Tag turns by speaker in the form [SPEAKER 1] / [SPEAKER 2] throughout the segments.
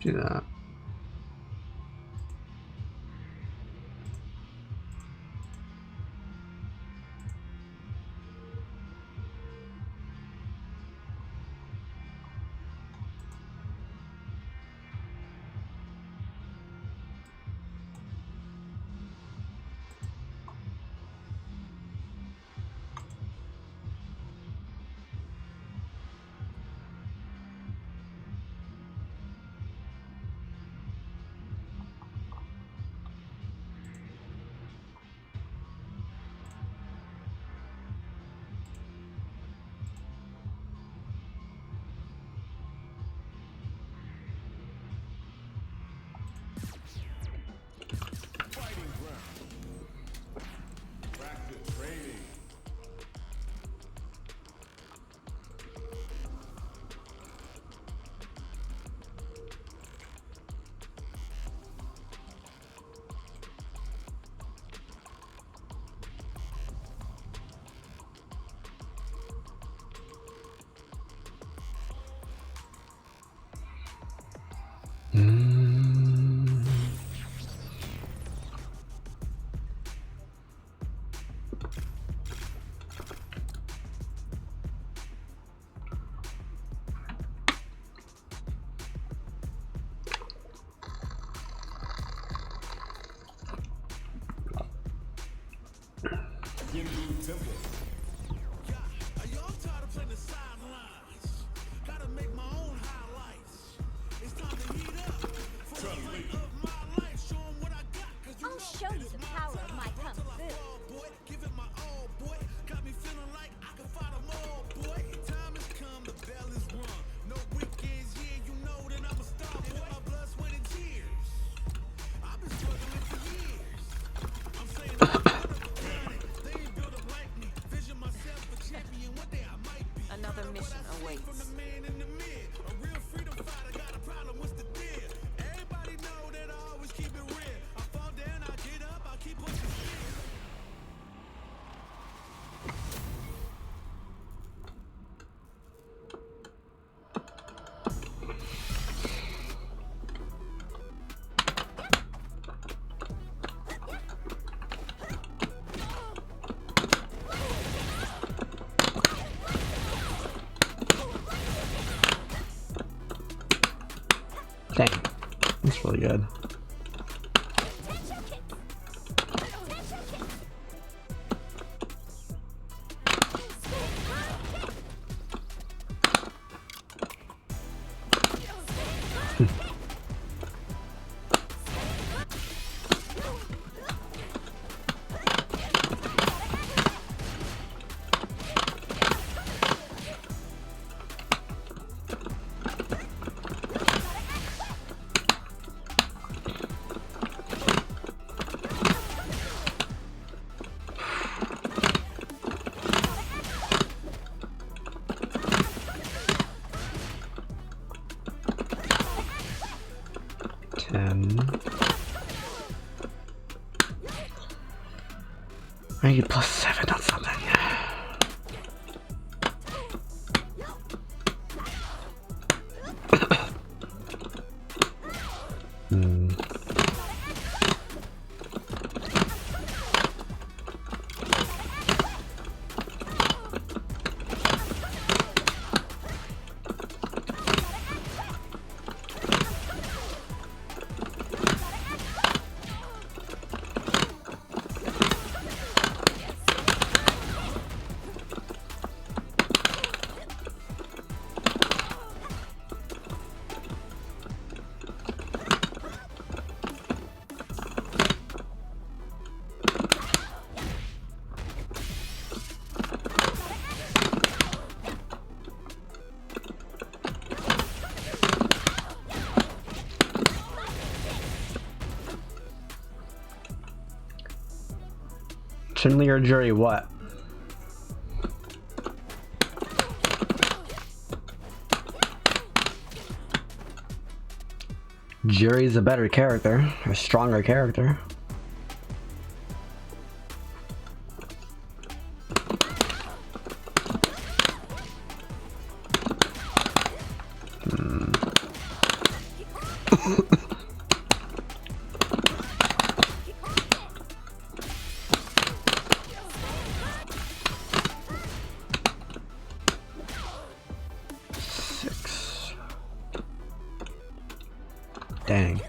[SPEAKER 1] Do that.
[SPEAKER 2] Another mission awaits.
[SPEAKER 1] Dang, that's really good. I need +7 on something. Chinley or jury, what? Jury's a better character, a stronger character. Six. Dang.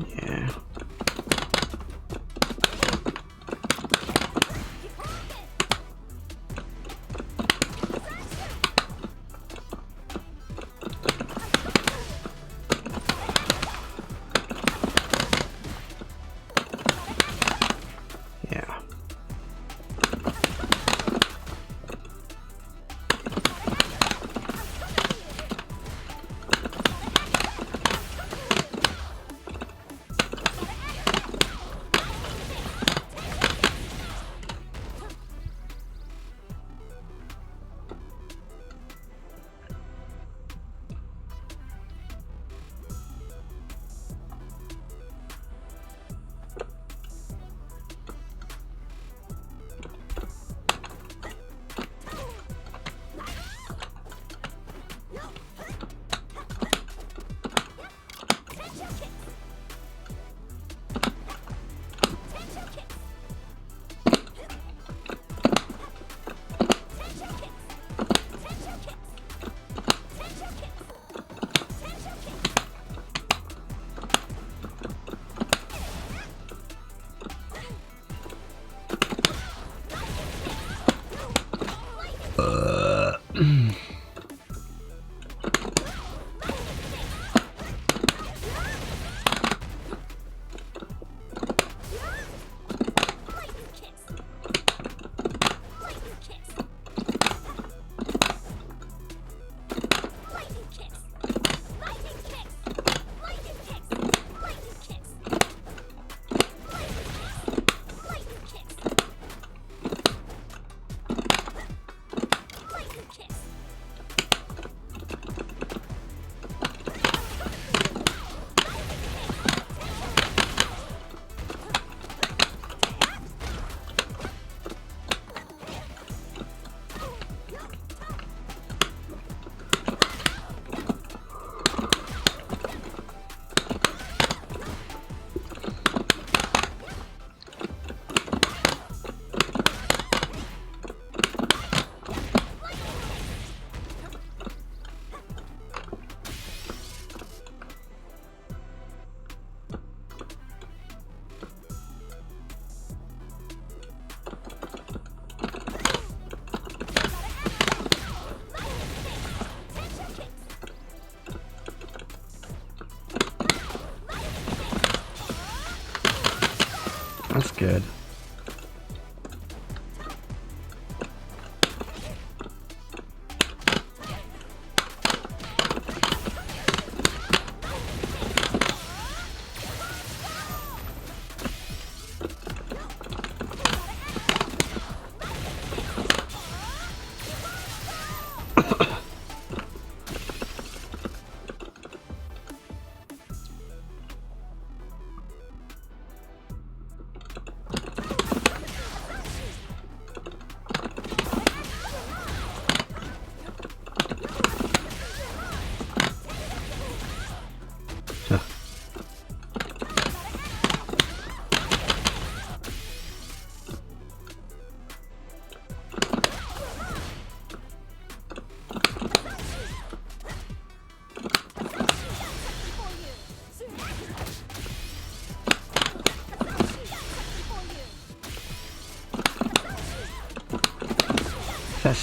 [SPEAKER 1] Yeah. Yeah.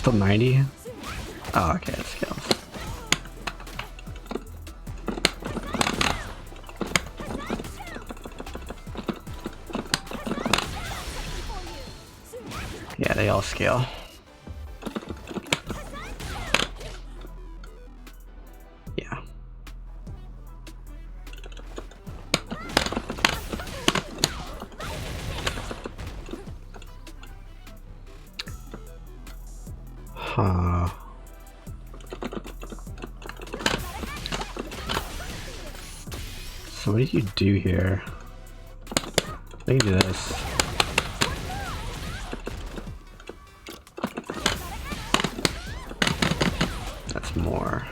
[SPEAKER 1] still 90? Oh, okay, it scales. Yeah, they all scale. Yeah. Huh. So what do you do here? I can do this. That's more.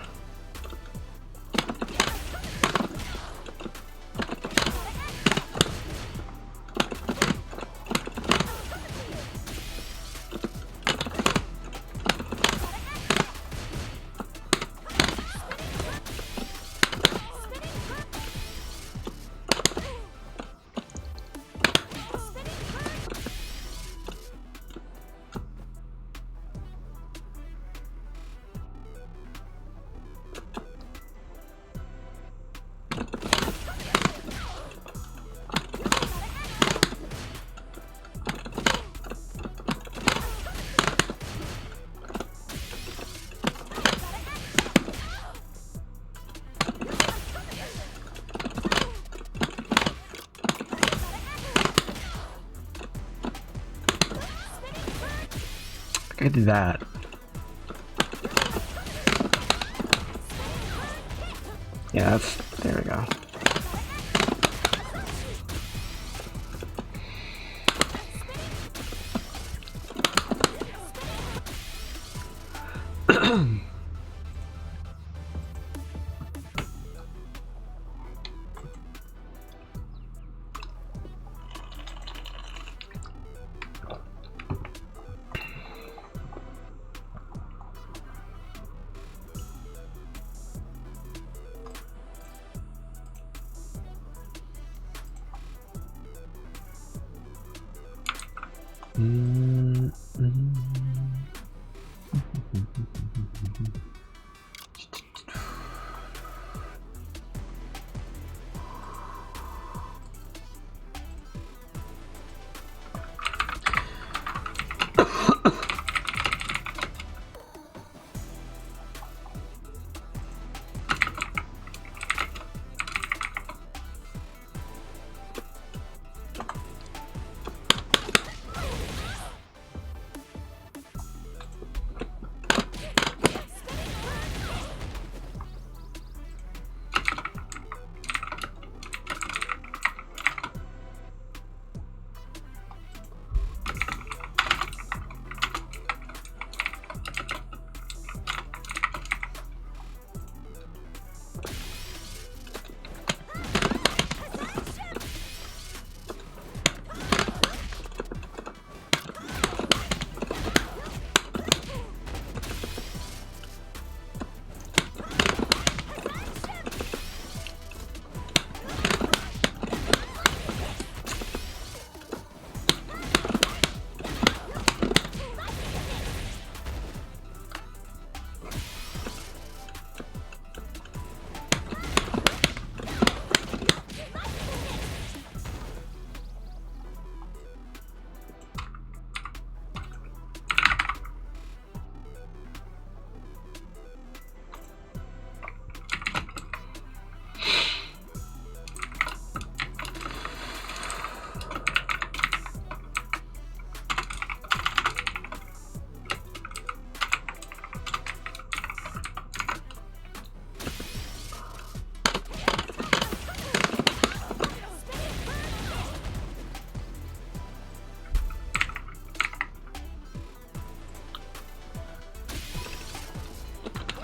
[SPEAKER 1] I could do that. Yeah, that's, there we go.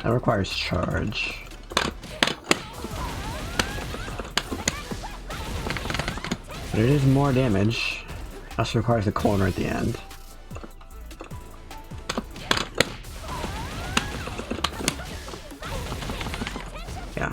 [SPEAKER 1] That requires charge. But it is more damage. It also requires a corner at the end. Yeah.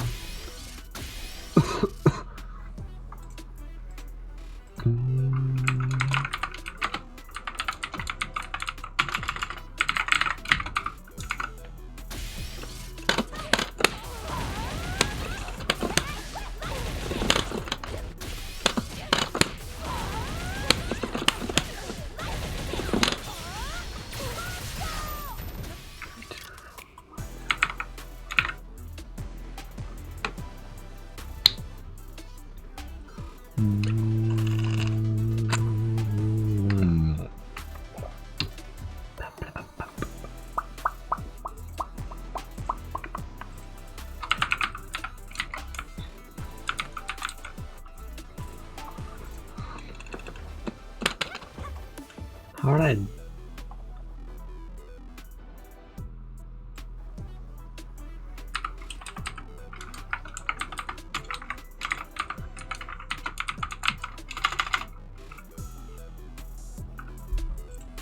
[SPEAKER 1] aren't I?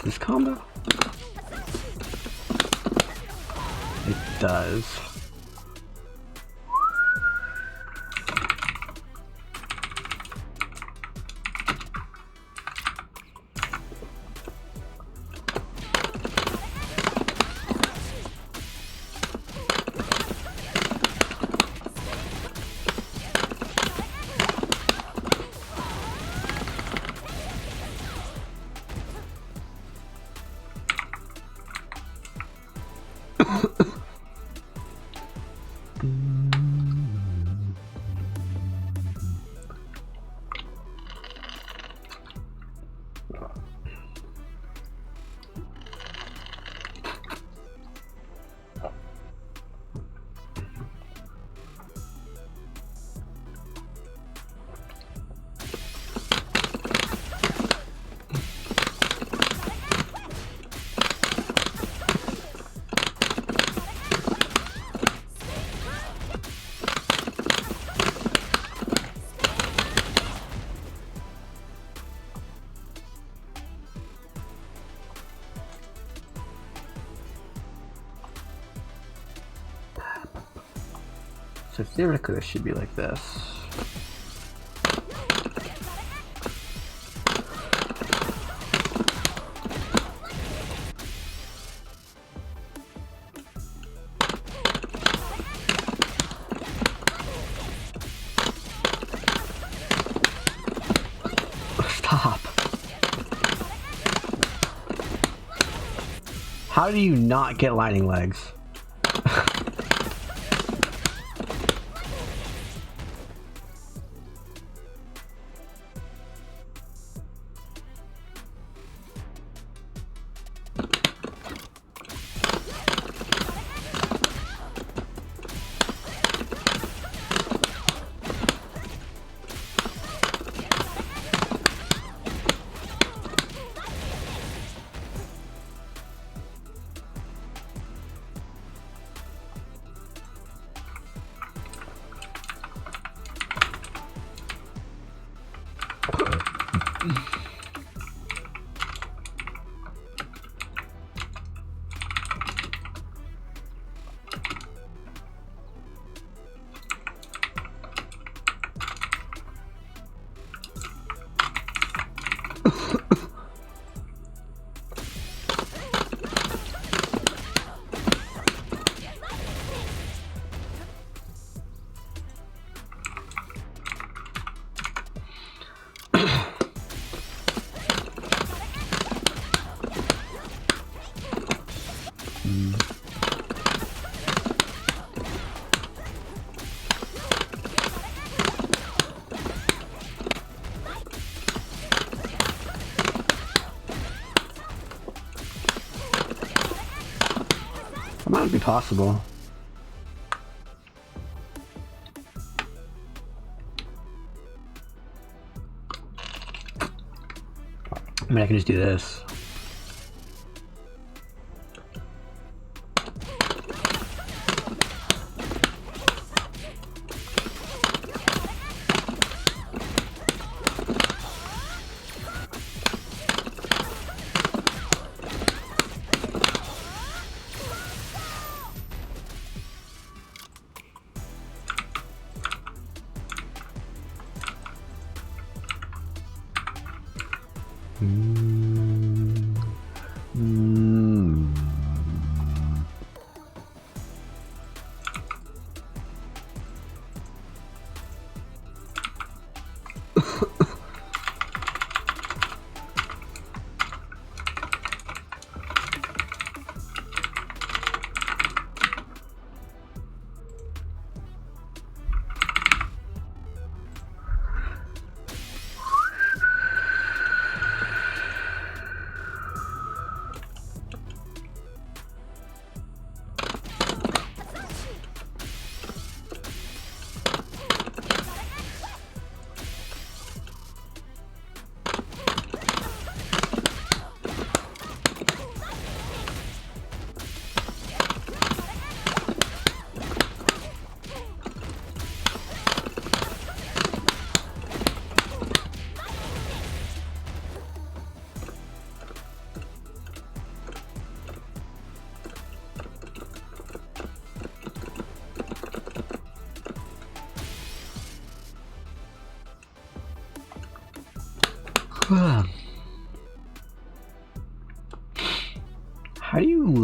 [SPEAKER 1] This combo? It does. So theoretically this should be like this. Stop. How do you not get lightning legs? That might be possible. I mean, I can just do this.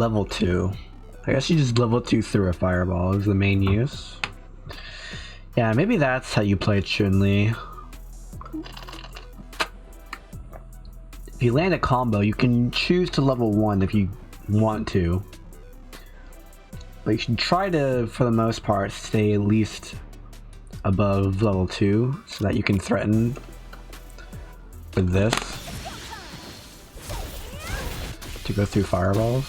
[SPEAKER 1] level 2. I guess you just level 2 through a fireball is the main use. Yeah, maybe that's how you play Chun-Li. If you land a combo, you can choose to level 1 if you want to. But you should try to, for the most part, stay at least above level 2 so that you can threaten with this to go through fireballs.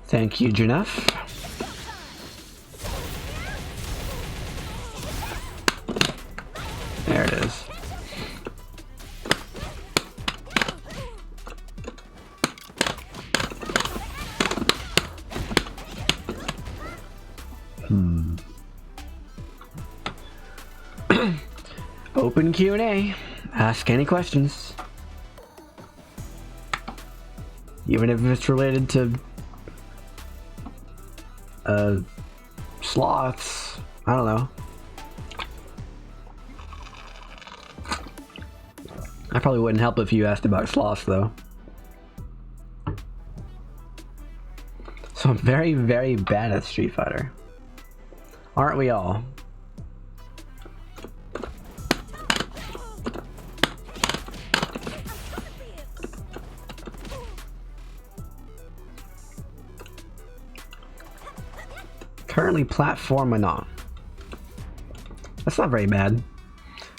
[SPEAKER 1] Thank you, Junef. There it is. Open Q&A. Ask any questions. Even if it's related to sloths. I don't know. I probably wouldn't help if you asked about sloths, though. So I'm very, very bad at Street Fighter. Aren't we all? Currently platform Manon. That's not very bad.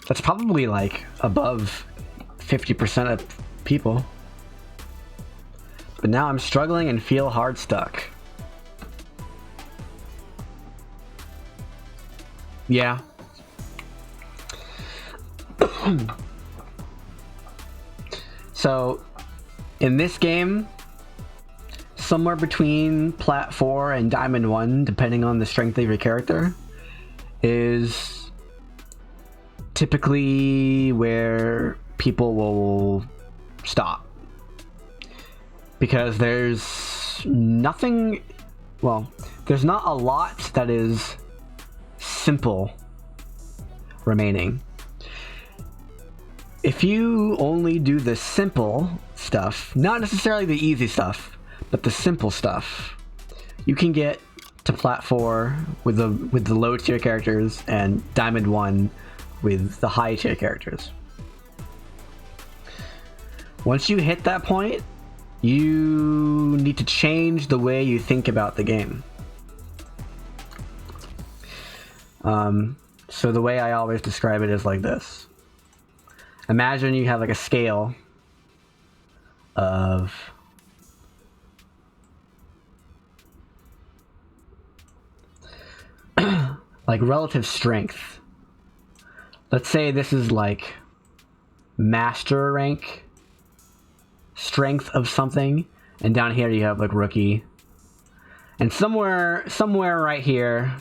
[SPEAKER 1] That's probably like above 50% of people. But now I'm struggling and feel hard stuck. Yeah. So, in this game, somewhere between Plat 4 and Diamond 1, depending on the strength of your character, is typically where people will stop. Because there's nothing, well, there's not a lot that is simple remaining. If you only do the simple stuff, not necessarily the easy stuff, but the simple stuff, you can get to Plat 4 with the low tier characters and Diamond 1 with the high tier characters. Once you hit that point, you need to change the way you think about the game. So the way I always describe it is like this. Imagine you have like a scale of like relative strength. Let's say this is like master rank strength of something, and down here you have like rookie, and somewhere right here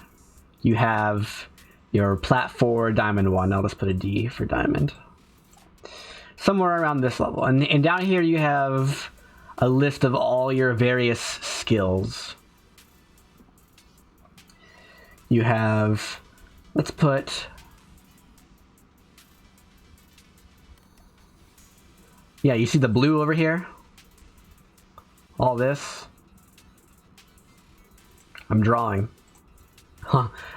[SPEAKER 1] you have your Plat 4 diamond 1. I'll just put a D for diamond. Somewhere around this level, and down here you have a list of all your various skills. You have, let's put, yeah, you see the blue over here? All this. I'm drawing.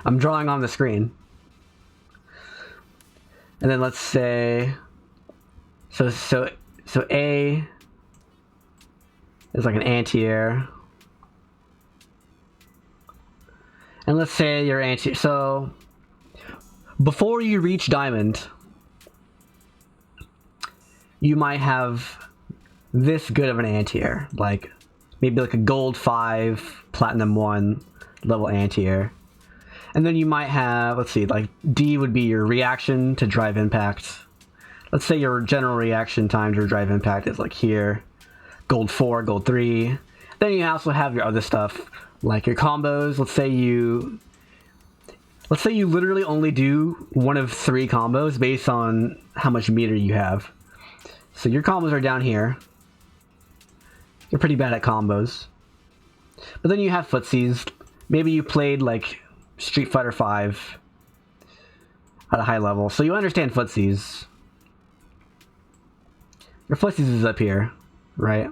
[SPEAKER 1] I'm drawing on the screen. And then let's say, so A is like an anti-air. And let's say your anti, so before you reach diamond, you might have this good of an anti-air, like maybe like a gold 5, platinum 1 level anti-air. And then you might have, let's see, like D would be your reaction to drive impact. Let's say your general reaction time to drive impact is like here, gold 4, gold 3. Then you also have your other stuff, like your combos. Let's say you literally only do one of 3 combos based on how much meter you have. So your combos are down here. You're pretty bad at combos. But then you have footsies. Maybe you played like Street Fighter 5 at a high level, so you understand footsies. Your footsies is up here, right?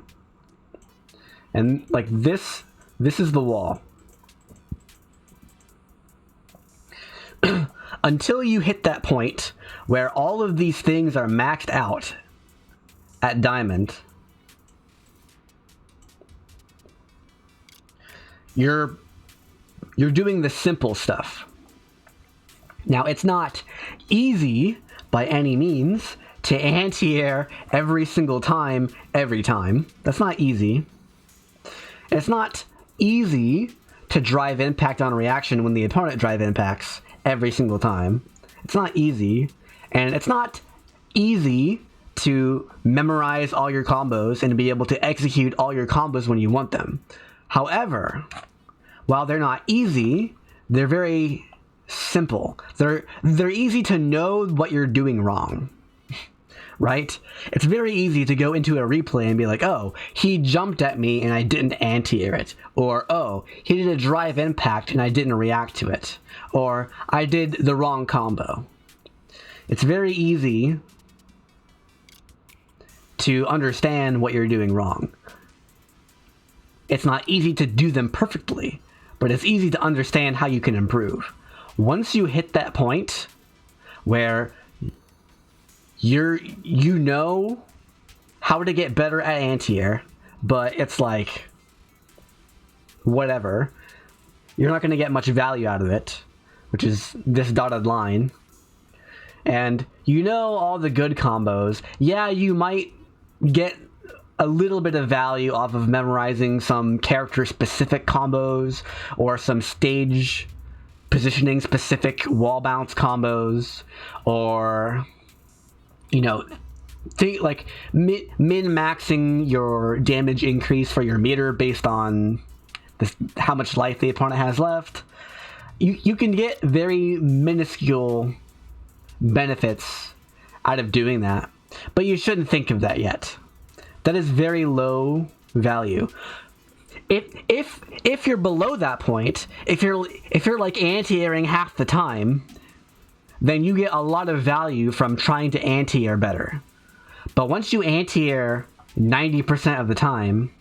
[SPEAKER 1] And like this is the wall. Until you hit that point where all of these things are maxed out at diamond, you're doing the simple stuff. Now, it's not easy by any means to anti-air every single time, every time. That's not easy. It's not easy to drive impact on reaction when the opponent drive impacts every single time. It's not easy. And it's not easy to memorize all your combos and to be able to execute all your combos when you want them. However, while they're not easy, they're very simple. They're easy to know what you're doing wrong. Right? It's very easy to go into a replay and be like, oh, he jumped at me and I didn't anti-air it. Or, oh, he did a drive impact and I didn't react to it. Or, I did the wrong combo. It's very easy to understand what you're doing wrong. It's not easy to do them perfectly, but it's easy to understand how you can improve. Once you hit that point where you know how to get better at anti-air, but it's like whatever, you're not going to get much value out of it, which is this dotted line, and you know all the good combos. Yeah, you might get a little bit of value off of memorizing some character specific combos or some stage positioning specific wall bounce combos, or you know, think like min-maxing your damage increase for your meter based on how much life the opponent has left. You can get very minuscule benefits out of doing that, but you shouldn't think of that yet. That is very low value. If you're below that point, if you're like anti-airing half the time, then you get a lot of value from trying to anti-air better. But once you anti-air 90% of the time,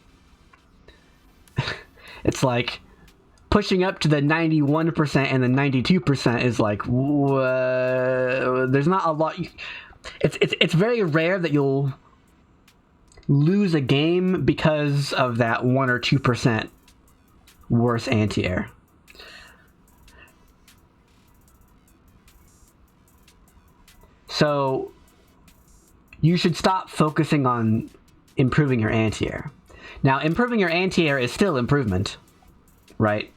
[SPEAKER 1] it's like, pushing up to the 91% and the 92% is like, there's not a lot. It's very rare that you'll lose a game because of that 1 or 2% worse anti-air. So you should stop focusing on improving your anti-air. Now, improving your anti-air is still improvement, right?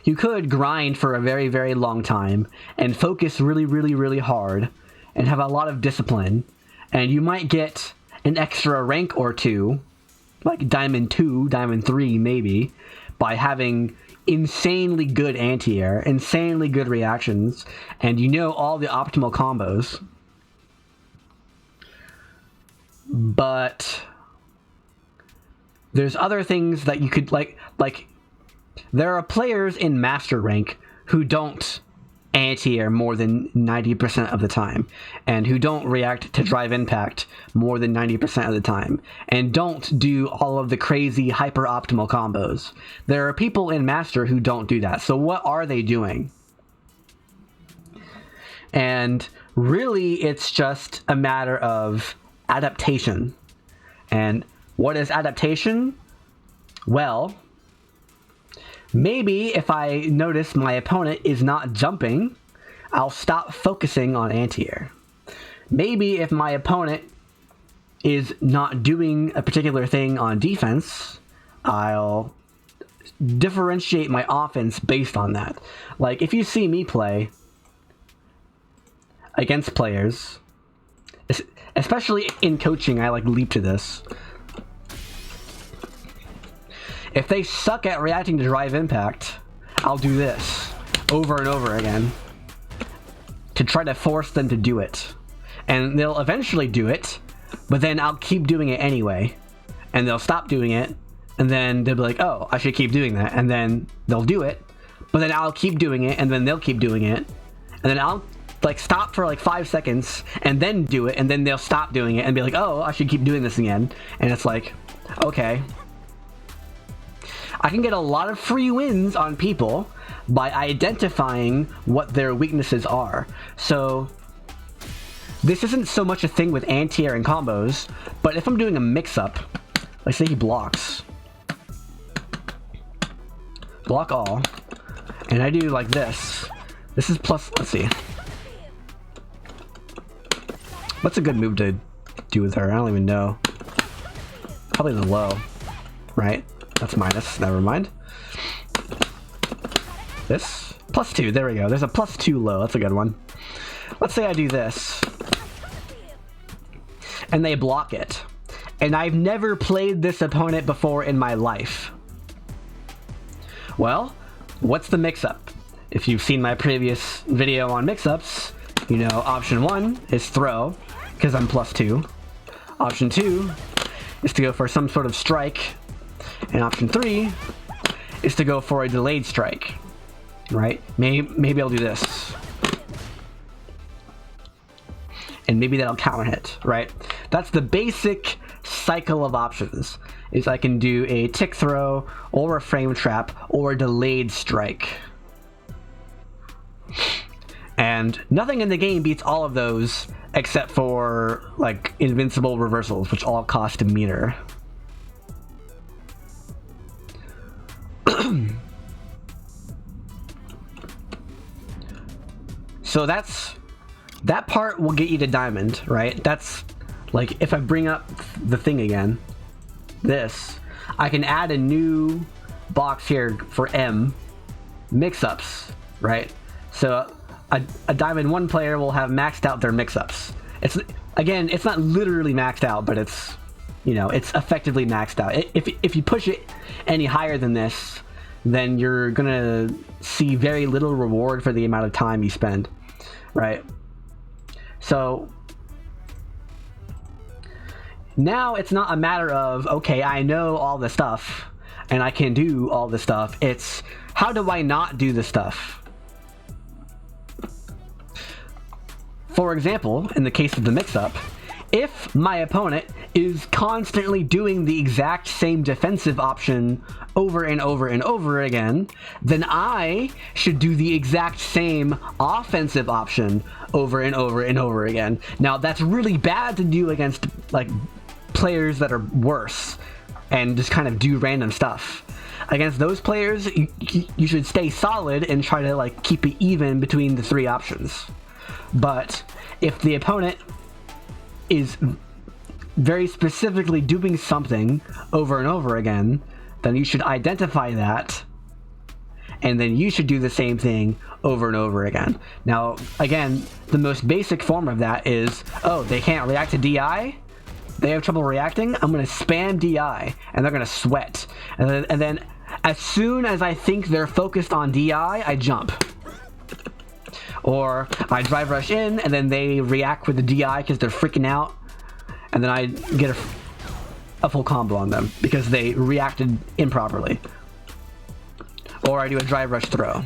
[SPEAKER 1] You could grind for a very, very long time and focus really, really, really hard and have a lot of discipline, and you might get an extra rank or two, like Diamond 2, Diamond 3 maybe, by having insanely good anti-air, insanely good reactions, and you know all the optimal combos. But there's other things that you could like there are players in master rank who don't anti-air more than 90% of the time, and who don't react to drive impact more than 90% of the time, and don't do all of the crazy hyper optimal combos. There are people in master who don't do that. So what are they doing? And really, it's just a matter of adaptation. And what is adaptation? Well, maybe if I notice my opponent is not jumping, I'll stop focusing on anti-air. Maybe if my opponent is not doing a particular thing on defense, I'll differentiate my offense based on that. Like, if you see me play against players, especially in coaching, I like leap to this. If they suck at reacting to drive impact, I'll do this over and over again to try to force them to do it. And they'll eventually do it, but then I'll keep doing it anyway. And they'll stop doing it, and then they'll be like, oh, I should keep doing that. And then they'll do it, but then I'll keep doing it, and then they'll keep doing it. And then I'll like stop for like 5 seconds and then do it, and then they'll stop doing it and be like, oh, I should keep doing this again. And it's like, okay. I can get a lot of free wins on people by identifying what their weaknesses are. So this isn't so much a thing with anti-air and combos, but if I'm doing a mix-up, like say he blocks, block all, and I do like this. This is plus, let's see. What's a good move to do with her? I don't even know. Probably the low, right? That's minus, never mind. This, +2, there we go. There's a +2 low, that's a good one. Let's say I do this, and they block it. And I've never played this opponent before in my life. Well, what's the mix-up? If you've seen my previous video on mix-ups, you know option 1 is throw, because I'm +2. Option 2 is to go for some sort of strike. And option 3 is to go for a delayed strike, right? Maybe I'll do this. And maybe that'll counter hit, right? That's the basic cycle of options. Is I can do a tick throw, or a frame trap, or a delayed strike. And nothing in the game beats all of those except for like invincible reversals, which all cost a meter. So that part will get you to diamond, right? That's like, if I bring up the thing again, this, I can add a new box here for M mix-ups, right? So a diamond 1 player will have maxed out their mix-ups. It's, again, it's not literally maxed out, but it's, you know, it's effectively maxed out. If you push it any higher than this, then you're gonna see very little reward for the amount of time you spend, right? So now it's not a matter of, okay, I know all the stuff and I can do all the stuff. It's, how do I not do the stuff? For example, in the case of the mix-up, if my opponent is constantly doing the exact same defensive option over and over and over again, then I should do the exact same offensive option over and over and over again. Now, that's really bad to do against, like, players that are worse and just kind of do random stuff. Against those players, you should stay solid and try to, like, keep it even between the three options. But if the opponent is very specifically doing something over and over again, then you should identify that, and then you should do the same thing over and over again. Now, again, the most basic form of that is, oh, they can't react to DI? They have trouble reacting? I'm going to spam DI, and they're going to sweat. And then as soon as I think they're focused on DI, I jump. Or I drive rush in, and then they react with the DI because they're freaking out, and then I get a full combo on them because they reacted improperly. Or I do a drive rush throw.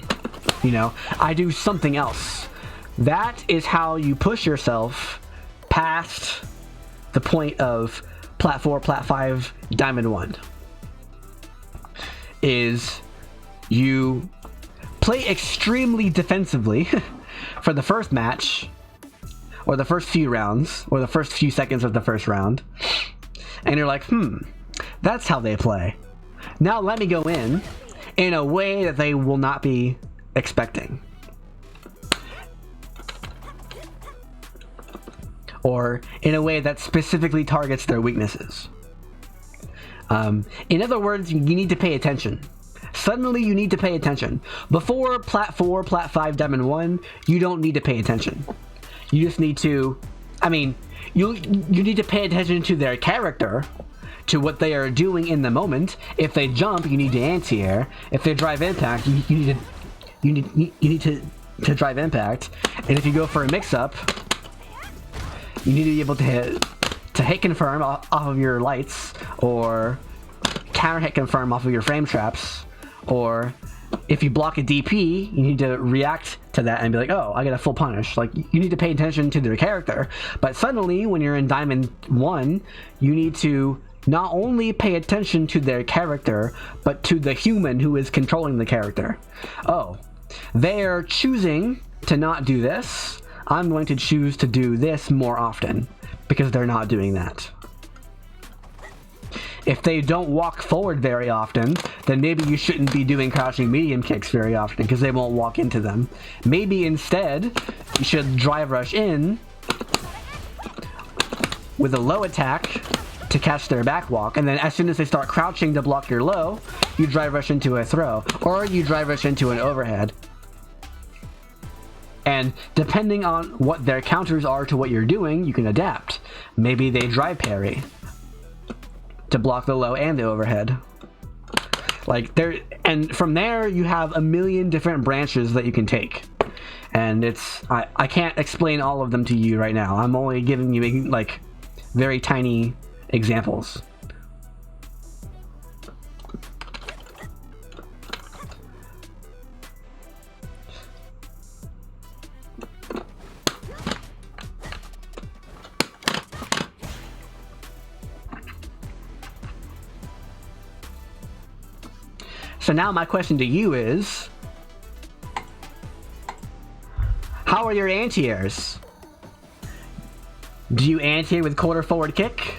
[SPEAKER 1] You know, I do something else. That is how you push yourself past the point of Plat 4, Plat 5, Diamond 1. Is you play extremely defensively for the first match, or the first few rounds, or the first few seconds of the first round, and you're like, that's how they play. Now let me go in a way that they will not be expecting. Or in a way that specifically targets their weaknesses. In other words, you need to pay attention. Suddenly you need to pay attention. Before Plat 4, Plat 5, Diamond 1, you don't need to pay attention. You just need to, you need to pay attention to their character, to what they are doing in the moment. If they jump, you need to anti-air. If they drive impact, you need to drive impact. And if you go for a mix-up, you need to be able to hit confirm off of your lights, or counter hit confirm off of your frame traps, or if you block a DP, you need to react to that and be like, oh, I get a full punish. Like, you need to pay attention to their character. But suddenly, when you're in Diamond 1, you need to not only pay attention to their character, but to the human who is controlling the character. Oh, they're choosing to not do this. I'm going to choose to do this more often, because they're not doing that. If they don't walk forward very often, then maybe you shouldn't be doing crouching medium kicks very often, because they won't walk into them. Maybe instead, you should drive rush in with a low attack to catch their back walk, and then as soon as they start crouching to block your low, you drive rush into a throw, or you drive rush into an overhead. And depending on what their counters are to what you're doing, you can adapt. Maybe they drive parry to block the low and the overhead. Like, and from there you have a million different branches that you can take. And I can't explain all of them to you right now. I'm only giving you, like, very tiny examples. So now my question to you is, how are your anti-airs? Do you anti-air with quarter forward kick?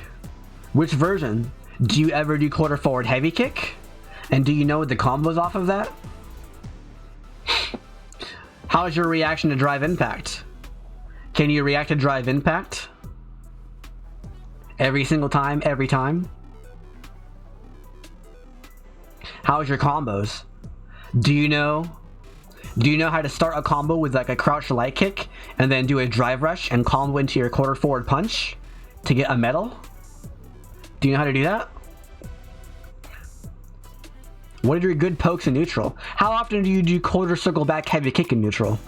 [SPEAKER 1] Which version? Do you ever do quarter forward heavy kick? And do you know the combos off of that? How is your reaction to drive impact? Can you react to drive impact? Every single time, every time? How's your combos? Do you know how to start a combo with, like, a crouch light kick and then do a drive rush and combo into your quarter forward punch to get a medal? Do you know how to do that? What are your good pokes in neutral? How often do you do quarter circle back heavy kick in neutral?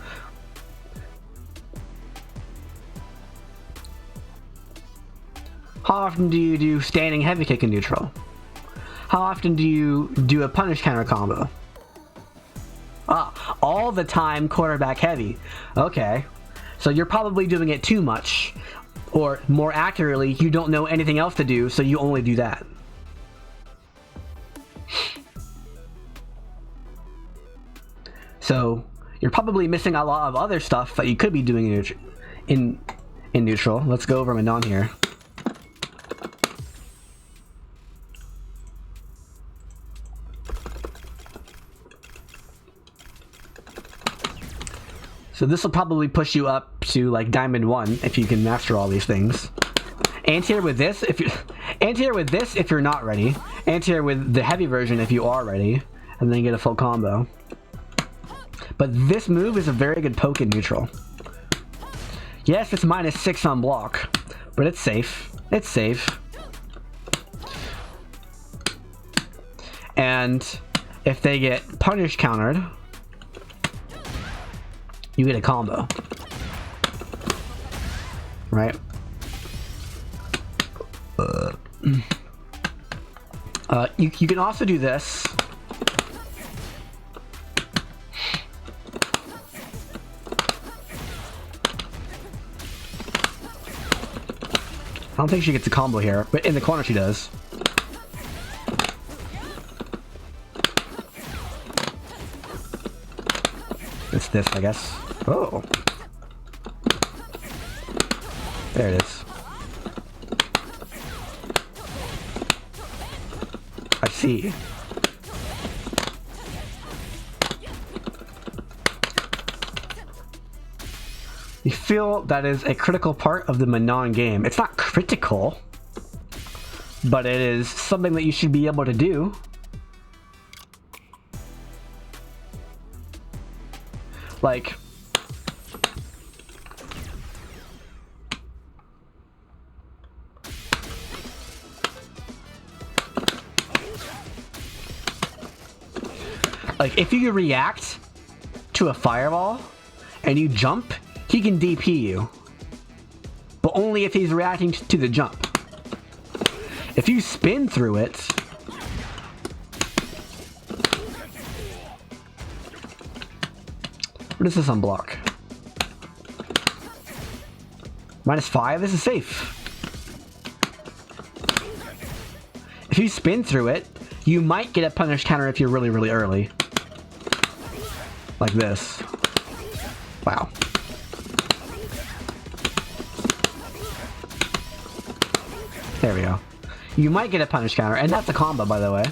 [SPEAKER 1] How often do you do standing heavy kick in neutral? How often do you do a punish counter combo? All the time quarterback heavy. Okay. So you're probably doing it too much. Or, more accurately, you don't know anything else to do, so you only do that. So, you're probably missing a lot of other stuff that you could be doing in neutral. Let's go over Manon here. So this will probably push you up to like Diamond 1 if you can master all these things. Anti-air with this if you're not ready. Anti-air with the heavy version if you are ready, and then get a full combo. But this move is a very good poke in neutral. Yes, it's -6 on block, but it's safe. It's safe. And if they get punish countered, you get a combo, right? You can also do this. I don't think she gets a combo here, but in the corner she does. It's this, I guess. Oh. There it is. I see. You feel that is a critical part of the Manon game. It's not critical, but it is something that you should be able to do. Like, if you react to a fireball and you jump, he can DP you, but only if he's reacting to the jump. If you spin through it, what is this on block? -5, this is safe. If you spin through it, you might get a punish counter if you're really, really early. Like this. Wow. There we go. You might get a punish counter, and that's a combo, by the way.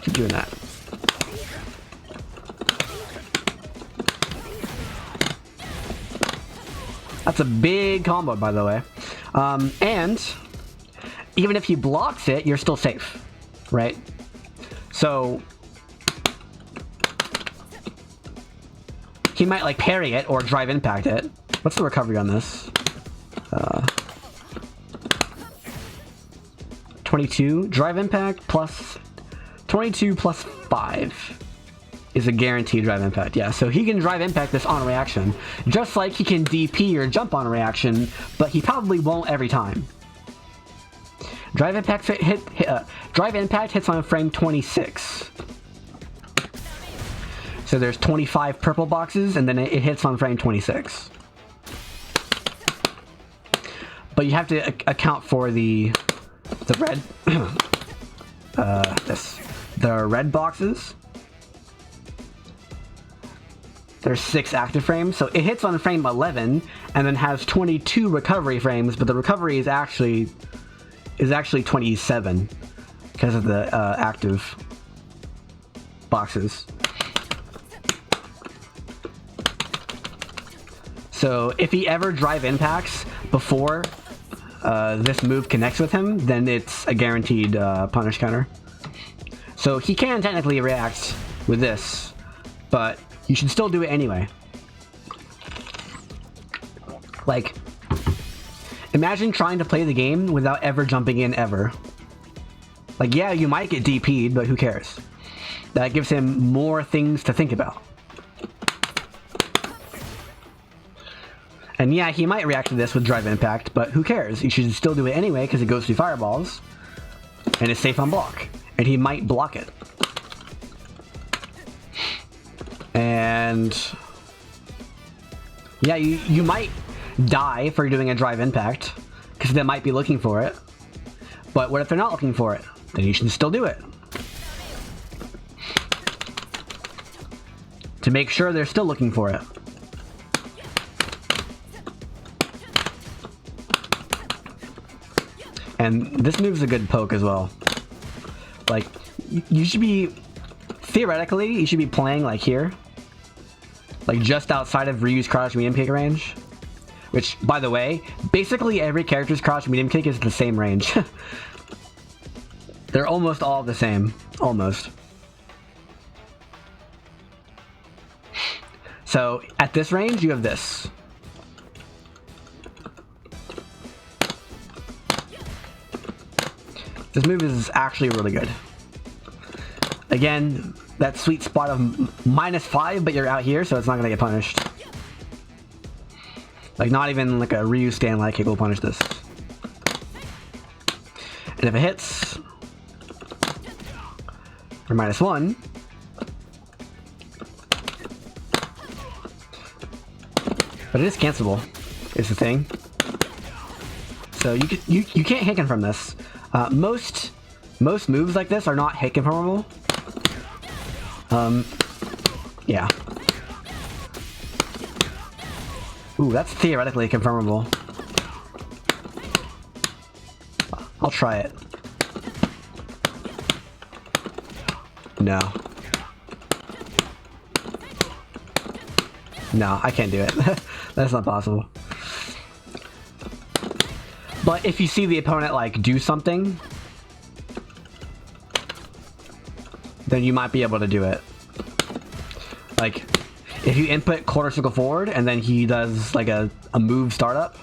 [SPEAKER 1] Keep doing that. That's a big combo, by the way. And even if he blocks it, you're still safe, right? So he might like parry it or drive impact it. What's the recovery on this? 22 drive impact plus 22 plus 5 is a guaranteed drive impact. Yeah, so he can drive impact this on reaction, just like he can DP or jump on reaction, but he probably won't every time. Drive impact drive impact hits on frame 26. So there's 25 purple boxes, and then it hits on frame 26. But you have to account for the red the red boxes. There's 6 active frames, so it hits on frame 11 and then has 22 recovery frames, but the recovery is actually 27 because of the active boxes. So if he ever drive impacts before this move connects with him, then it's a guaranteed punish counter. So he can technically react with this, but you should still do it anyway. Like, imagine trying to play the game without ever jumping in ever. Like, yeah, you might get DP'd, but who cares? That gives him more things to think about. And yeah, he might react to this with drive impact, but who cares? You should still do it anyway because it goes through fireballs. and it's safe on block, and he might block it. And yeah, you might die for doing a drive impact, because they might be looking for it. But what if they're not looking for it? Then you should still do it. To make sure they're still looking for it. And this move's a good poke as well. Like, you should be, theoretically, you should be playing like here. Like just outside of Ryu's crouch medium kick range. Which, by the way, basically every character's crouch medium kick is the same range. They're almost all the same. Almost. So, at this range, you have this. This move is actually really good. Again, that sweet spot of -5, but you're out here, so it's not gonna get punished. Like, not even like a Ryu stand light kick will punish this. And if it hits for -1, but it is cancelable, is the thing. So you can't hit from this. Most moves like this are not hit confirmable. Yeah. Ooh, that's theoretically confirmable. I'll try it. No. No, I can't do it. That's not possible. But if you see the opponent, like, do something, then you might be able to do it. Like, if you input quarter circle forward, and then he does, like, a move startup,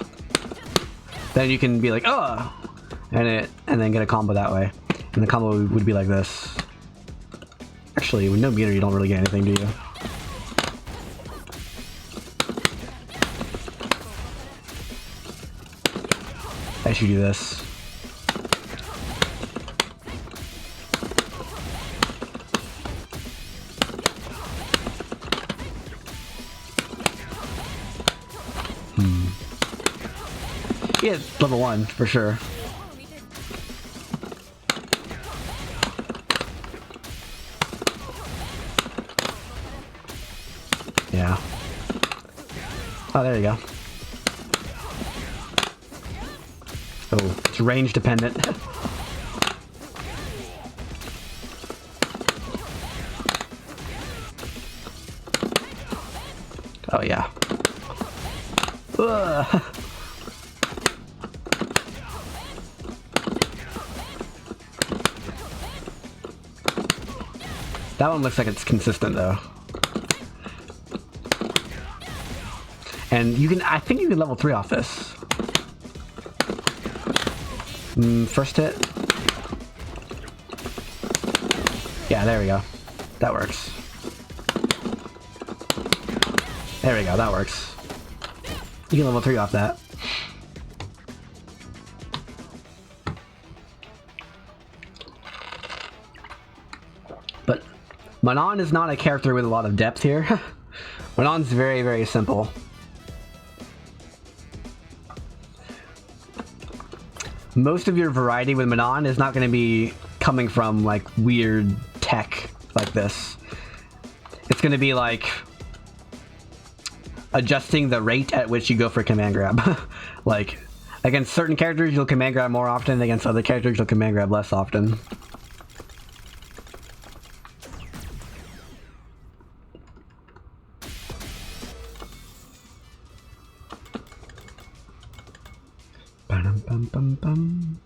[SPEAKER 1] then you can be like, oh! And then get a combo that way. And the combo would be like this. Actually, with no meter, you don't really get anything, do you? I should do this. Yeah, level 1 for sure. Yeah. Oh, there you go. Oh, it's range dependent. Oh yeah. Ugh. That one looks like it's consistent though. And you can, I think you can level 3 off this. First hit. Yeah, there we go. That works. There we go, that works. You can level 3 off that. But Manon is not a character with a lot of depth here. Manon's very, very simple. Most of your variety with Manon is not going to be coming from like weird tech like this. It's going to be like adjusting the rate at which you go for command grab. Like against certain characters you'll command grab more often, against other characters you'll command grab less often. Bum, bum, bum.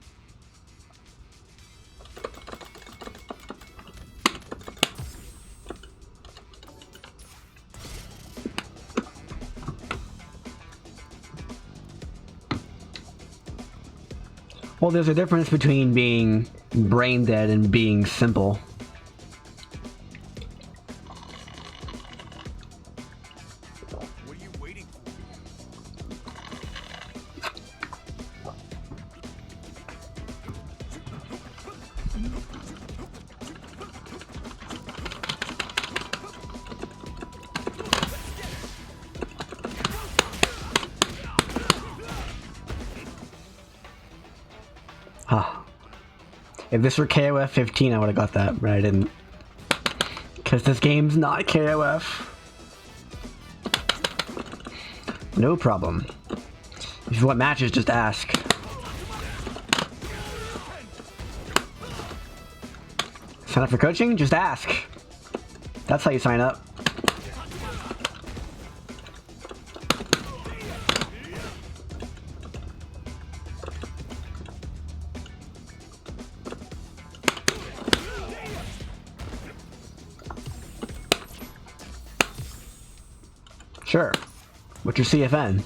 [SPEAKER 1] Well, there's a difference between being brain dead and being simple.
[SPEAKER 3] What are you waiting for?
[SPEAKER 1] If this were KOF 15, I would have got that, but I didn't. Because this game's not KOF. No problem. If you want matches, just ask. Sign up for coaching? Just ask. That's how you sign up. Sure. What's your CFN?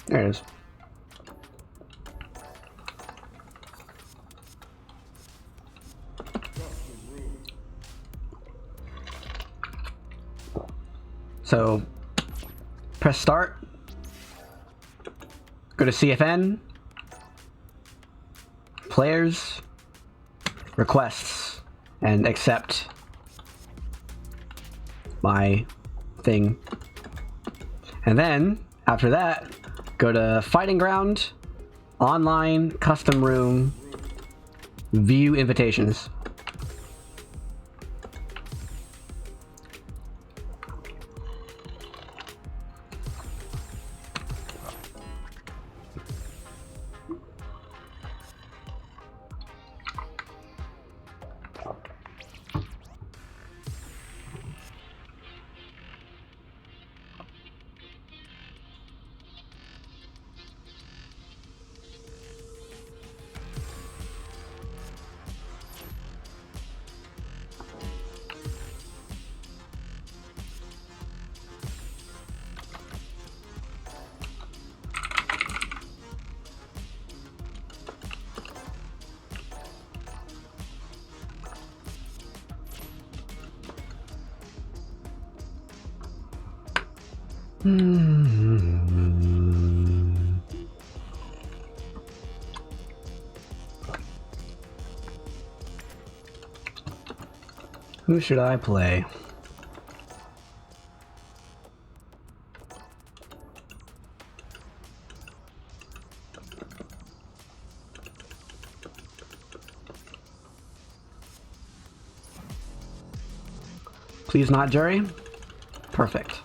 [SPEAKER 1] There it is. So, press start, go to CFN, players, requests, and accept my thing. And then, after that, go to Fighting Ground, Online, Custom Room, View Invitations. Who should I play? Please not Jerry? Perfect.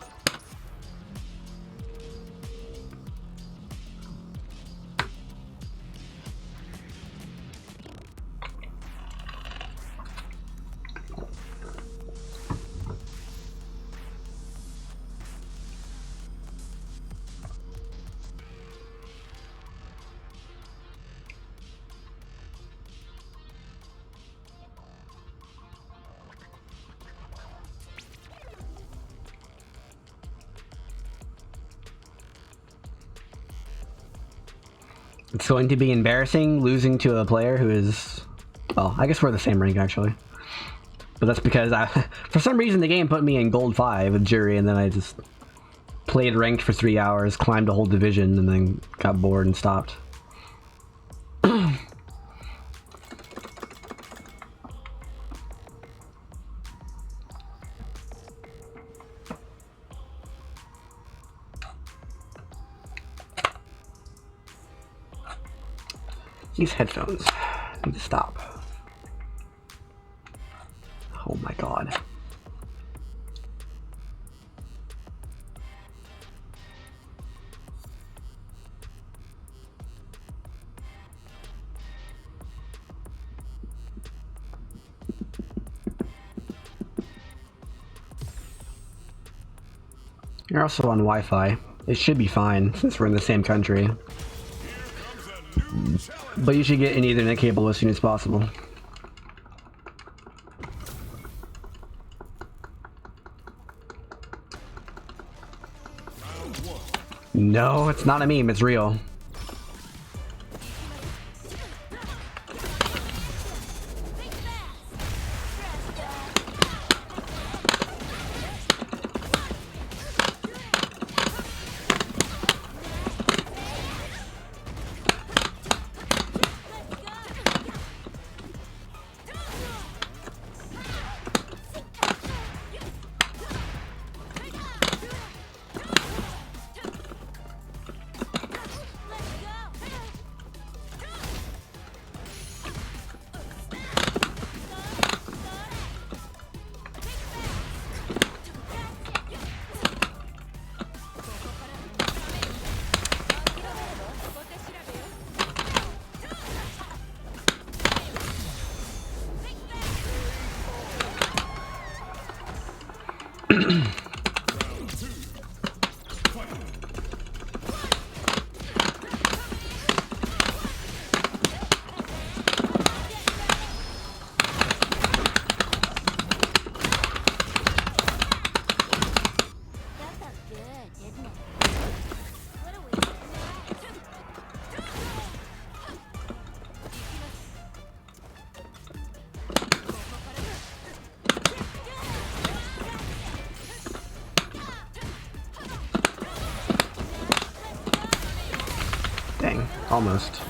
[SPEAKER 1] It's going to be embarrassing losing to a player who is... Well, I guess we're the same rank, actually. But that's because for some reason the game put me in Gold 5 with Jury, and then I just played ranked for 3 hours, climbed a whole division, and then got bored and stopped. These headphones need to stop. Oh my god. You're also on Wi-Fi. It should be fine since we're in the same country. But you should get an Ethernet cable as soon as possible. No, it's not a meme, it's real. Dang, almost.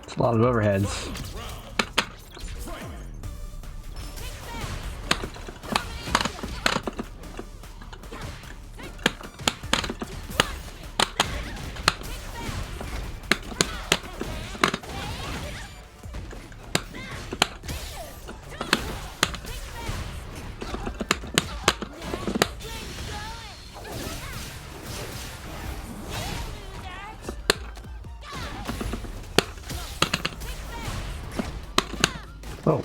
[SPEAKER 1] It's a lot of overheads. Oh.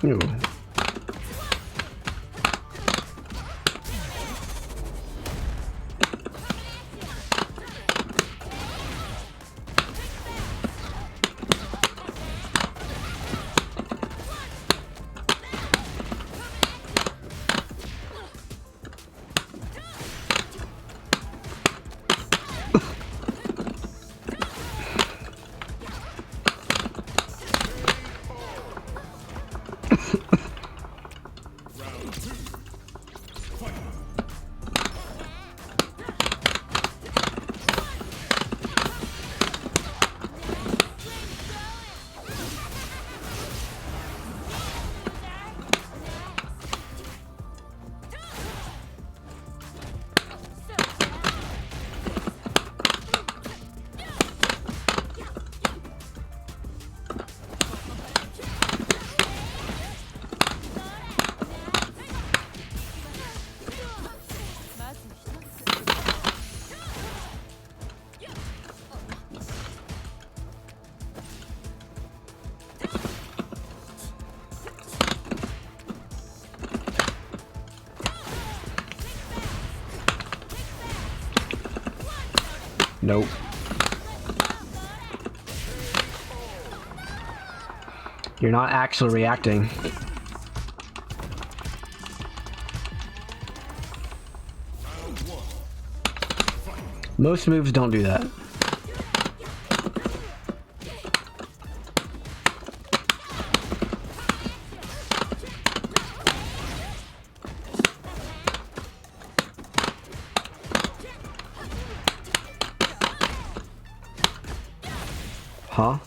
[SPEAKER 1] Ooh. Nope. You're not actually reacting. Most moves don't do that. Huh?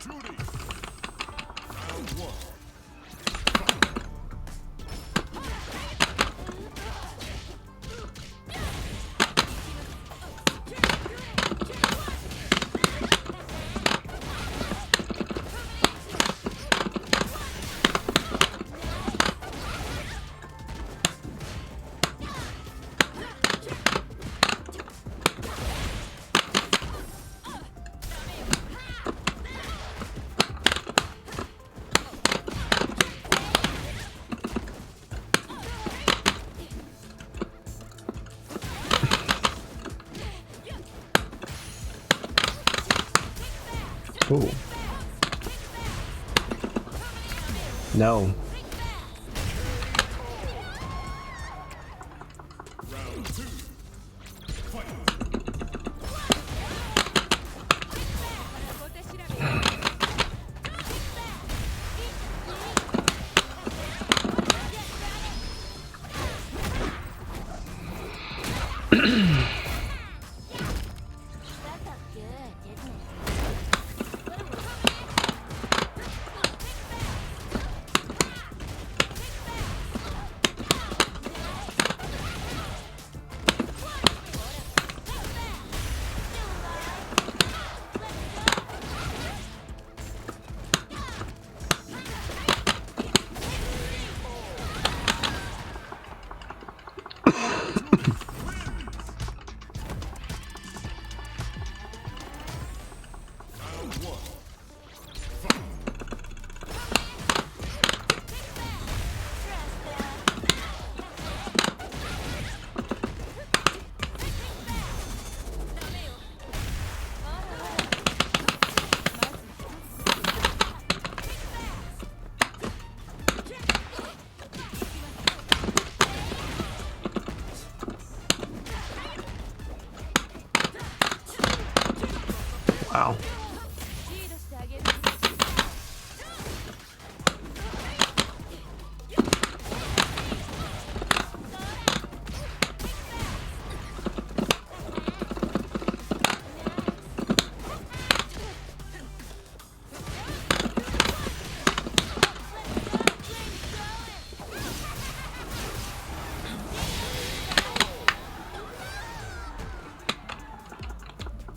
[SPEAKER 3] Judy. Round one.
[SPEAKER 1] Ooh. No.
[SPEAKER 3] Round two. Fight.
[SPEAKER 1] Wow.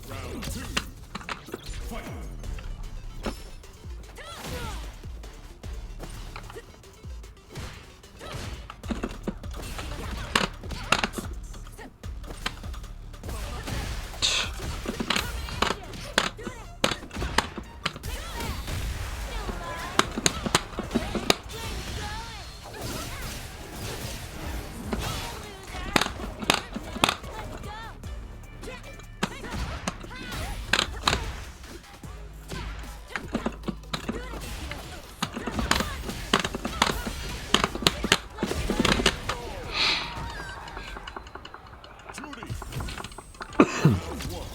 [SPEAKER 3] Round two. Fight. Judy. Round one.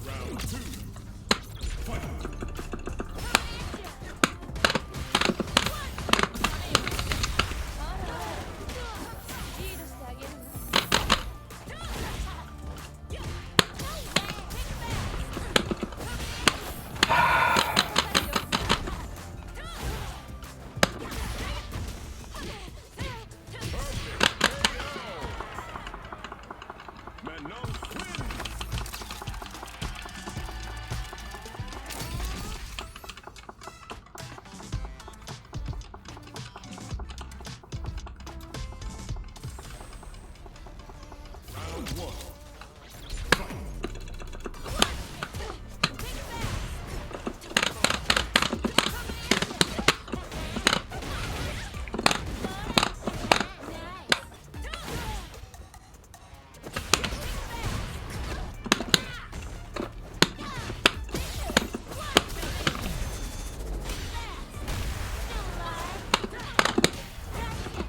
[SPEAKER 3] Round two. Fight. Manon wins. one.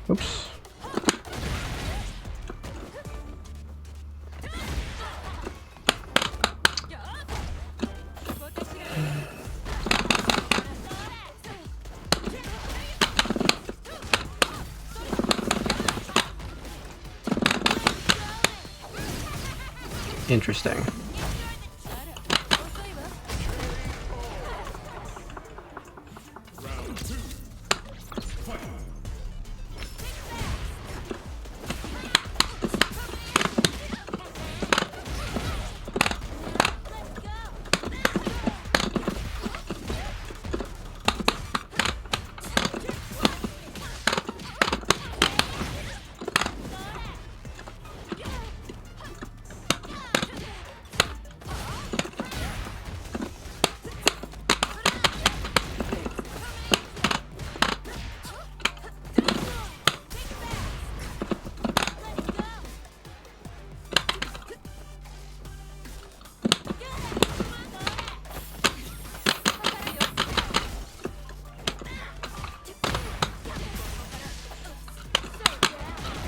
[SPEAKER 1] Oops. Interesting.
[SPEAKER 3] Round two. Fight.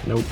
[SPEAKER 1] Nope.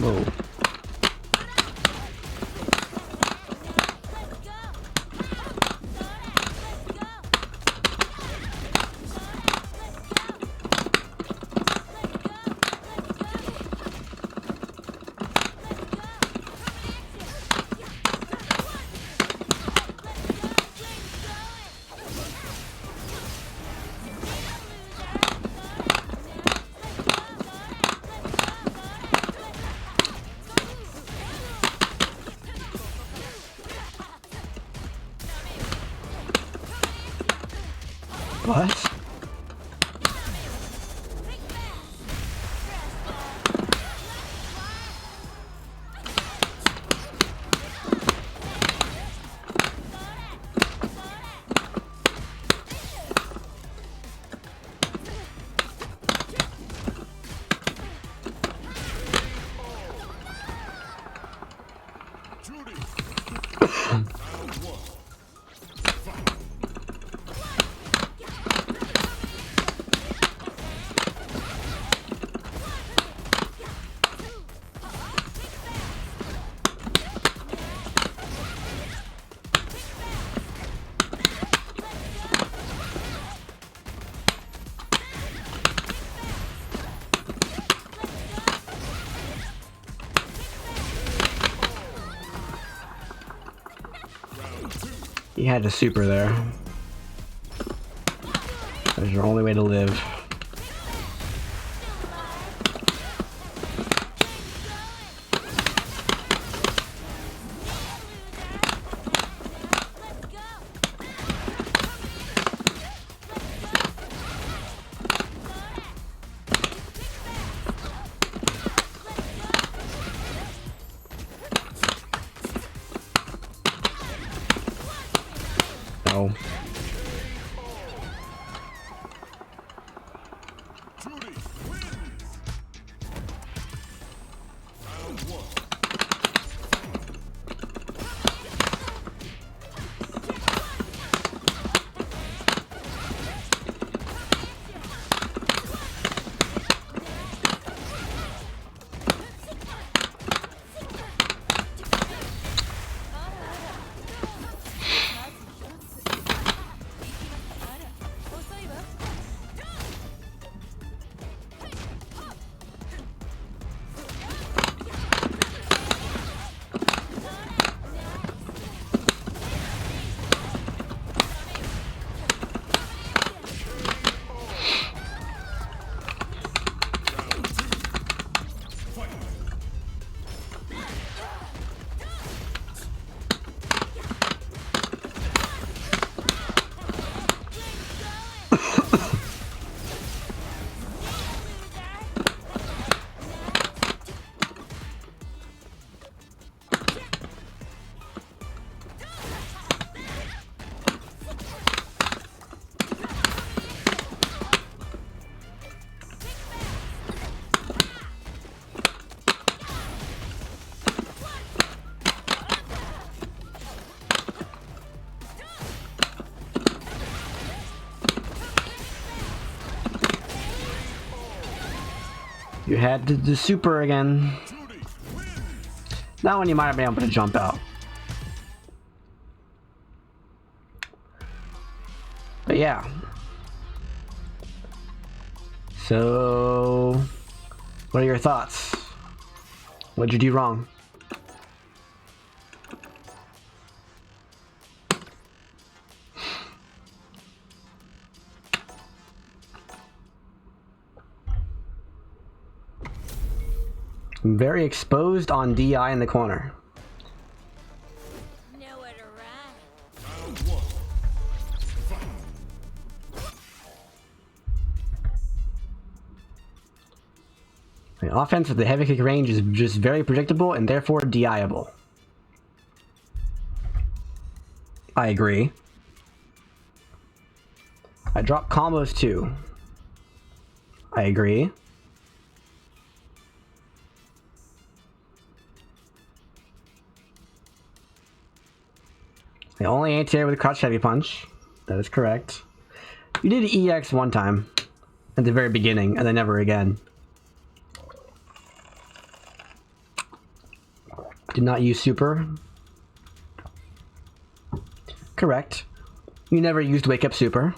[SPEAKER 1] Whoa. What? You had a super there. That's your only way to live. No. You had the super again. That one you might have been able to jump out. But yeah. So, what are your thoughts? What'd you do wrong? I'm very exposed on DI in the corner.
[SPEAKER 2] Nowhere to run.
[SPEAKER 3] Round one.
[SPEAKER 1] The offense with the heavy kick range is just very predictable and therefore DI-able. I agree. I drop combos too. I agree. I only anti-air with a crouch heavy punch. That is correct. You did EX one time at the very beginning and then never again. Did not use super. Correct. You never used wake up super.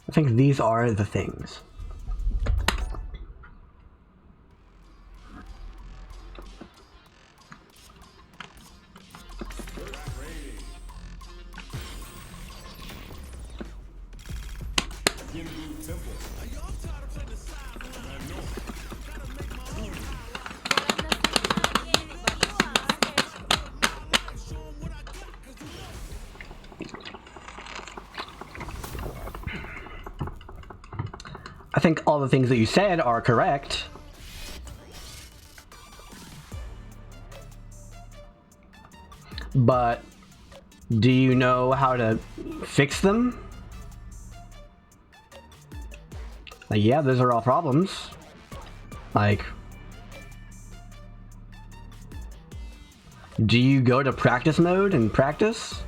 [SPEAKER 1] I think these are the things. I think all the things that you said are correct. But do you know how to fix them? Like, yeah, those are all problems. Like, do you go to practice mode and practice?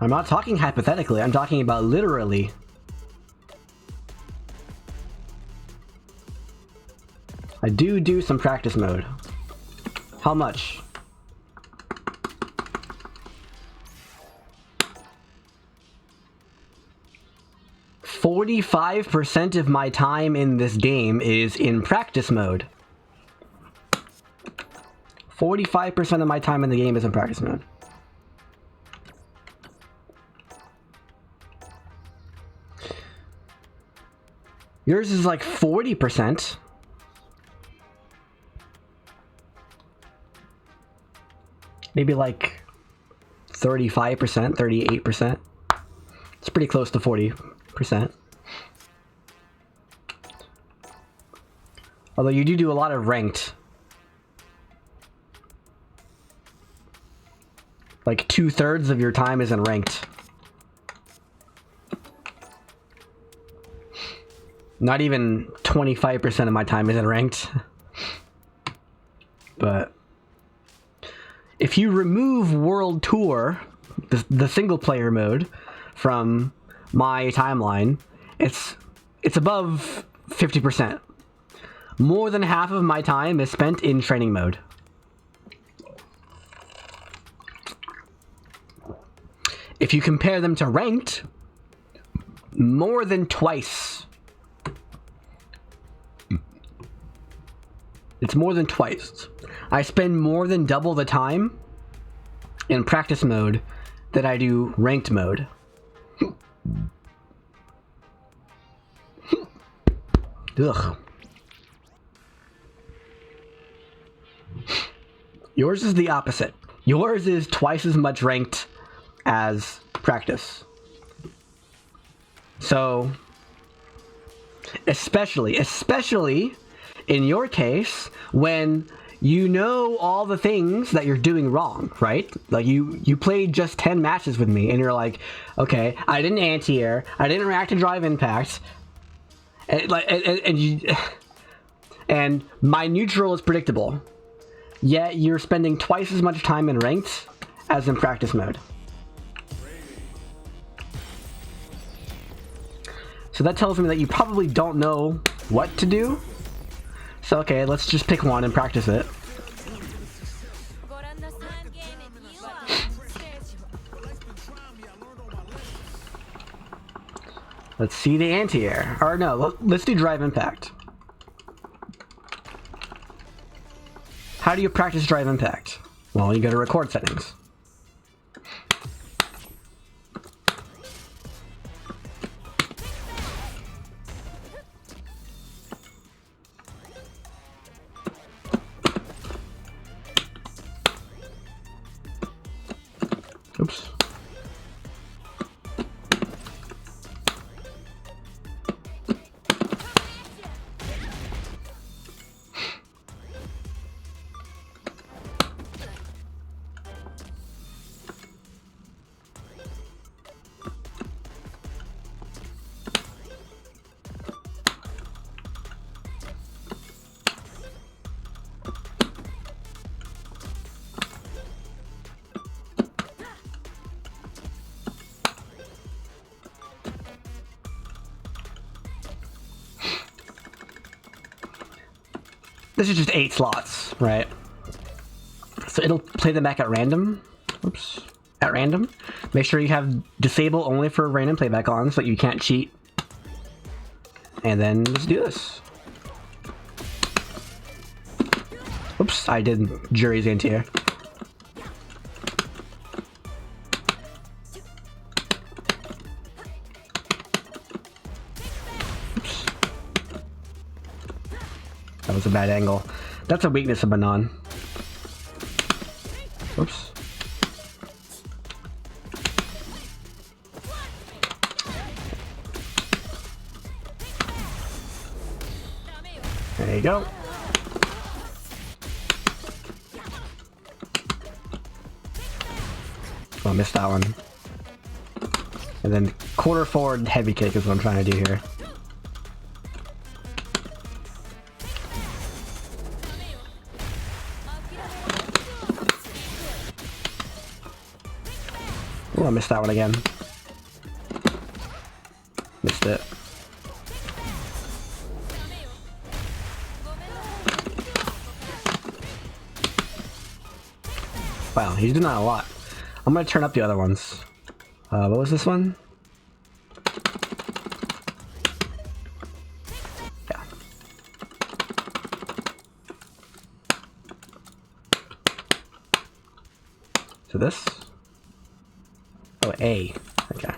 [SPEAKER 1] I'm not talking hypothetically, I'm talking about literally. I do some practice mode. How much? "45% of my time in this game is in practice mode." 45% of my time in the game is in practice mode. Yours is like 40%. Maybe like 35%, 38%. It's pretty close to 40%. Although you do a lot of ranked. Like 2/3 of your time is in ranked. Not even 25% of my time is in ranked. But if you remove World Tour, the single player mode, from my timeline, it's above 50%. More than half of my time is spent in training mode. If you compare them to ranked, more than twice. It's more than twice. I spend more than double the time in practice mode that I do ranked mode. Ugh. Yours is the opposite. Yours is twice as much ranked as practice. So, especially in your case, when you know all the things that you're doing wrong, right? Like you played just 10 matches with me and you're like, okay, I didn't anti-air, I didn't react to drive impact, and my neutral is predictable. Yet you're spending twice as much time in ranked as in practice mode. So that tells me that you probably don't know what to do. So okay, let's just pick one and practice it. Let's see the anti-air. Or no, let's do drive impact. How do you practice drive impact? Well, you go to record settings. Oops. This is just 8 slots, right? So it'll play them back at random. Oops. At random. Make sure you have disable only for random playback on so that you can't cheat. And then let's do this. Oops, I did jury's anti-air. Oops. That was a bad angle. That's a weakness of Manon. Oops. There you go. Oh, I missed that one. And then quarter forward heavy kick is what I'm trying to do here. Oh, I missed that one again. Missed it. Wow, he's doing that a lot. I'm gonna turn up the other ones. What was this one? Yeah. So this? Oh, A. Okay.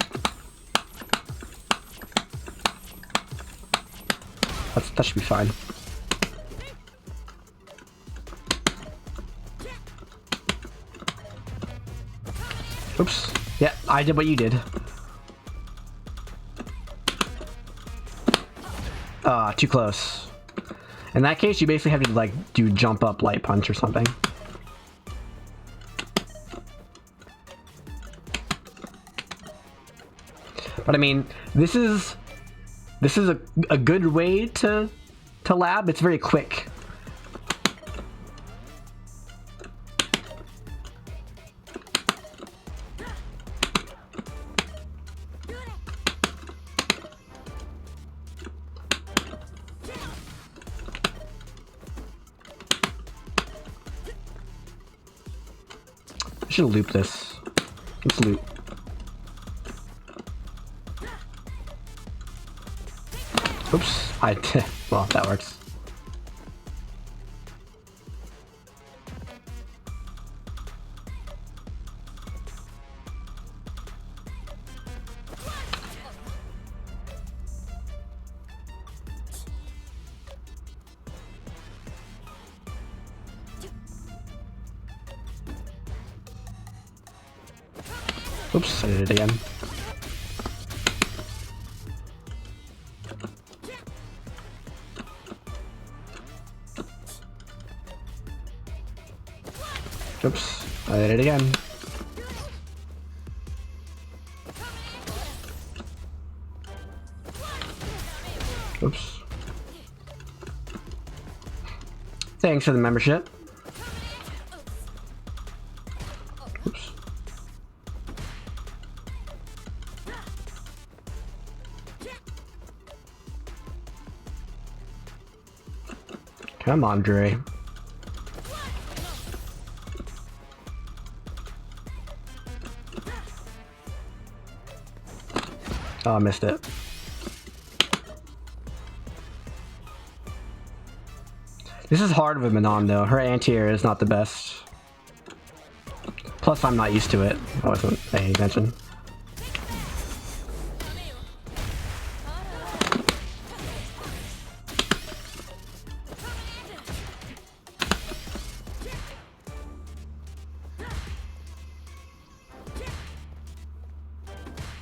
[SPEAKER 1] That should be fine. Oops. Yeah, I did what you did. Too close. In that case, you basically have to, like, do jump up light punch or something. But I mean, this is a good way to lab. It's very quick. I should loop this. Let's loop. Oops, well, that works. Oops, I did it again. Oops, I did it again. Oops. Thanks for the membership. Oops. Come on, Dre. Oh, I missed it. This is hard with Manon though. Her anti-air is not the best. Plus, I'm not used to it. I wasn't paying attention.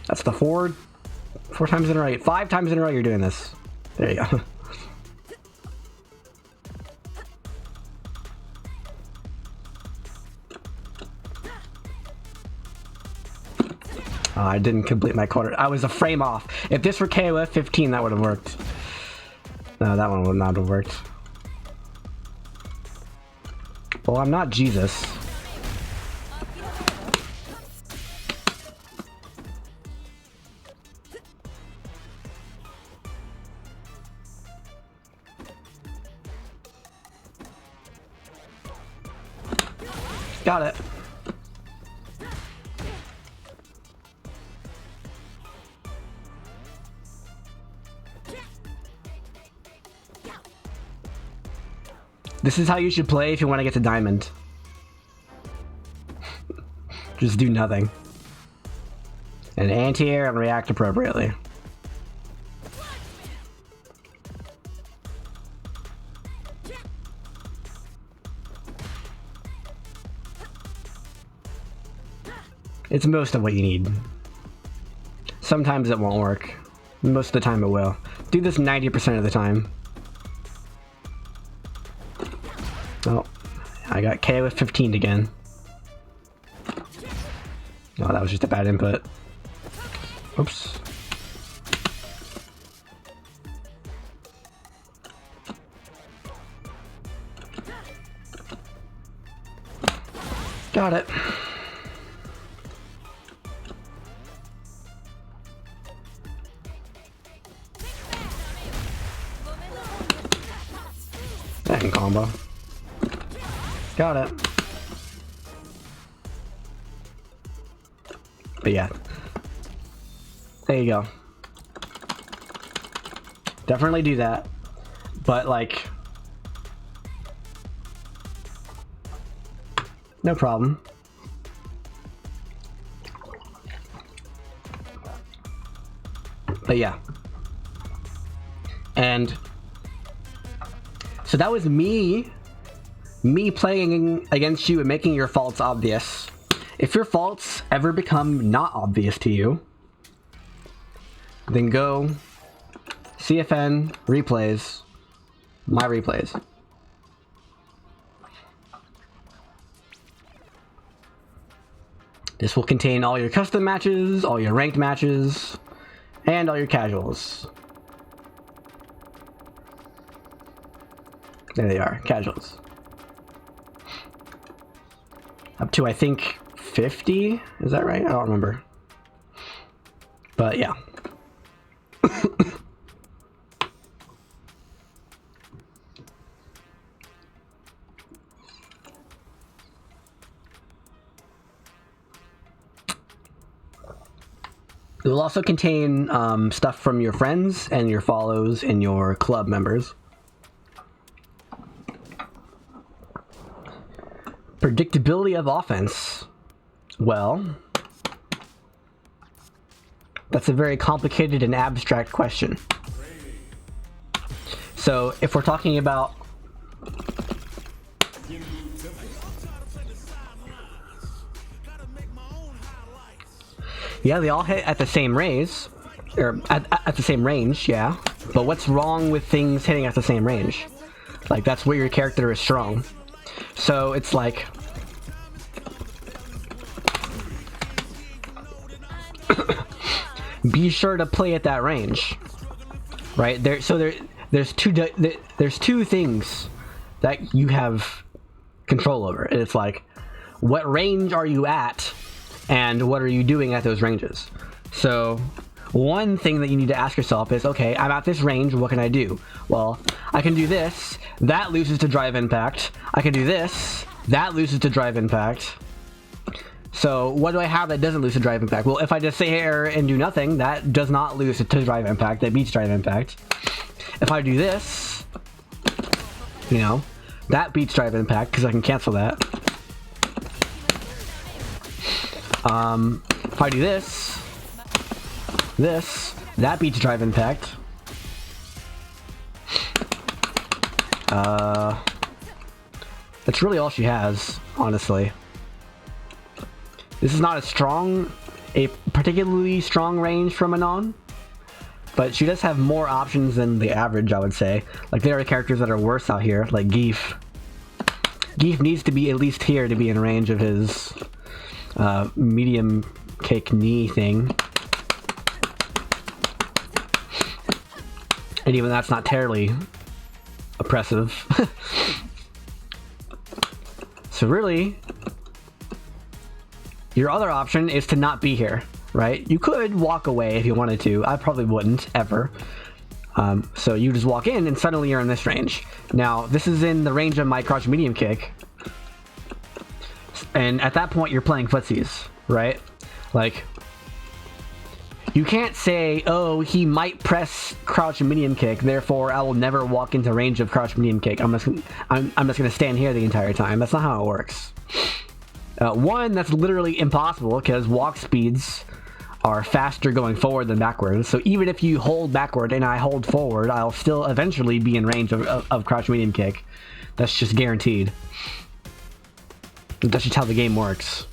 [SPEAKER 1] That's the four times in a row. 5 times in a row you're doing this. There you go. I didn't complete my quarter. I was a frame off. If this were KOF 15, that would have worked. No, that one would not have worked. Well, I'm not Jesus. Got it. This is how you should play if you want to get to diamond. Just do nothing. And anti-air and react appropriately. It's most of what you need. Sometimes it won't work. Most of the time it will. Do this 90% of the time. Oh, I got K with 15 again. Oh, that was just a bad input. Oops. Got it. That can combo. Got it. But yeah. There you go. Definitely do that. But like... no problem. But yeah. And... so that was me playing against you and making your faults obvious. If your faults ever become not obvious to you, then go CFN replays, my replays. This will contain all your custom matches, all your ranked matches, and all your casuals. There they are, casuals. Up to, I think, 50? Is that right? I don't remember. But yeah. It will also contain stuff from your friends and your follows and your club members. Predictability of offense. Well, that's a very complicated and abstract question. So if we're talking about yeah, they all hit at the same raise, or at the same range, yeah. But what's wrong with things hitting at the same range? Like, that's where your character is strong. So it's like... be sure to play at that range, right? There's two things that you have control over. And it's like, what range are you at, and what are you doing at those ranges? So one thing that you need to ask yourself is, okay, I'm at this range, what can I do? Well, I can do this, that loses to drive impact. I can do this, that loses to drive impact. So what do I have that doesn't lose to drive impact? Well, if I just sit here and do nothing, that does not lose to drive impact, that beats drive impact. If I do this, you know, that beats drive impact because I can cancel that. If I do this, that beats drive impact. That's really all she has, honestly. This is not a particularly strong range from Manon, but she does have more options than the average, I would say. Like, there are characters that are worse out here, like Geef. Geef needs to be at least here to be in range of his medium kick knee thing. And even that's not terribly oppressive. So really, your other option is to not be here, right? You could walk away if you wanted to. I probably wouldn't, ever. So you just walk in and suddenly you're in this range. Now, this is in the range of my crouch medium kick. And at that point, you're playing footsies, right? Like, you can't say, oh, he might press crouch and medium kick, therefore I will never walk into range of crouch medium kick. I'm just gonna stand here the entire time. That's not how it works. One, that's literally impossible because walk speeds are faster going forward than backwards. So even if you hold backward and I hold forward, I'll still eventually be in range of crouch medium kick. That's just guaranteed. That's just how the game works.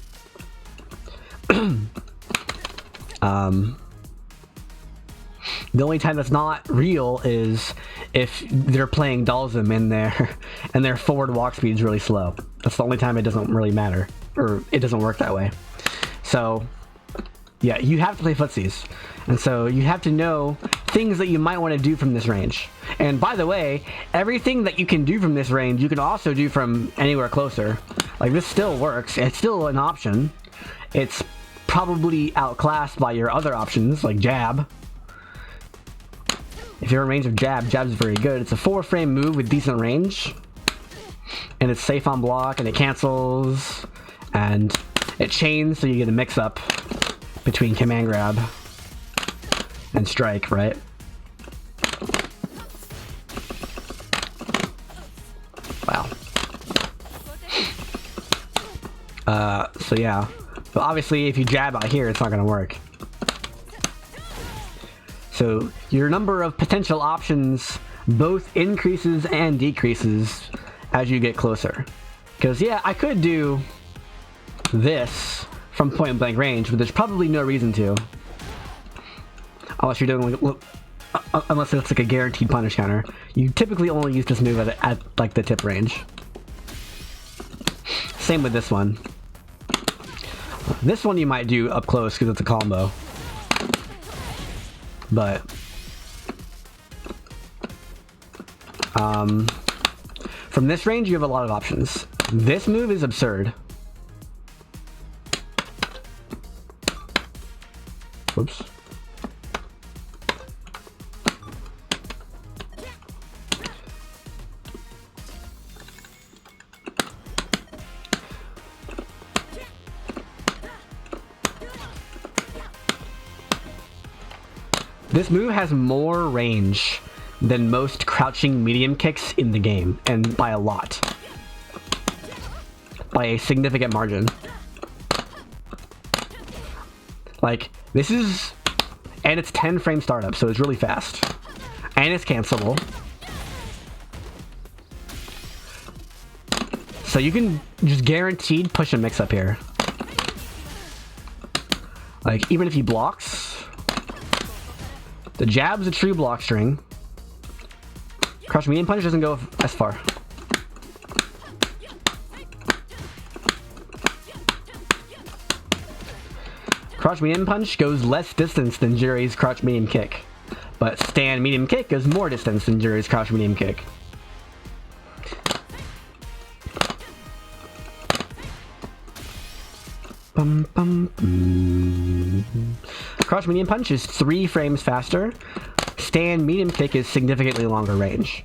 [SPEAKER 1] The only time that's not real is if they're playing Dalsum and their forward walk speed is really slow. That's the only time it doesn't really matter, or it doesn't work that way. So yeah, you have to play footsies, and so you have to know things that you might want to do from this range. And by the way, everything that you can do from this range, you can also do from anywhere closer. Like, this still works. It's still an option. It's probably outclassed by your other options, like jab. If you're in range of jab, jab's very good. It's a 4-frame move with decent range. And it's safe on block, and it cancels. And it chains, so you get a mix-up between command grab and strike, right? Wow. So yeah. But obviously, if you jab out here, it's not gonna work. So your number of potential options both increases and decreases as you get closer. Because yeah, I could do this from point blank range, but there's probably no reason to. Unless you're doing unless it's like a guaranteed punish counter. You typically only use this move at like the tip range. Same with this one. This one you might do up close because it's a combo. But from this range you have a lot of options. This move is absurd. Whoops. This move has more range than most crouching medium kicks in the game, and by a lot. By a significant margin. Like, this is... And it's 10 frame startup, so it's really fast. And it's cancelable. So you can just guaranteed push and mix up here. Like, even if he blocks... The jab's a true block string. Crouch medium punch doesn't go as far. Crouch medium punch goes less distance than Jerry's crouch medium kick. But stand medium kick goes more distance than Jerry's crouch medium kick. Bum, bum, bum. Crouch medium punch is 3 frames faster. Stand medium kick is significantly longer range.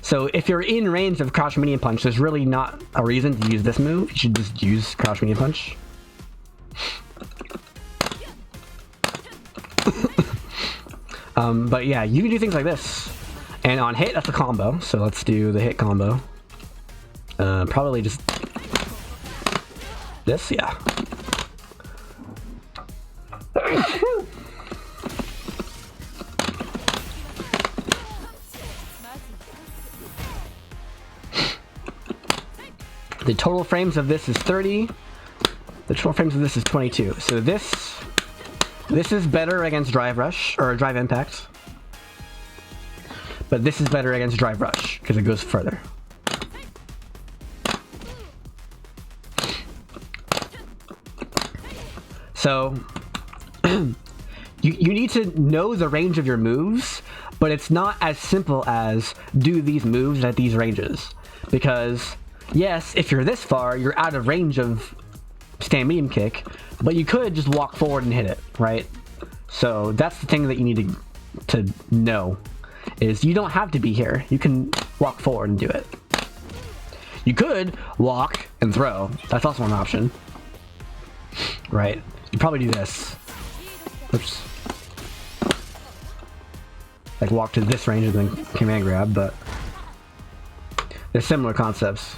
[SPEAKER 1] So if you're in range of crouch medium punch, there's really not a reason to use this move. You should just use crouch medium punch. But yeah, you can do things like this. And on hit, that's a combo. So let's do the hit combo. Probably just this, yeah. The total frames of this is 30. The total frames of this is 22. So this is better against drive rush or drive impact. But this is better against drive rush because it goes further. So you need to know the range of your moves, but it's not as simple as do these moves at these ranges. Because yes, if you're this far, you're out of range of stand medium kick, but you could just walk forward and hit it, right? So that's the thing that you need to know, is you don't have to be here. You can walk forward and do it. You could walk, and throw. That's also an option. Right. You probably do this. Oops. Like walk to this range and then command grab, but they're similar concepts.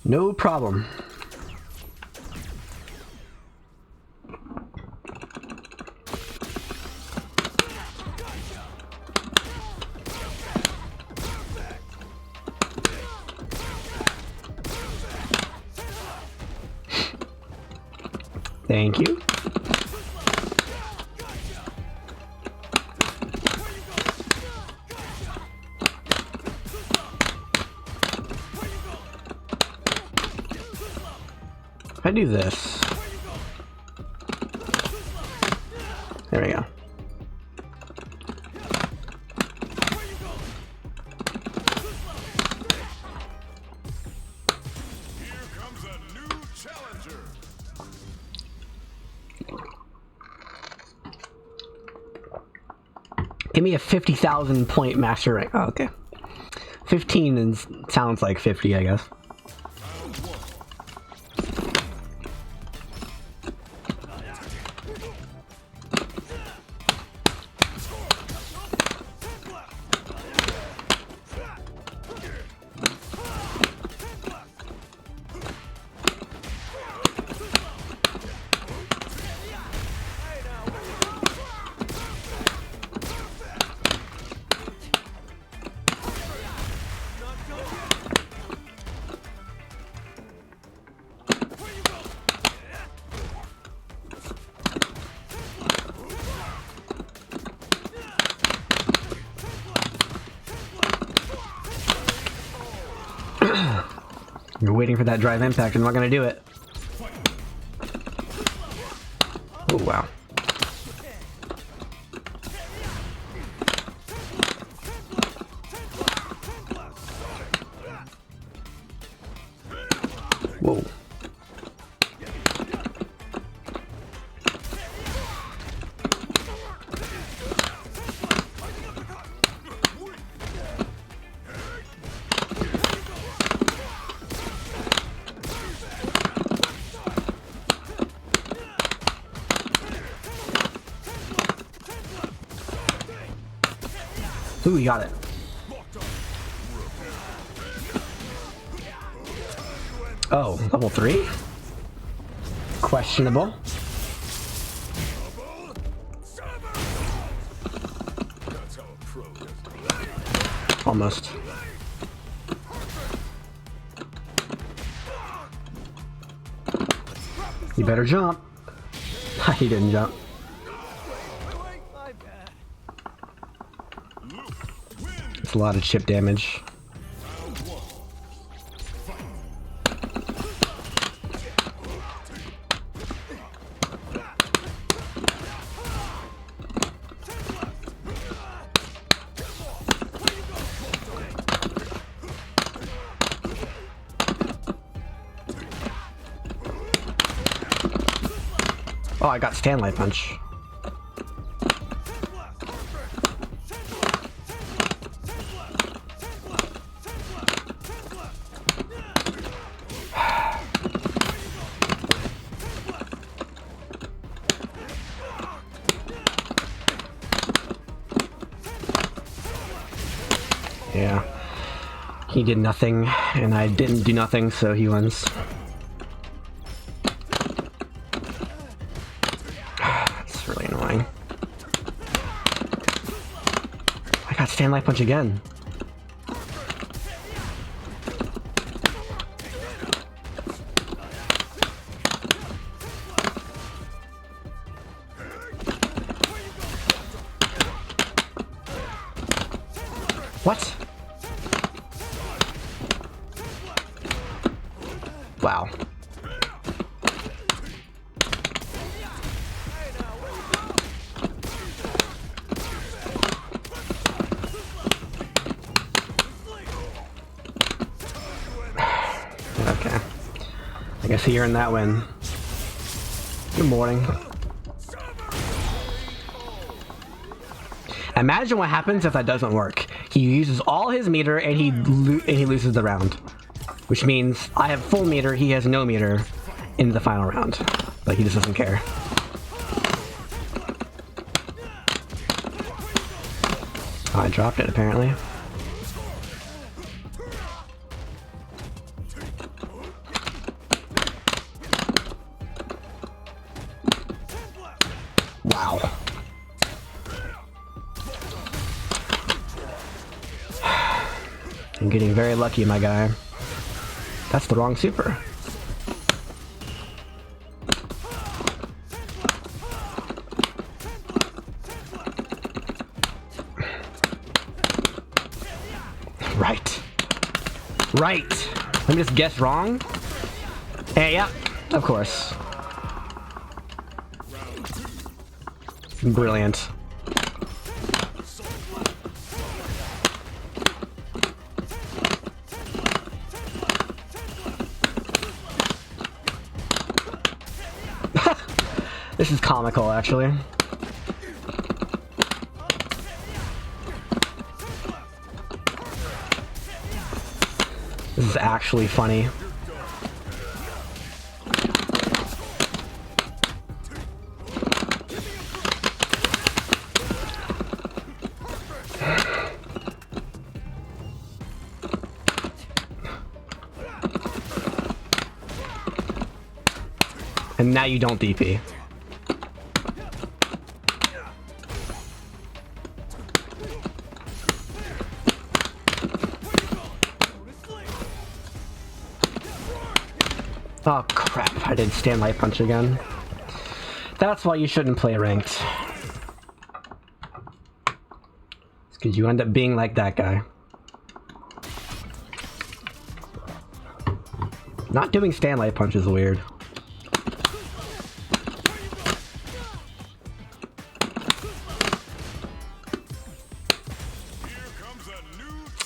[SPEAKER 1] No problem. Thank you. If I do this, there we go.
[SPEAKER 3] Here comes a new challenger.
[SPEAKER 1] Give me a 50,000 point master rank. Oh, okay. 15 and sounds like 50, I guess. You're waiting for that drive impact. I'm not gonna do it. Oh wow. Whoa. Ooh, you got it. Oh, level 3? Questionable. Almost. You better jump. He didn't jump. It's a lot of chip damage. Oh, I got Stanley Punch. Yeah. He did nothing, and I didn't do nothing, so he wins. It's really annoying. I got Stanley Punch again. What? Wow. guess he earned that win. Good morning. Imagine what happens if that doesn't work. He uses all his meter and he loses the round. Which means I have full meter, he has no meter in the final round. But he just doesn't care. Oh, I dropped it apparently. Wow. I'm getting very lucky, my guy. That's the wrong super. Right. Right. Let me just guess wrong. Hey, yeah, of course. Brilliant. This is comical, actually. This is actually funny. And now you don't DP. Oh crap, I did stand light punch again. That's why you shouldn't play ranked. It's because you end up being like that guy. Not doing stand light punch is weird.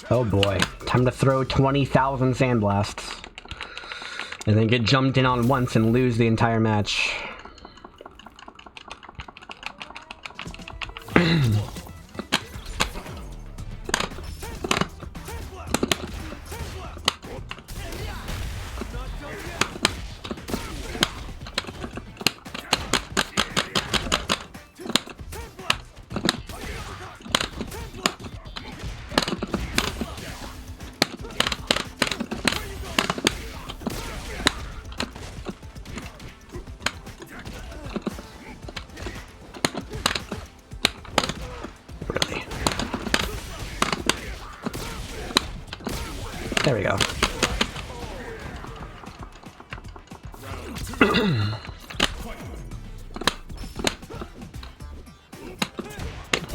[SPEAKER 1] Oh boy, time to throw 20,000 sandblasts. And then get jumped in on once and lose the entire match. There we go.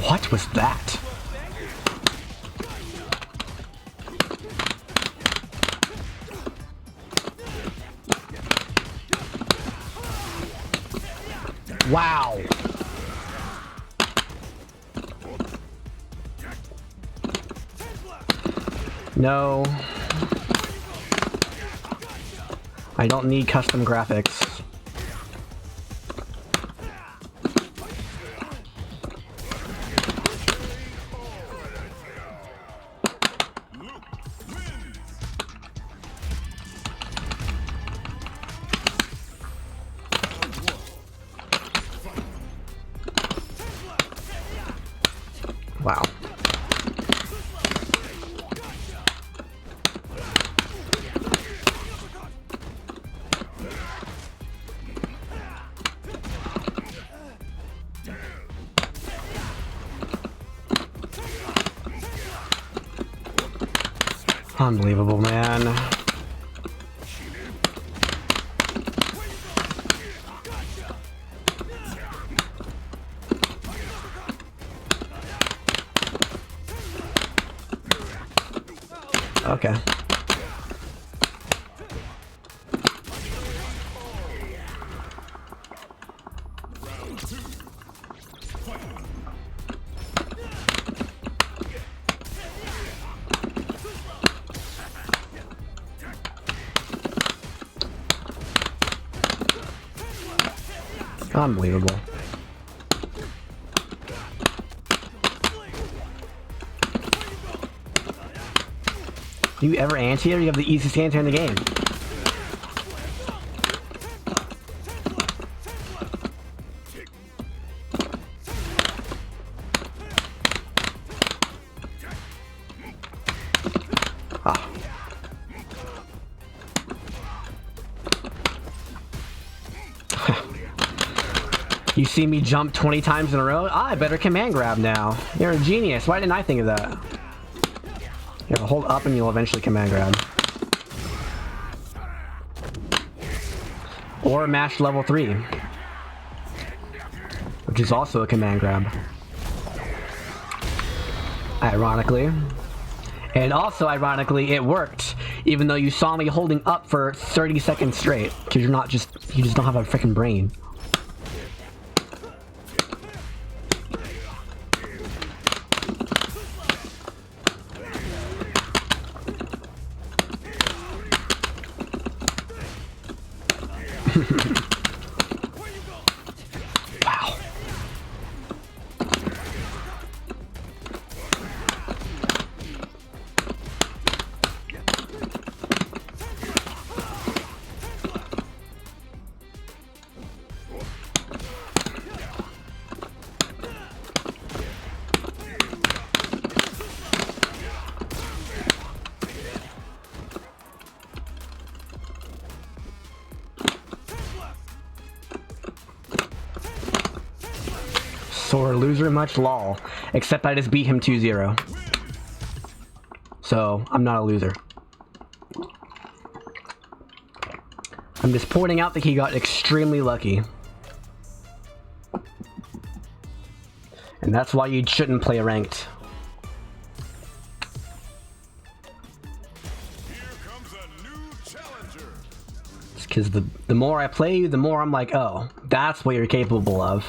[SPEAKER 1] What was that? Wow. No. I don't need custom graphics. Wow. Unbelievable, man. Okay. Unbelievable. You ever anti-air? You have the easiest anti-air in the game. Ah. You see me jump 20 times in a row? Ah, I better command grab now. You're a genius. Why didn't I think of that? Here, hold up and you'll eventually command grab. Or mash level 3. Which is also a command grab. Ironically. And also, ironically, it worked. Even though you saw me holding up for 30 seconds straight. Because you just don't have a freaking brain. Wow. Sore loser much? Lol. Except I just beat him 2-0. So, I'm not a loser. I'm just pointing out that he got extremely lucky. And that's why you shouldn't play ranked.
[SPEAKER 3] Here comes a new challenger.
[SPEAKER 1] Because the more I play you, the more I'm like, oh, that's what you're capable of.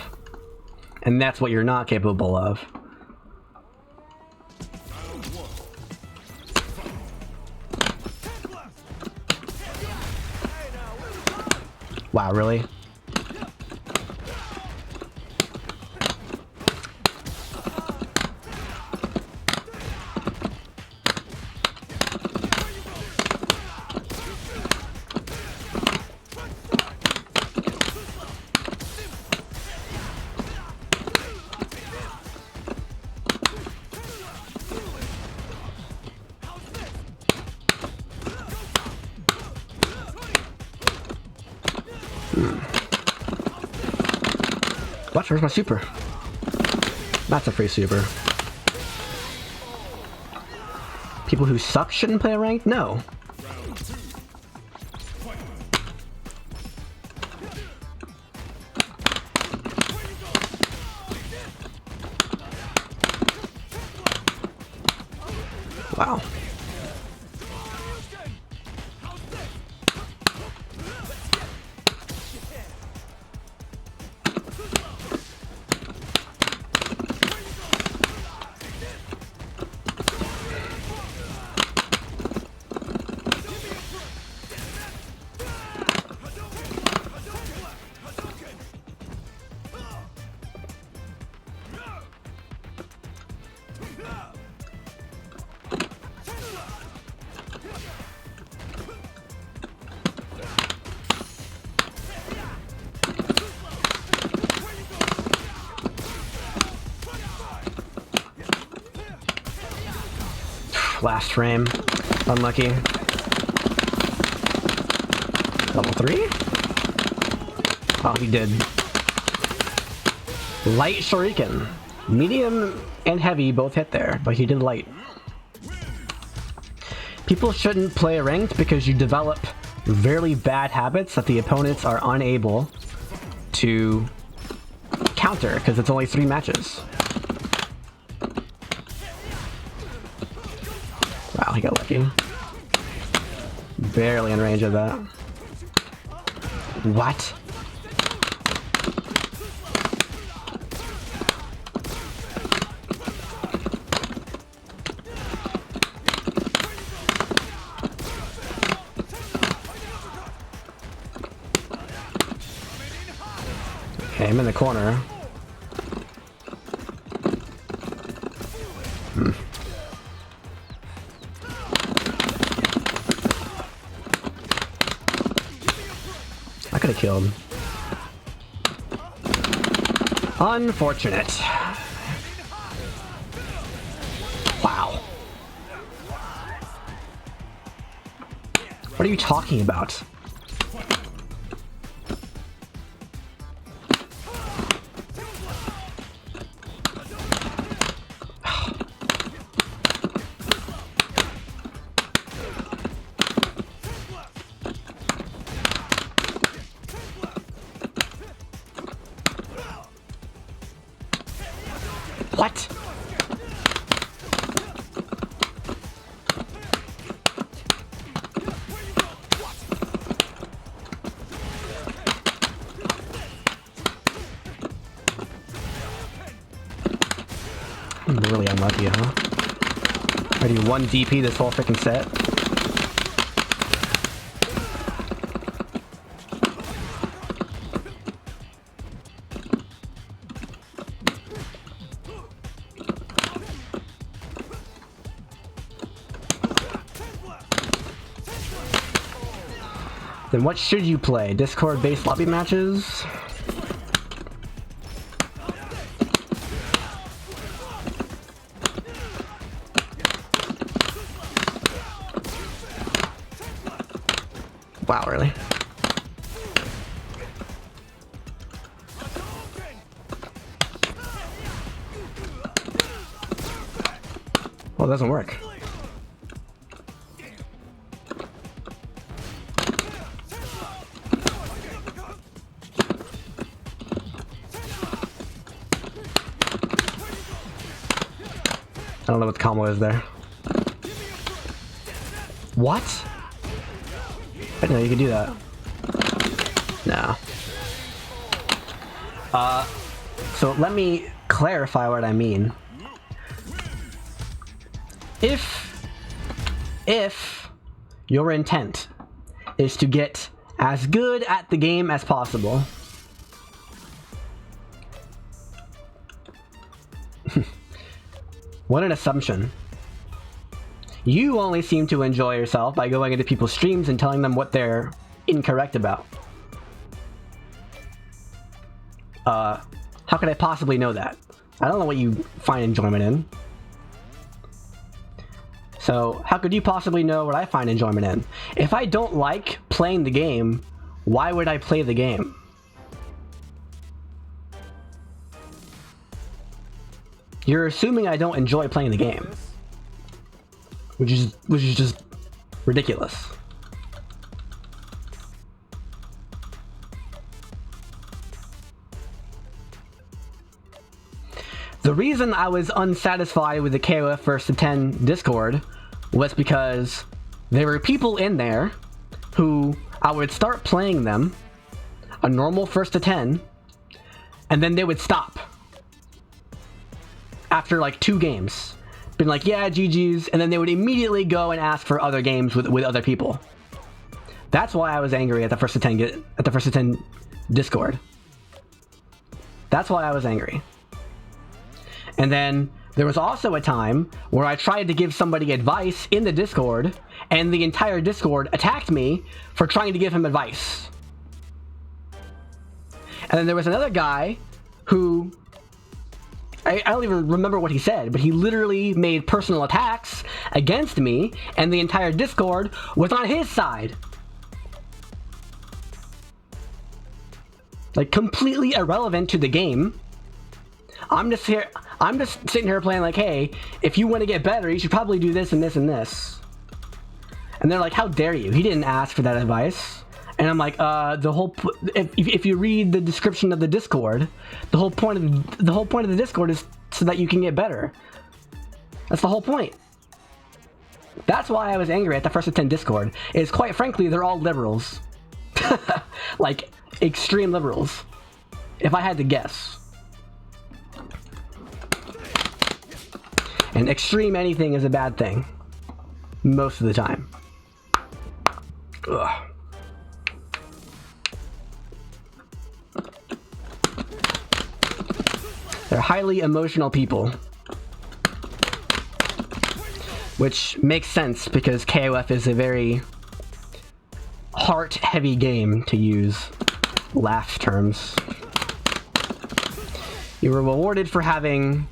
[SPEAKER 1] And that's what you're not capable of. Wow, really? What? Where's my super? That's a free super. People who suck shouldn't play a ranked? No. Wow. Last frame. Unlucky. Level 3? Oh, he did. Light shuriken. Medium and heavy both hit there, but he did light. People shouldn't play ranked because you develop very bad habits that the opponents are unable to counter because it's only 3 matches. Wow, he got lucky. Barely in range of that. What? Okay, I'm in the corner. I could have killed. Unfortunate. Wow. What are you talking about? What? I'm really unlucky, huh? Already 1 DP this whole freaking set. Then what should you play? Discord-based lobby matches? Wow, really? Well, it doesn't work. I don't know what the combo is there. What? I didn't know you could do that. No. So let me clarify what I mean. If your intent is to get as good at the game as possible, what an assumption. You only seem to enjoy yourself by going into people's streams and telling them what they're incorrect about. How could I possibly know that? I don't know what you find enjoyment in. So, how could you possibly know what I find enjoyment in? If I don't like playing the game, why would I play the game? You're assuming I don't enjoy playing the game. Which is just ridiculous. The reason I was unsatisfied with the KOF vs. to 10 Discord was because there were people in there who I would start playing them a normal 1st to 10, and then they would stop after like 2 games. Been like, yeah, GG's, and then they would immediately go and ask for other games with other people. That's why I was angry at the 1st to 10 Discord. That's why I was angry. And then there was also a time where I tried to give somebody advice in the Discord, and the entire Discord attacked me for trying to give him advice. And then there was another guy who, I don't even remember what he said, but he literally made personal attacks against me, and the entire Discord was on his side. Like, completely irrelevant to the game. I'm just sitting here playing like, hey, if you want to get better, you should probably do this and this and this. And they're like, how dare you? He didn't ask for that advice. And I'm like, if you read the description of the Discord, the whole point of the Discord is so that you can get better. That's the whole point. That's why I was angry at the 1st to 10 Discord. Is quite frankly, they're all liberals. Like, extreme liberals. If I had to guess. And extreme anything is a bad thing. Most of the time. Ugh. They're highly emotional people. Which makes sense because KOF is a very heart-heavy game, to use laugh terms. You were rewarded for having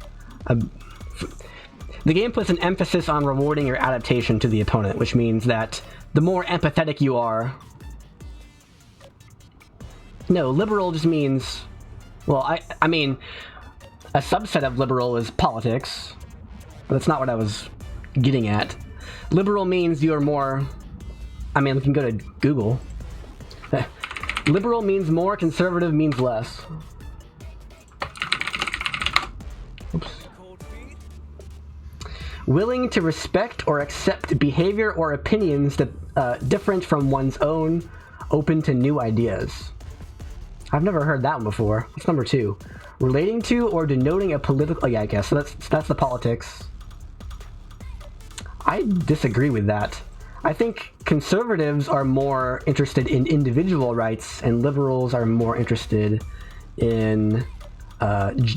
[SPEAKER 1] the game puts an emphasis on rewarding your adaptation to the opponent, which means that the more empathetic you are... No, liberal just means... Well, I mean, a subset of liberal is politics, but that's not what I was getting at. Liberal means you're more... I mean, we can go to Google. Liberal means more, conservative means less. Oops. Willing to respect or accept behavior or opinions that different from one's own, open to new ideas. I've never heard that one before. What's number 2? Relating to or denoting a political... Oh yeah, I guess. So that's the politics. I disagree with that. I think conservatives are more interested in individual rights, and liberals are more interested in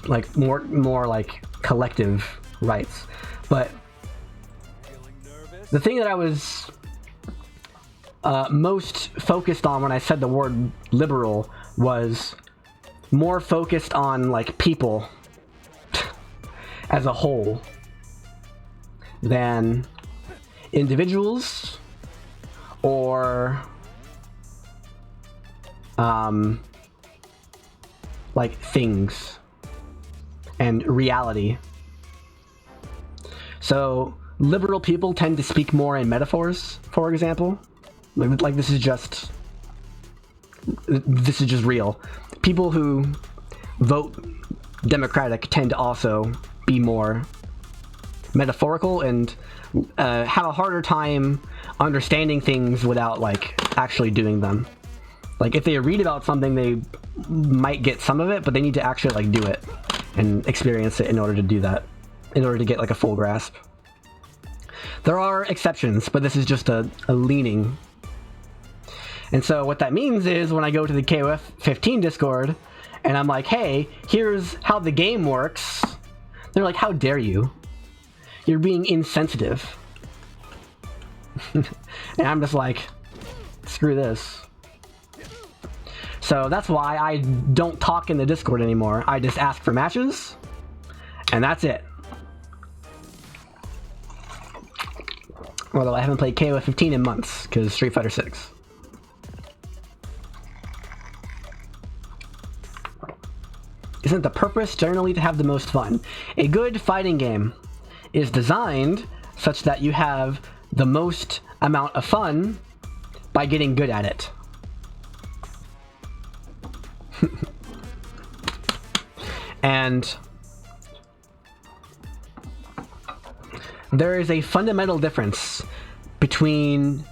[SPEAKER 1] like more like collective rights. But the thing that I was most focused on when I said the word liberal was more focused on like people as a whole than individuals or like things and reality. So liberal people tend to speak more in metaphors, for example. Like this is just real. People who vote Democratic tend to also be more metaphorical and have a harder time understanding things without like actually doing them. Like if they read about something, they might get some of it, but they need to actually like do it and experience it in order to do that, in order to get like a full grasp. There are exceptions, but this is just a leaning. And so what that means is when I go to the KOF 15 Discord and I'm like, hey, here's how the game works, they're like, how dare you? You're being insensitive. And I'm just like, screw this. So that's why I don't talk in the Discord anymore. I just ask for matches, and that's it. Although I haven't played KOF 15 in months, because Street Fighter 6. Isn't the purpose generally to have the most fun? A good fighting game is designed such that you have the most amount of fun by getting good at it. And there is a fundamental difference between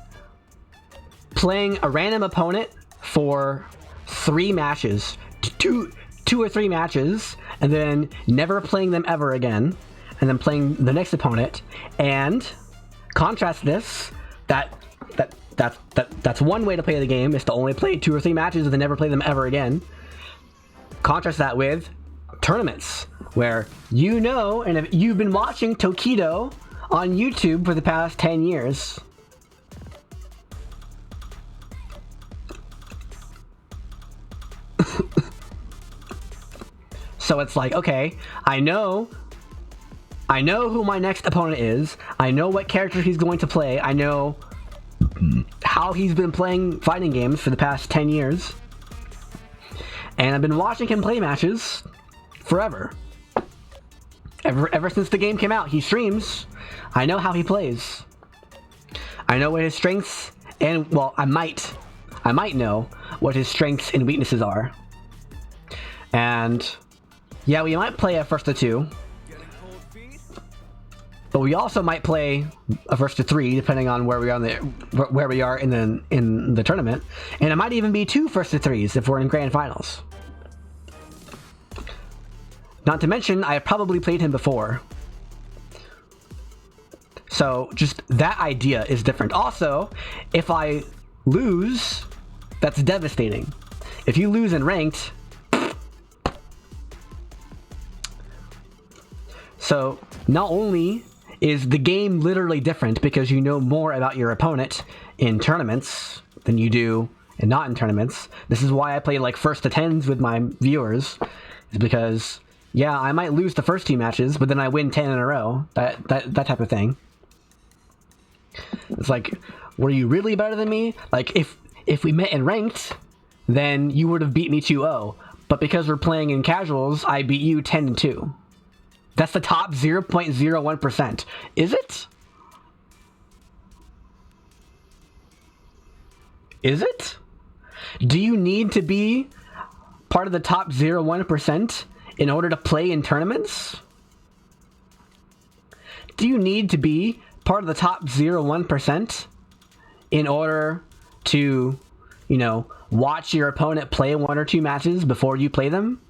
[SPEAKER 1] playing a random opponent for 3 matches, two or 3 matches, and then never playing them ever again, and then playing the next opponent, and contrast this, that's one way to play the game, is to only play 2 or 3 matches and then never play them ever again. Contrast that with tournaments, where you know, and if you've been watching Tokido on YouTube for the past 10 years. So it's like, okay, I know who my next opponent is. I know what character he's going to play. I know how he's been playing fighting games for the past 10 years. And I've been watching him play matches forever. Ever since the game came out, he streams. I know how he plays. I know what his strengths and, well, I might know what his strengths and weaknesses are. And yeah, we might play a first to 2. But we also might play a first to 3, depending on where we are in the tournament, and it might even be 2 first to 3s if we're in grand finals. Not to mention, I have probably played him before, so just that idea is different. Also, if I lose, that's devastating. If you lose in ranked, So not only is the game literally different because you know more about your opponent in tournaments than you do and not in tournaments. This is why I play like first to tens with my viewers, is because yeah, I might lose the first 2 matches, but then I win 10 in a row. That type of thing. It's like, were you really better than me? Like if we met in ranked, then you would have beat me 2-0. But because we're playing in casuals, I beat you 10-2. That's the top 0.01%. Is it? Is it? Do you need to be part of the top 0.1% in order to play in tournaments? Do you need to be part of the top 0.1% in order to, you know, watch your opponent play 1 or 2 matches before you play them?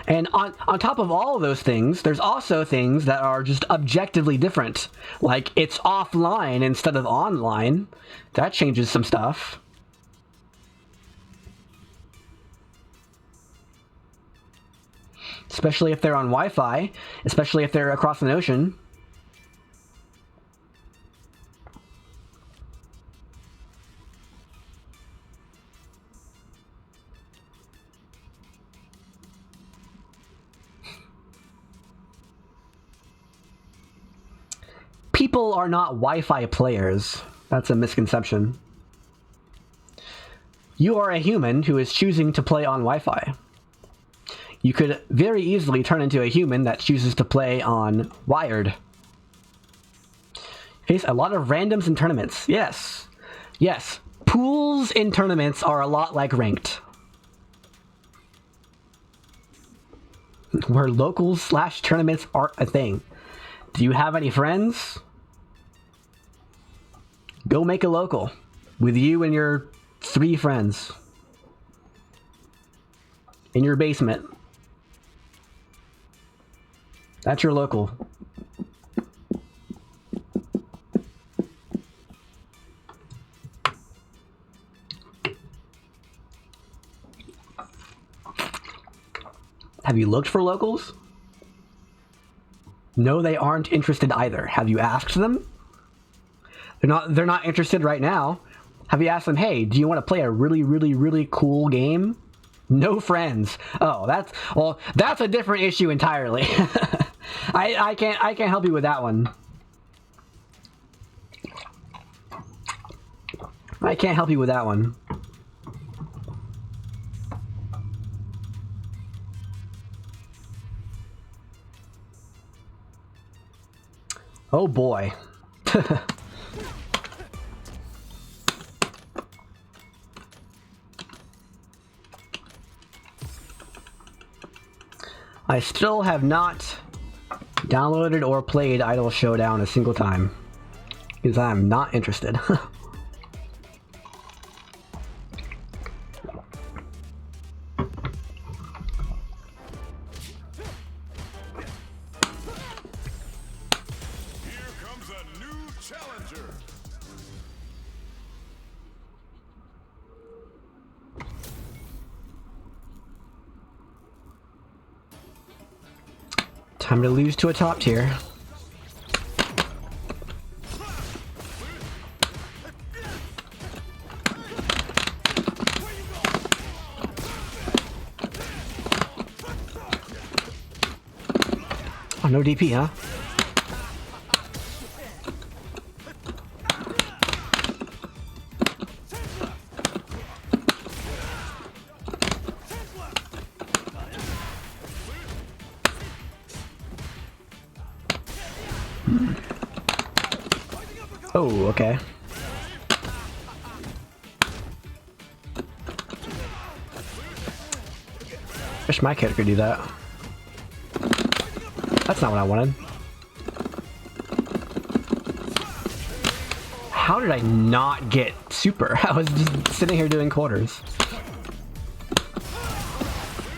[SPEAKER 1] And on top of all of those things, there's also things that are just objectively different. Like, it's offline instead of online. That changes some stuff. Especially if they're on Wi-Fi. Especially if they're across an ocean. People are not Wi-Fi players. That's a misconception. You are a human who is choosing to play on Wi-Fi. You could very easily turn into a human that chooses to play on wired. Face a lot of randoms in tournaments. Yes. Yes. Pools in tournaments are a lot like ranked. Where locals / tournaments are a thing. Do you have any friends? Go make a local with you and your 3 friends in your basement. That's your local. Have you looked for locals? No, they aren't interested either. Have you asked them? They're not interested right now. Have you asked them, hey, do you want to play a really cool game? No friends. Oh, that's a different issue entirely. I can't help you with that one. I can't help you with that one. Oh boy. I still have not downloaded or played Idol Showdown a single time, because I'm not interested.
[SPEAKER 3] Challenger.
[SPEAKER 1] Time to lose to a top tier. Oh, no DP, huh? Oh, okay. Wish my character could do that. That's not what I wanted. How did I not get super? I was just sitting here doing quarters.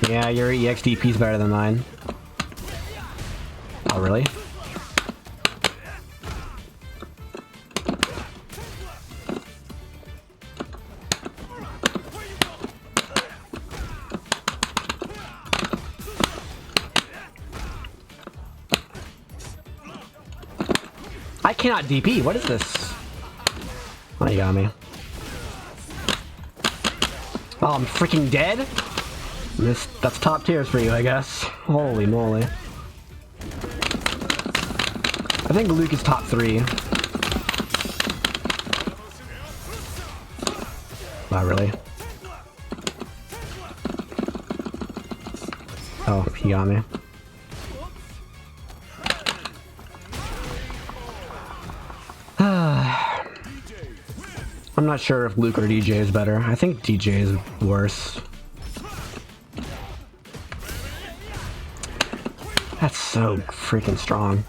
[SPEAKER 1] Yeah, your EXDP is better than mine. Oh, really? I cannot DP. What is this? Oh, you got me. Oh, I'm freaking dead? That's top tiers for you, I guess. Holy moly. I think Luke is top 3. Not really. Oh, he got me. I'm not sure if Luke or DJ is better. I think DJ is worse. That's so freaking strong.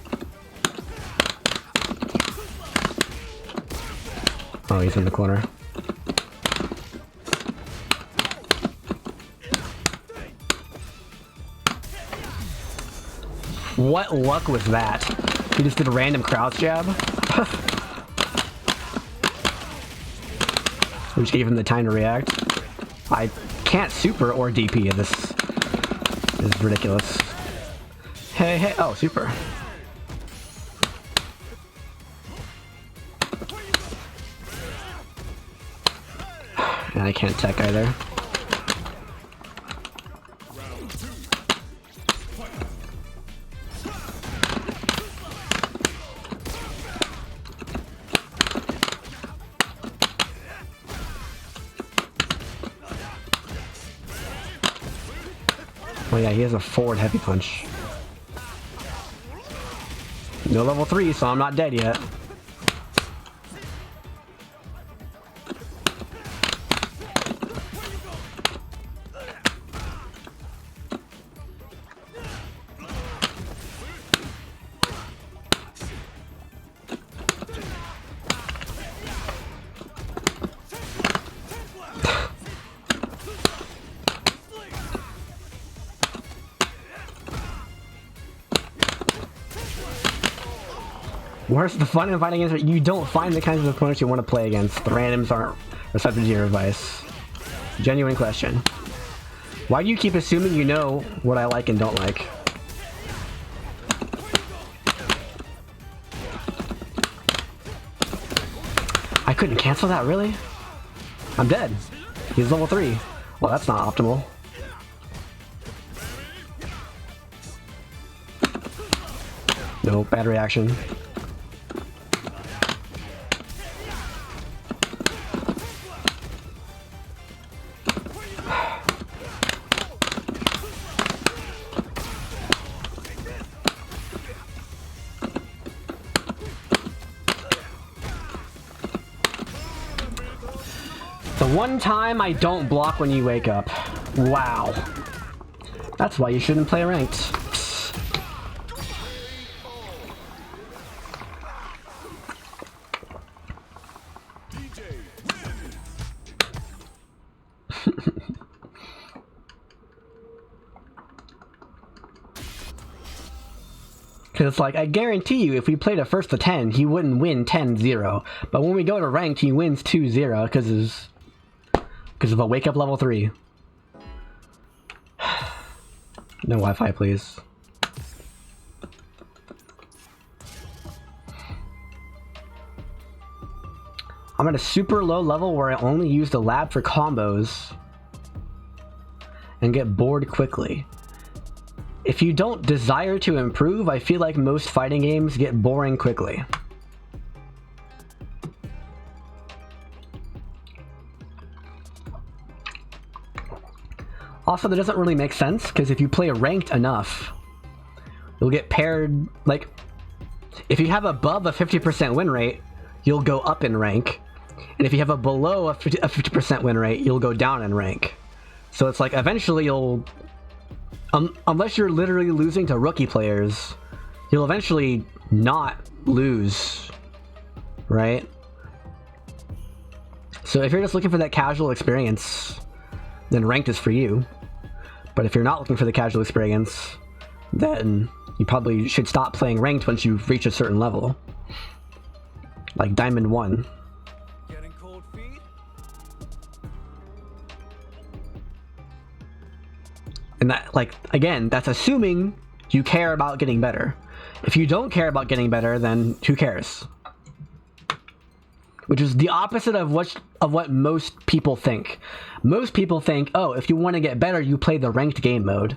[SPEAKER 1] Oh, he's in the corner. What luck was that? He just did a random crouch jab. Which gave him the time to react. I can't super or DP. This is ridiculous. Hey, hey, oh, super. And I can't tech either. Oh yeah, he has a forward heavy punch. No level 3, so I'm not dead yet. Where's the fun in fighting against? You don't find the kinds of opponents you want to play against. The randoms aren't receptive to your advice. Genuine question. Why do you keep assuming you know what I like and don't like? I couldn't cancel that, really? I'm dead. He's level 3. Well, that's not optimal. No, bad reaction. The one time I don't block when you wake up. Wow. That's why you shouldn't play ranked. Because it's like, I guarantee you, if we played a first to 10, he wouldn't win 10-0. But when we go to ranked, he wins 2-0 because of a wake up level 3. No Wi-Fi, please. I'm at a super low level where I only use the lab for combos and get bored quickly. If you don't desire to improve, I feel like most fighting games get boring quickly. Also, that doesn't really make sense, because if you play ranked enough, you'll get paired, like, if you have above a 50% win rate, you'll go up in rank. And if you have a below a 50% win rate, you'll go down in rank. So it's like, eventually you'll... unless you're literally losing to rookie players, you'll eventually not lose, right? So if you're just looking for that casual experience, then ranked is for you. But if you're not looking for the casual experience, then you probably should stop playing ranked once you reach a certain level. Like Diamond 1.
[SPEAKER 3] Getting cold feet?
[SPEAKER 1] And that, like, again, that's assuming you care about getting better. If you don't care about getting better, then who cares? Which is the opposite of what most people think. Most people think, oh, if you want to get better, you play the ranked game mode.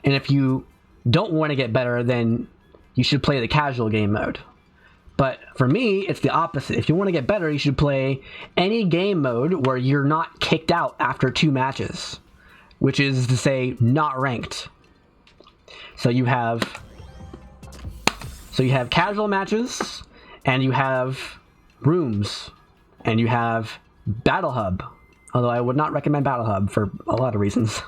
[SPEAKER 1] And if you don't want to get better, then you should play the casual game mode. But for me, it's the opposite. If you want to get better, you should play any game mode where you're not kicked out after 2 matches. Which is to say, not ranked. So you have casual matches, and you have rooms, and you have Battle Hub. Although I would not recommend Battle Hub for a lot of reasons.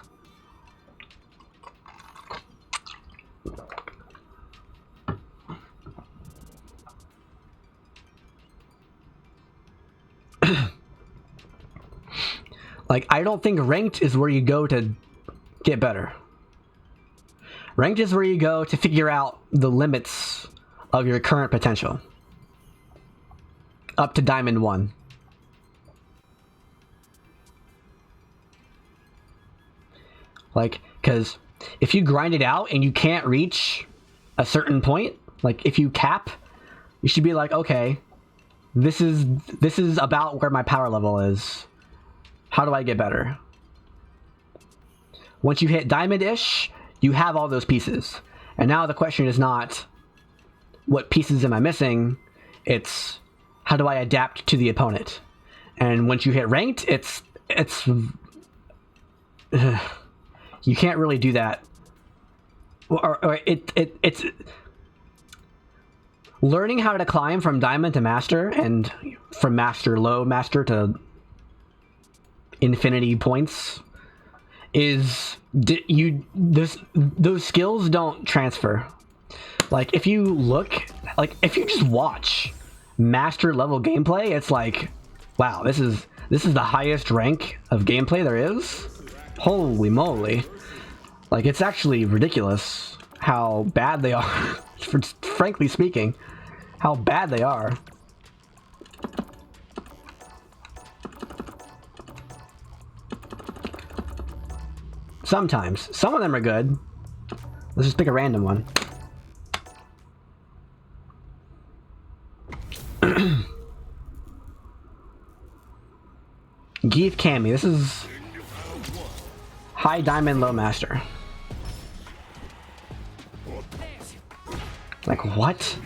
[SPEAKER 1] Like, I don't think ranked is where you go to get better. Ranked is where you go to figure out the limits of your current potential. Up to Diamond 1. Like, because if you grind it out and you can't reach a certain point, like if you cap, you should be like, okay, this is about where my power level is. How do I get better? Once you hit Diamond-ish, you have all those pieces. And now the question is not, what pieces am I missing? It's, how do I adapt to the opponent? And once you hit ranked, it's you can't really do that. Or it's learning how to climb from Diamond to Master, and from Master low Master to infinity points, is those skills don't transfer. Like, if you look, like if you just watch Master level gameplay, it's like, wow, this is the highest rank of gameplay there is. Holy moly. Like, it's actually ridiculous how bad they are. Frankly speaking, how bad they are. Sometimes. Some of them are good. Let's just pick a random one. Geef Cammy. This is high diamond, low master. Like, what?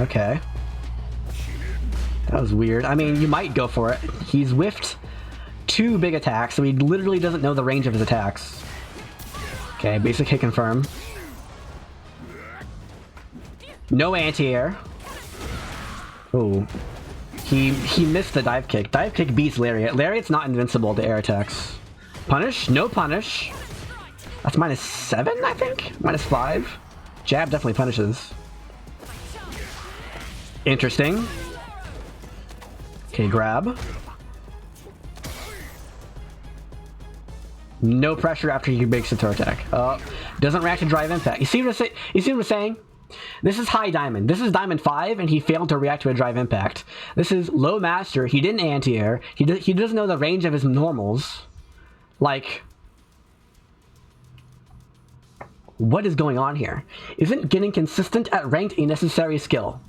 [SPEAKER 1] Okay. That was weird. I mean, you might go for it. He's whiffed 2 big attacks, so he literally doesn't know the range of his attacks. Okay, basic hit confirm. No anti-air. Oh. He missed the dive kick. Dive kick beats Lariat. Lariat's not invincible to air attacks. Punish? No punish. That's -7, I think? -5. Jab definitely punishes. Interesting. Okay, grab. No pressure after he makes a throw attack. Doesn't react to drive impact. You see what I'm saying? This is high diamond. This is diamond 5, and he failed to react to a drive impact. This is low master. He didn't anti-air. He doesn't know the range of his normals. Like, what is going on here? Isn't getting consistent at ranked a necessary skill?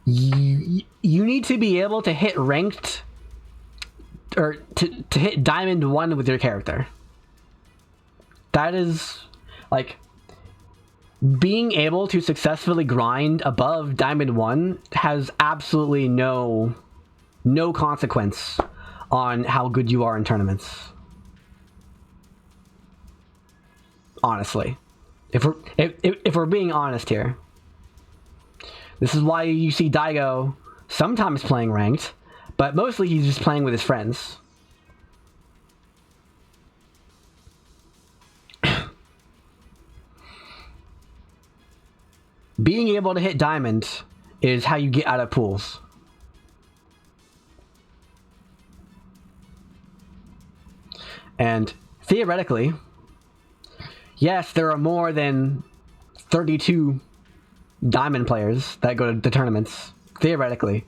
[SPEAKER 1] You need to be able to hit ranked, or to hit diamond 1 with your character. That is, like, being able to successfully grind above diamond 1 has absolutely no consequence on how good you are in tournaments. Honestly, if we're being honest here, this is why you see Daigo sometimes playing ranked, but mostly he's just playing with his friends. Being able to hit diamond is how you get out of pools. And theoretically, yes, there are more than 32 diamond players that go to tournaments, theoretically.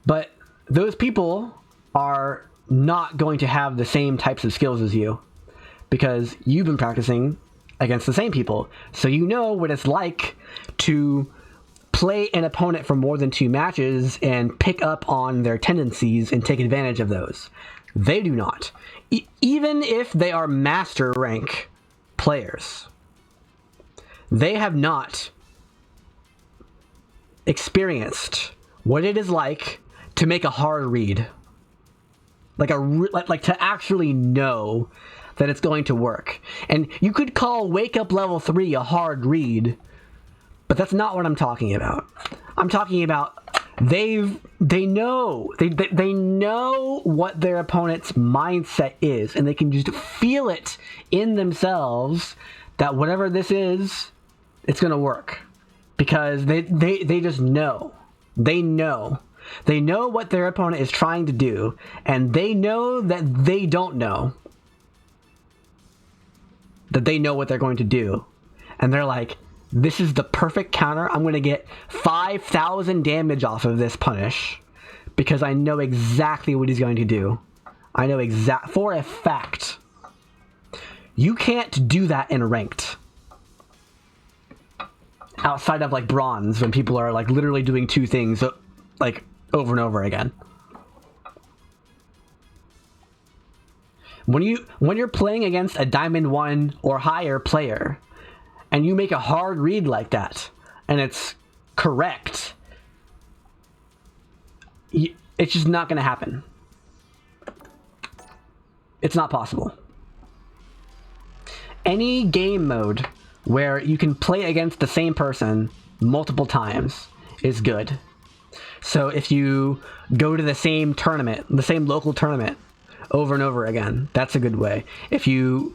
[SPEAKER 1] But those people are not going to have the same types of skills as you, because you've been practicing against the same people. So you know what it's like to play an opponent for more than 2 matches and pick up on their tendencies and take advantage of those. They do not. Even if they are master rank players, they have not experienced what it is like to make a hard read. Like to actually know that it's going to work. And you could call Wake Up Level 3 a hard read, but that's not what I'm talking about. I'm talking about they know what their opponent's mindset is, and they can just feel it in themselves that whatever this is, it's gonna work. Because they just know. They know what their opponent is trying to do, and they know that they don't know that they know what they're going to do. And they're like, this is the perfect counter. I'm going to get 5,000 damage off of this punish because I know exactly what he's going to do. I know for a fact. You can't do that in ranked. Outside of like bronze, when people are like literally doing 2 things like over and over again. When you're playing against a Diamond 1 or higher player, and you make a hard read like that, and it's correct, it's just not going to happen. It's not possible. Any game mode where you can play against the same person multiple times is good. So if you go to the same tournament, the same local tournament, over and over again, that's a good way. If you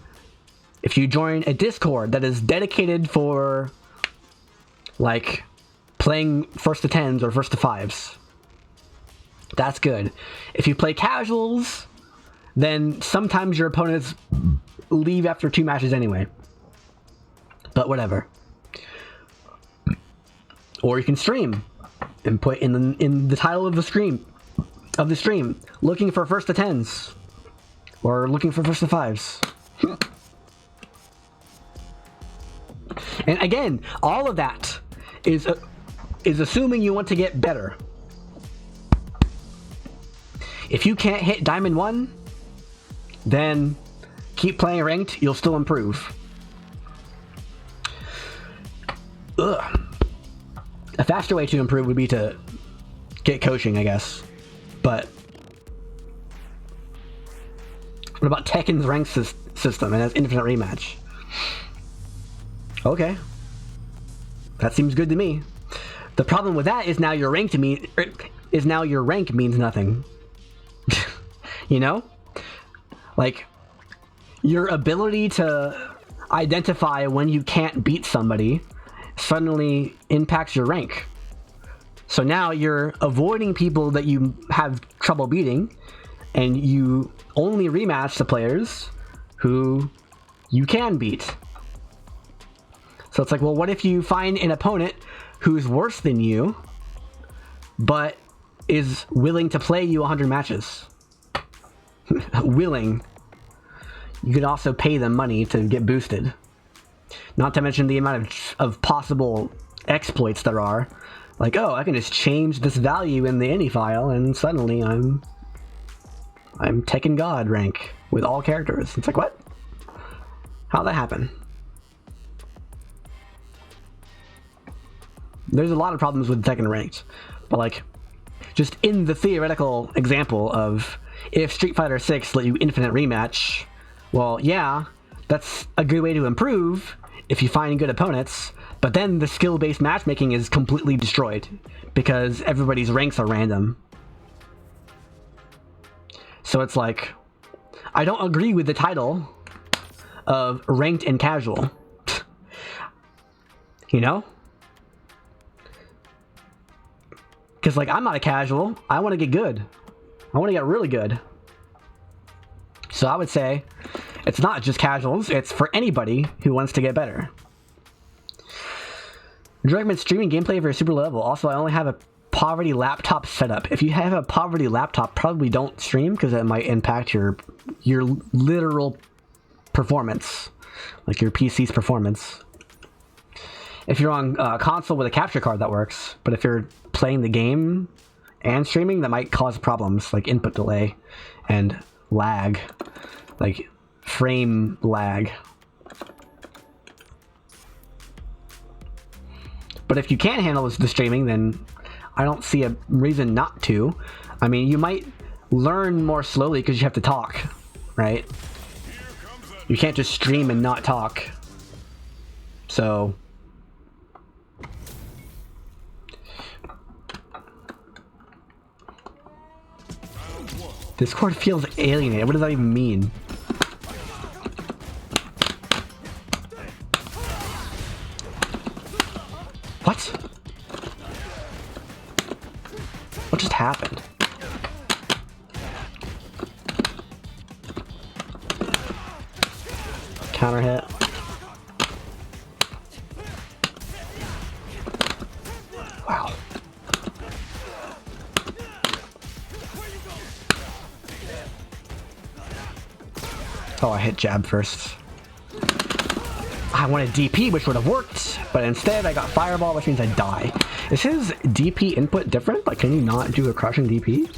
[SPEAKER 1] join a Discord that is dedicated for like playing first to 10s or first to 5s, that's good. If you play casuals, then sometimes your opponents leave after 2 matches anyway. But whatever. Or you can stream and put in the title of the stream looking for first to 10s or looking for first to 5s. And again, all of that is assuming you want to get better. If you can't hit Diamond 1, then keep playing ranked, you'll still improve. Ugh. A faster way to improve would be to get coaching, I guess. But what about Tekken's rank system and has infinite rematch? Okay. That seems good to me. The problem with that is now your rank means nothing. You know? Like, your ability to identify when you can't beat somebody suddenly impacts your rank. So now you're avoiding people that you have trouble beating, and you only rematch the players who you can beat. So it's like, well, what if you find an opponent who's worse than you, but is willing to play you 100 matches? Willing. You could also pay them money to get boosted. Not to mention the amount of possible exploits there are. Like, oh, I can just change this value in the ini file, and suddenly I'm Tekken God rank with all characters. It's like, what? How'd that happen? There's a lot of problems with Tekken ranked, but like, just in the theoretical example of if Street Fighter 6 let you infinite rematch, well, yeah, that's a good way to improve if you find good opponents, but then the skill-based matchmaking is completely destroyed because everybody's ranks are random. So it's like, I don't agree with the title of ranked and casual. You know? Because, like, I'm not a casual. I want to get good. I want to get really good. So I would say it's not just casuals. It's for anybody who wants to get better. Would you recommend streaming gameplay for a super level? Also, I only have a poverty laptop setup. If you have a poverty laptop, probably don't stream because it might impact your literal performance, like your PC's performance. If you're on console with a capture card, that works. But if you're playing the game and streaming, that might cause problems like input delay and lag, like frame lag. But if you can't handle the streaming, then I don't see a reason not to. I mean, you might learn more slowly because you have to talk, right? You can't just stream and not talk. So Discord feels alienated. What does that even mean? What? What just happened? Counter hit. Wow. Oh, I hit jab first. I wanted DP, which would have worked, but instead I got fireball, which means I die. Is his DP input different? Like, can you not do a crushing DP?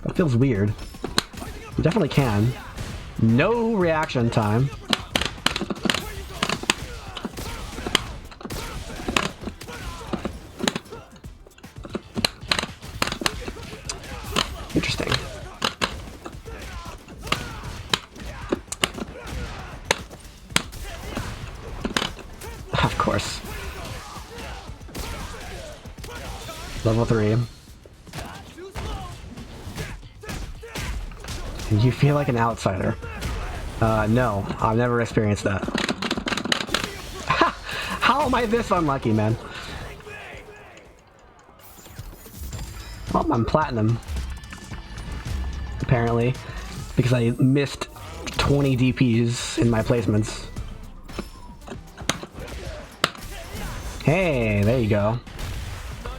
[SPEAKER 1] That feels weird. You definitely can. No reaction time. Interesting. Of course. Level 3. You feel like an outsider. No, I've never experienced that. How am I this unlucky, man? Oh, I'm platinum. Apparently. Because I missed 20 DPs in my placements. Hey, there you go.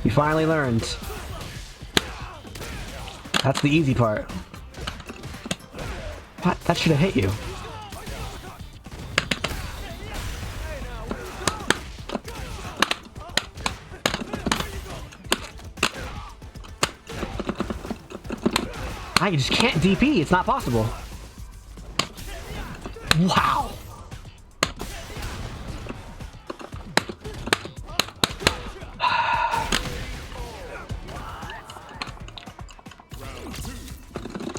[SPEAKER 1] You finally learned. That's the easy part. What? That should have hit you. I just can't DP. It's not possible. Wow.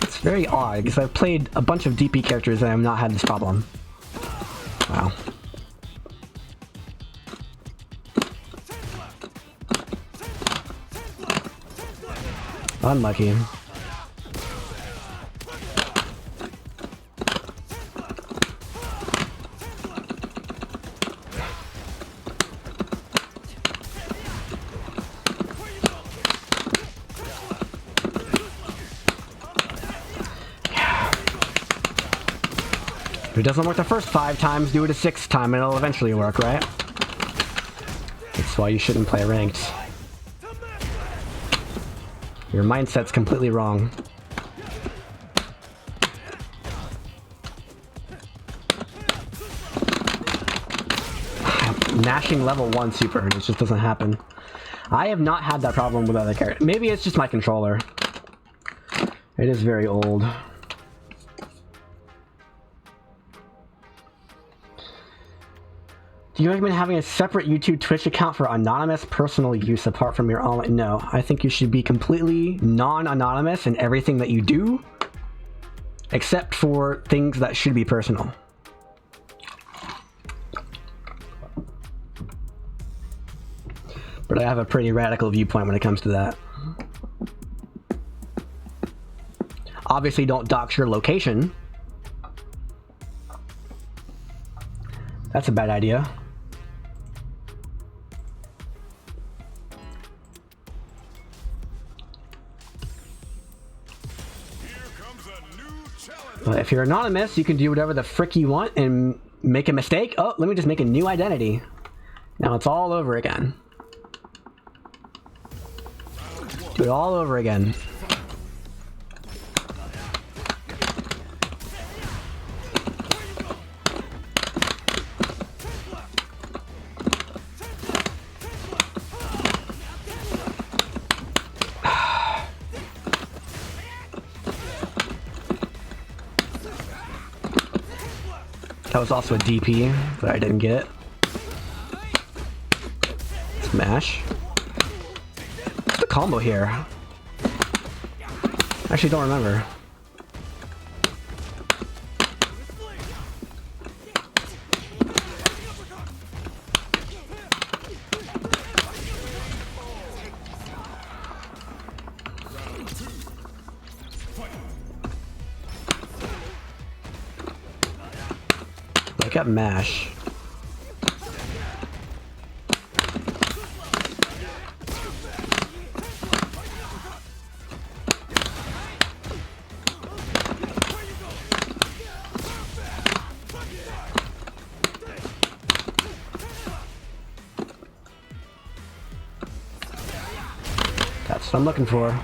[SPEAKER 1] It's very odd because I've played a bunch of DP characters and I've not had this problem. Wow. Unlucky. If it doesn't work the first 5 times, do it a 6th time and it'll eventually work, right? That's why you shouldn't play ranked. Your mindset's completely wrong. Mashing level 1 super, it just doesn't happen. I have not had that problem with other characters. Maybe it's just my controller. It is very old. Do you recommend having a separate YouTube Twitch account for anonymous personal use apart from your online? No, I think you should be completely non-anonymous in everything that you do, except for things that should be personal. But I have a pretty radical viewpoint when it comes to that. Obviously, don't dox your location. That's a bad idea. But if you're anonymous, you can do whatever the frick you want and make a mistake. Oh, let me just make a new identity. Now it's all over again. Do it all over again. That was also a DP, but I didn't get it. Smash. What's the combo here? I actually don't remember. I got mash. That's what I'm looking for.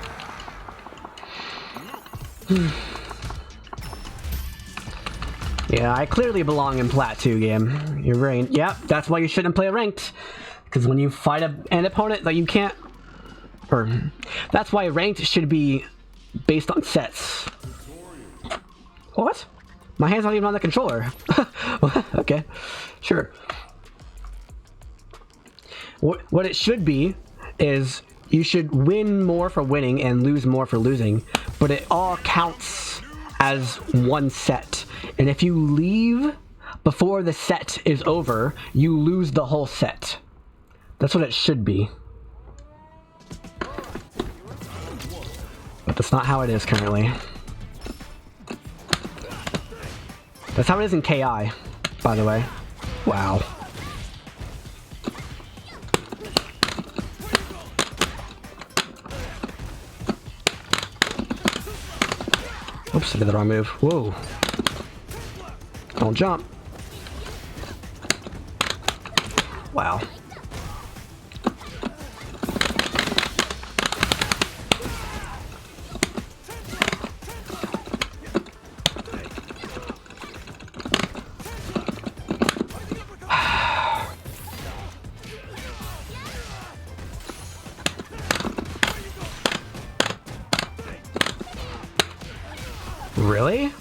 [SPEAKER 1] Yeah, I clearly belong in Plat 2 game. You're right. Yep, that's why you shouldn't play ranked. Because when you fight an opponent that you can't... Or... That's why ranked should be based on sets. What? My hand's not even on the controller. Okay, sure. What it should be is you should win more for winning and lose more for losing, but it all counts as one set. And if you leave before the set is over, you lose the whole set. That's what it should be. But that's not how it is currently. That's how it is in KI, by the way. Wow. Oops, I did the wrong move. Whoa. Don't jump. Wow. Really?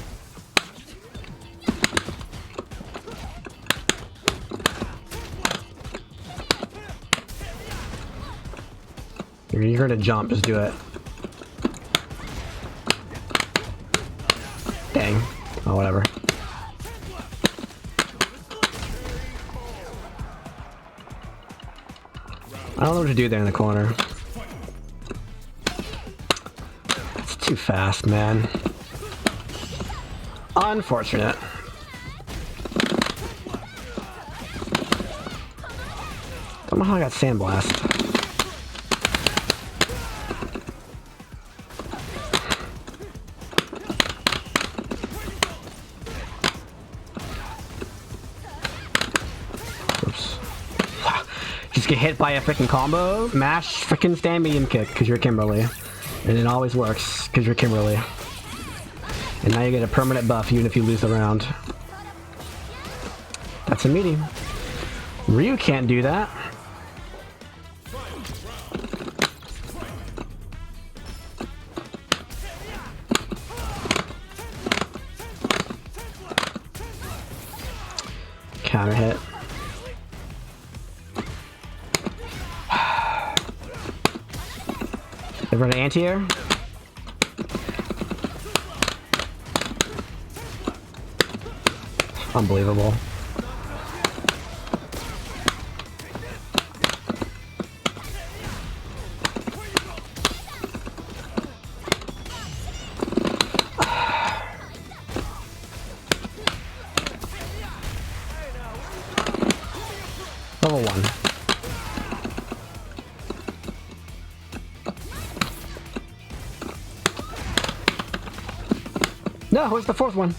[SPEAKER 1] You're gonna jump, just do it. Dang. Oh, whatever. I don't know what to do there in the corner. It's too fast, man. Unfortunate. Don't know how I got sandblast. Oops. Just get hit by a freaking combo, mash freaking stand medium kick because you're Kimberly. And it always works because you're Kimberly. And now you get a permanent buff even if you lose the round. That's a medium. Ryu can't do that. Counter hit. Ever an anti-air? Unbelievable. Level 1. No, where's the fourth one?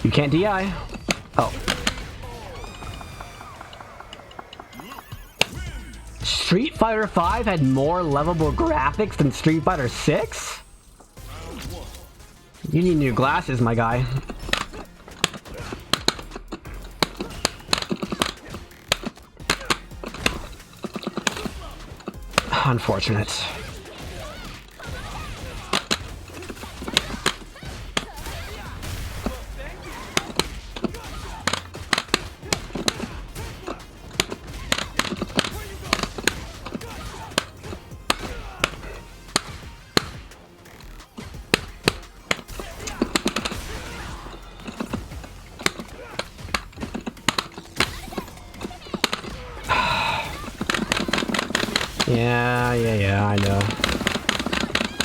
[SPEAKER 1] You can't DI. Oh. Street Fighter V had more lovable graphics than Street Fighter 6? You need new glasses, my guy. Unfortunate.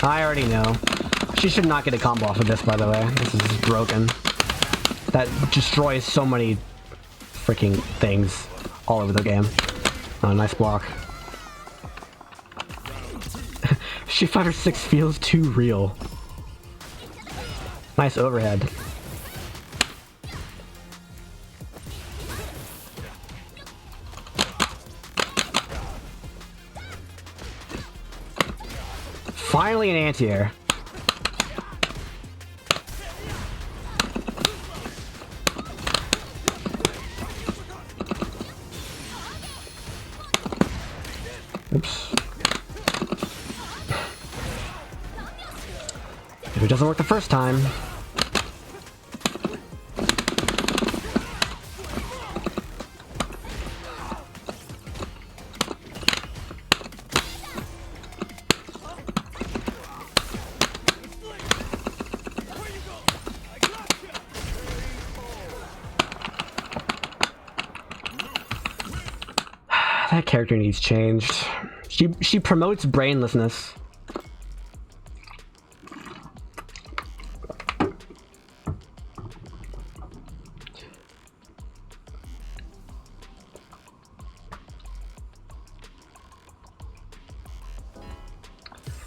[SPEAKER 1] I already know. She should not get a combo off of this, by the way. This is broken. That destroys so many freaking things all over the game. Oh, nice block. Street Fighter 6 feels too real. Nice overhead. Finally an anti-air. Oops. If it doesn't work the first time. That character needs changed. She promotes brainlessness.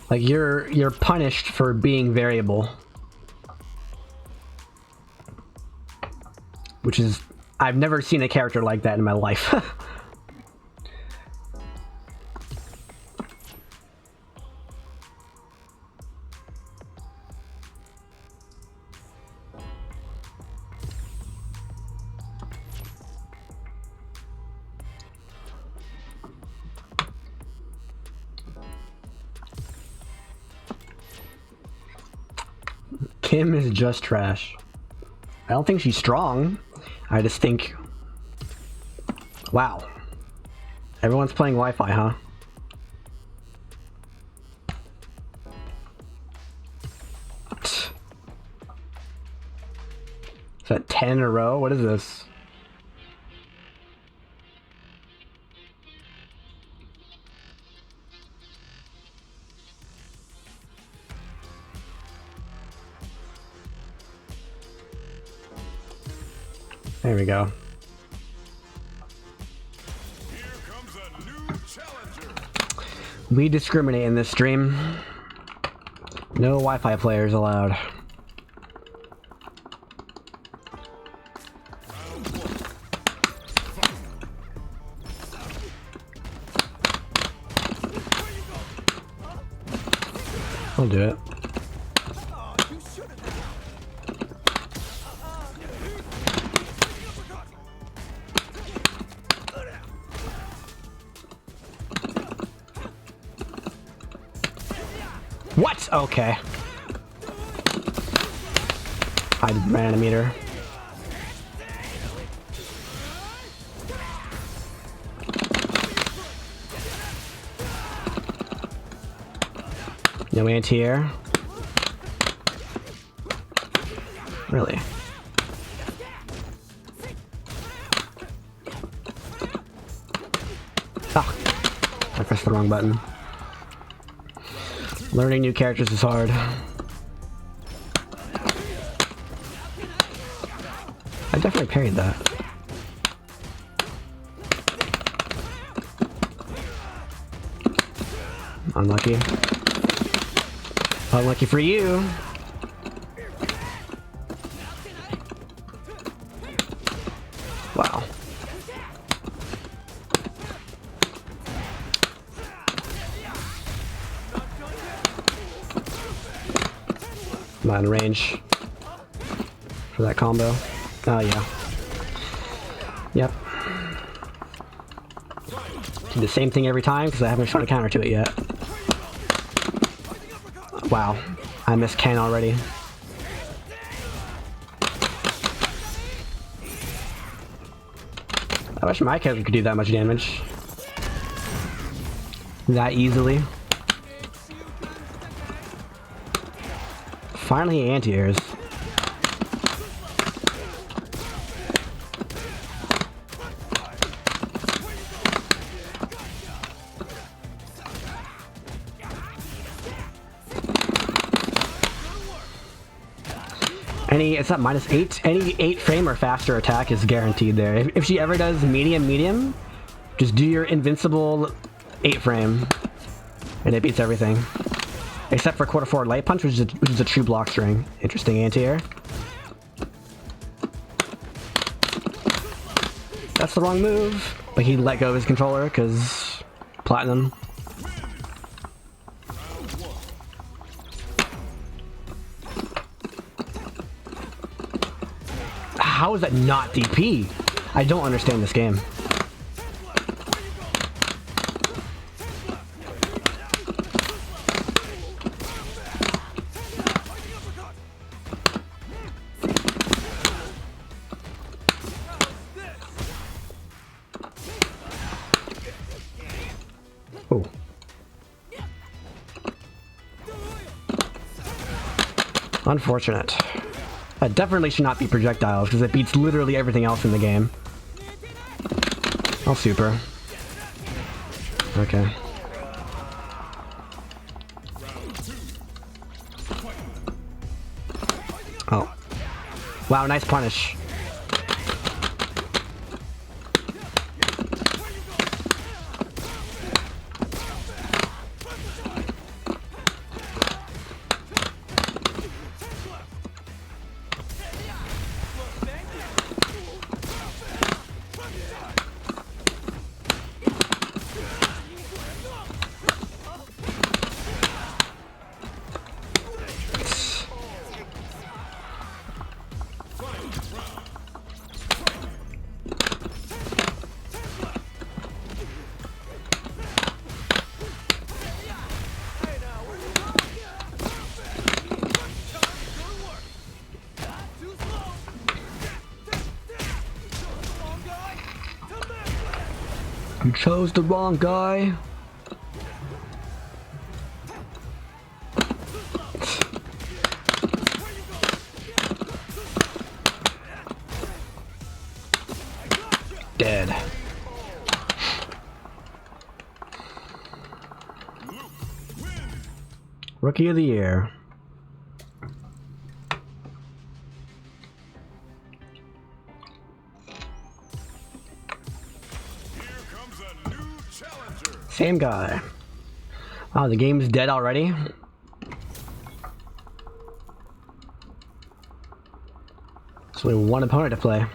[SPEAKER 1] Like you're punished for being variable. Which is, I've never seen a character like that in my life. Kim is just trash. I don't think she's strong. I just think... Wow. Everyone's playing Wi-Fi, huh? Is that 10 in a row? What is this? There we go.
[SPEAKER 4] Here comes a new challenger.
[SPEAKER 1] We discriminate in this stream. No Wi-Fi players allowed. I'll do it. What? Okay. I ran a meter. No anti-air. Really? Ah, I pressed the wrong button. Learning new characters is hard. I definitely parried that. Unlucky. Unlucky for you. Wow. Not in range for that combo. Oh yeah. Yep. Do the same thing every time because I haven't shown a counter to it yet. Wow, I missed Ken already. I wish my character could do that much damage. That easily. Finally anti-airs. It's not -8. Any 8 frame or faster attack is guaranteed there. If she ever does medium, just do your invincible 8 frame, and it beats everything. Except for quarter forward light punch, which is a true block string. Interesting anti-air. That's the wrong move, but he let go of his controller because platinum. How is that not DP? I don't understand this game. Oh. Unfortunate. That definitely should not be projectiles, because it beats literally everything else in the game. Oh, super. Okay. Oh. Wow, nice punish. You chose the wrong guy. Dead. Rookie of the year. Same guy. Wow, the game's dead already? There's only one opponent to play.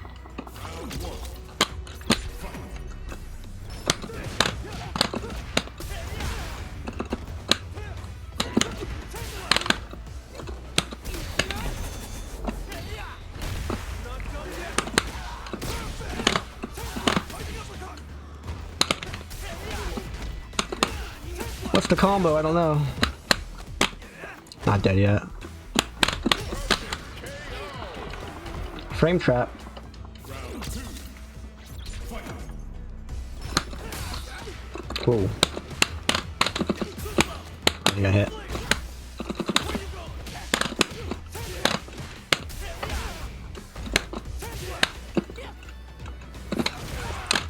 [SPEAKER 1] What's the combo? I don't know. Not dead yet. Frame trap. Whoa. I got hit.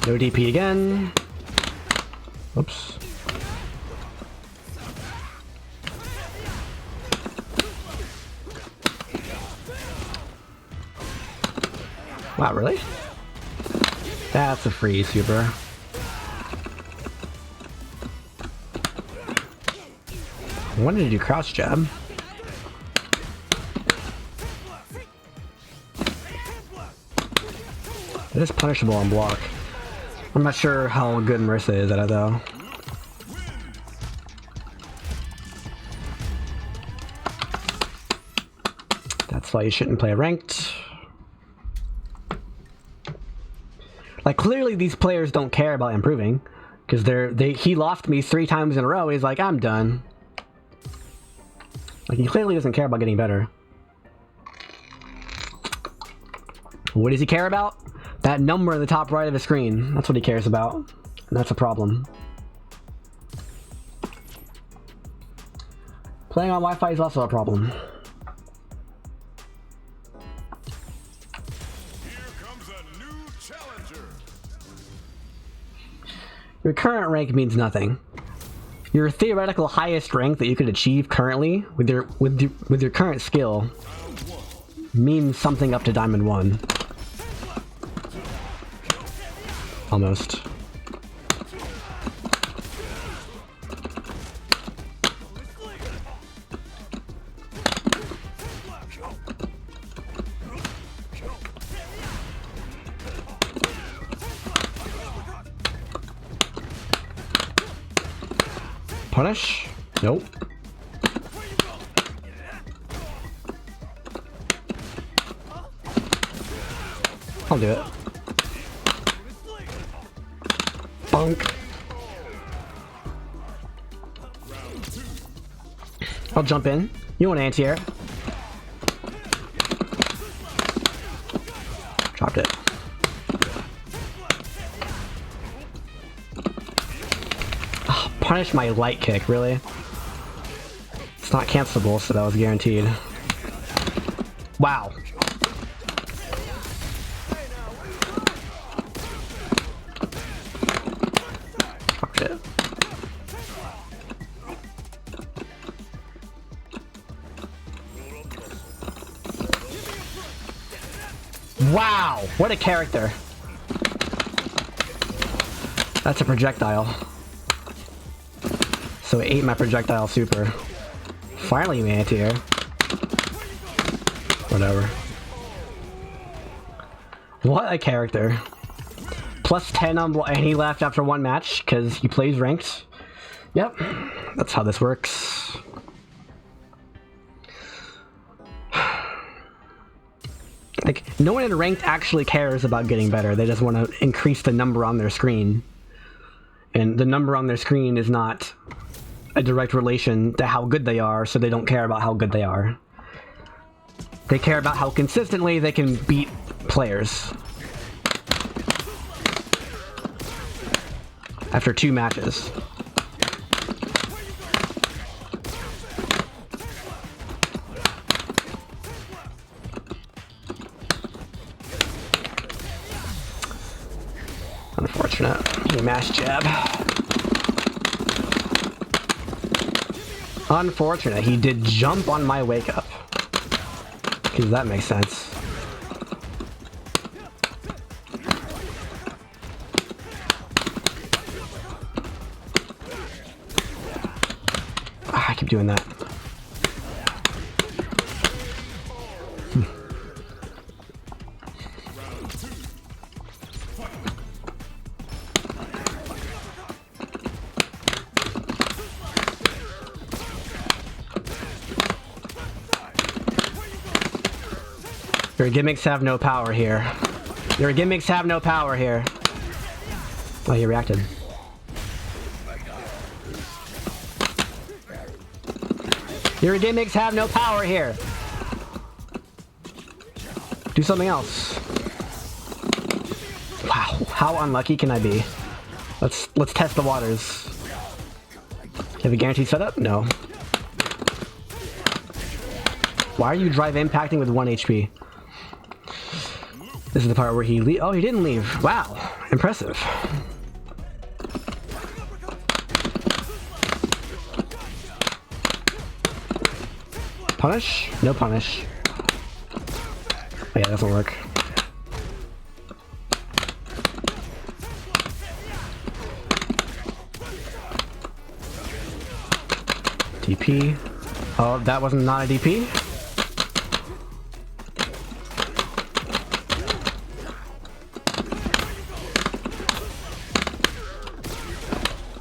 [SPEAKER 1] No DP again. Oops. Wow, really? That's a free super. When did you crouch jab? It is punishable on block. I'm not sure how good Marissa is at it though. That's why you shouldn't play ranked. Like, clearly these players don't care about improving, because he lost me 3 times in a row, and he's like, I'm done. Like, he clearly doesn't care about getting better. What does he care about? That number in the top right of the screen. That's what he cares about, and that's a problem. Playing on Wi-Fi is also a problem. Your current rank means nothing. Your theoretical highest rank that you could achieve currently with your current skill means something up to Diamond 1. Almost. Punish? Nope. I'll do it. Bonk. I'll jump in. You want anti-air? Dropped it. Oh, punish my light kick, really? It's not cancelable, so that was guaranteed. Wow. Dropped it. Wow, what a character. That's a projectile. So it ate my projectile super. Finally, you anti-air. Whatever. What a character. Plus 10 on and he left after one match because he plays ranked. Yep, that's how this works. Like, no one in ranked actually cares about getting better. They just want to increase the number on their screen. And the number on their screen is not a direct relation to how good they are, so they don't care about how good they are. They care about how consistently they can beat players. After 2 matches. Unfortunate. Mash jab. Unfortunate. He did jump on my wake up. Because that makes sense. Ah, I keep doing that. Your gimmicks have no power here. Your gimmicks have no power here. Oh, he reacted. Your gimmicks have no power here. Do something else. Wow, how unlucky can I be? Let's test the waters. You have a guaranteed setup? No. Why are you drive impacting with 1 HP? This is the part where he oh, he didn't leave. Wow, impressive. Punish? No punish. Oh yeah, that doesn't work. DP. Oh, that wasn't not a DP?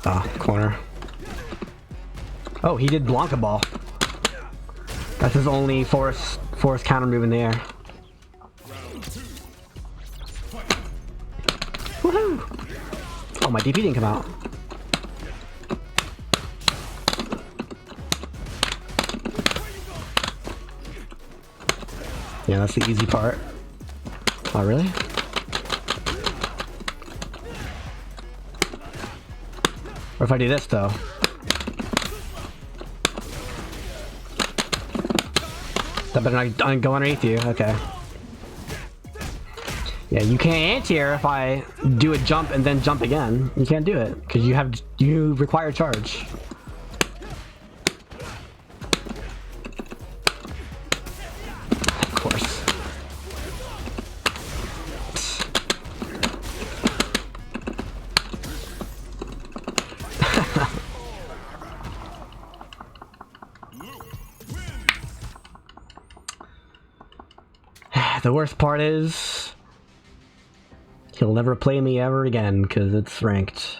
[SPEAKER 1] Ah, corner. Oh, he did Blanca Ball. That's his only force counter move in the air. Woohoo! Oh, my DP didn't come out. Yeah, that's the easy part. Oh, really? Or if I do this, though. That better not go underneath you. Okay. Yeah, you can't anti-air if I do a jump and then jump again. You can't do it, because you require charge. Of course. The worst part is he'll never play me ever again because it's ranked.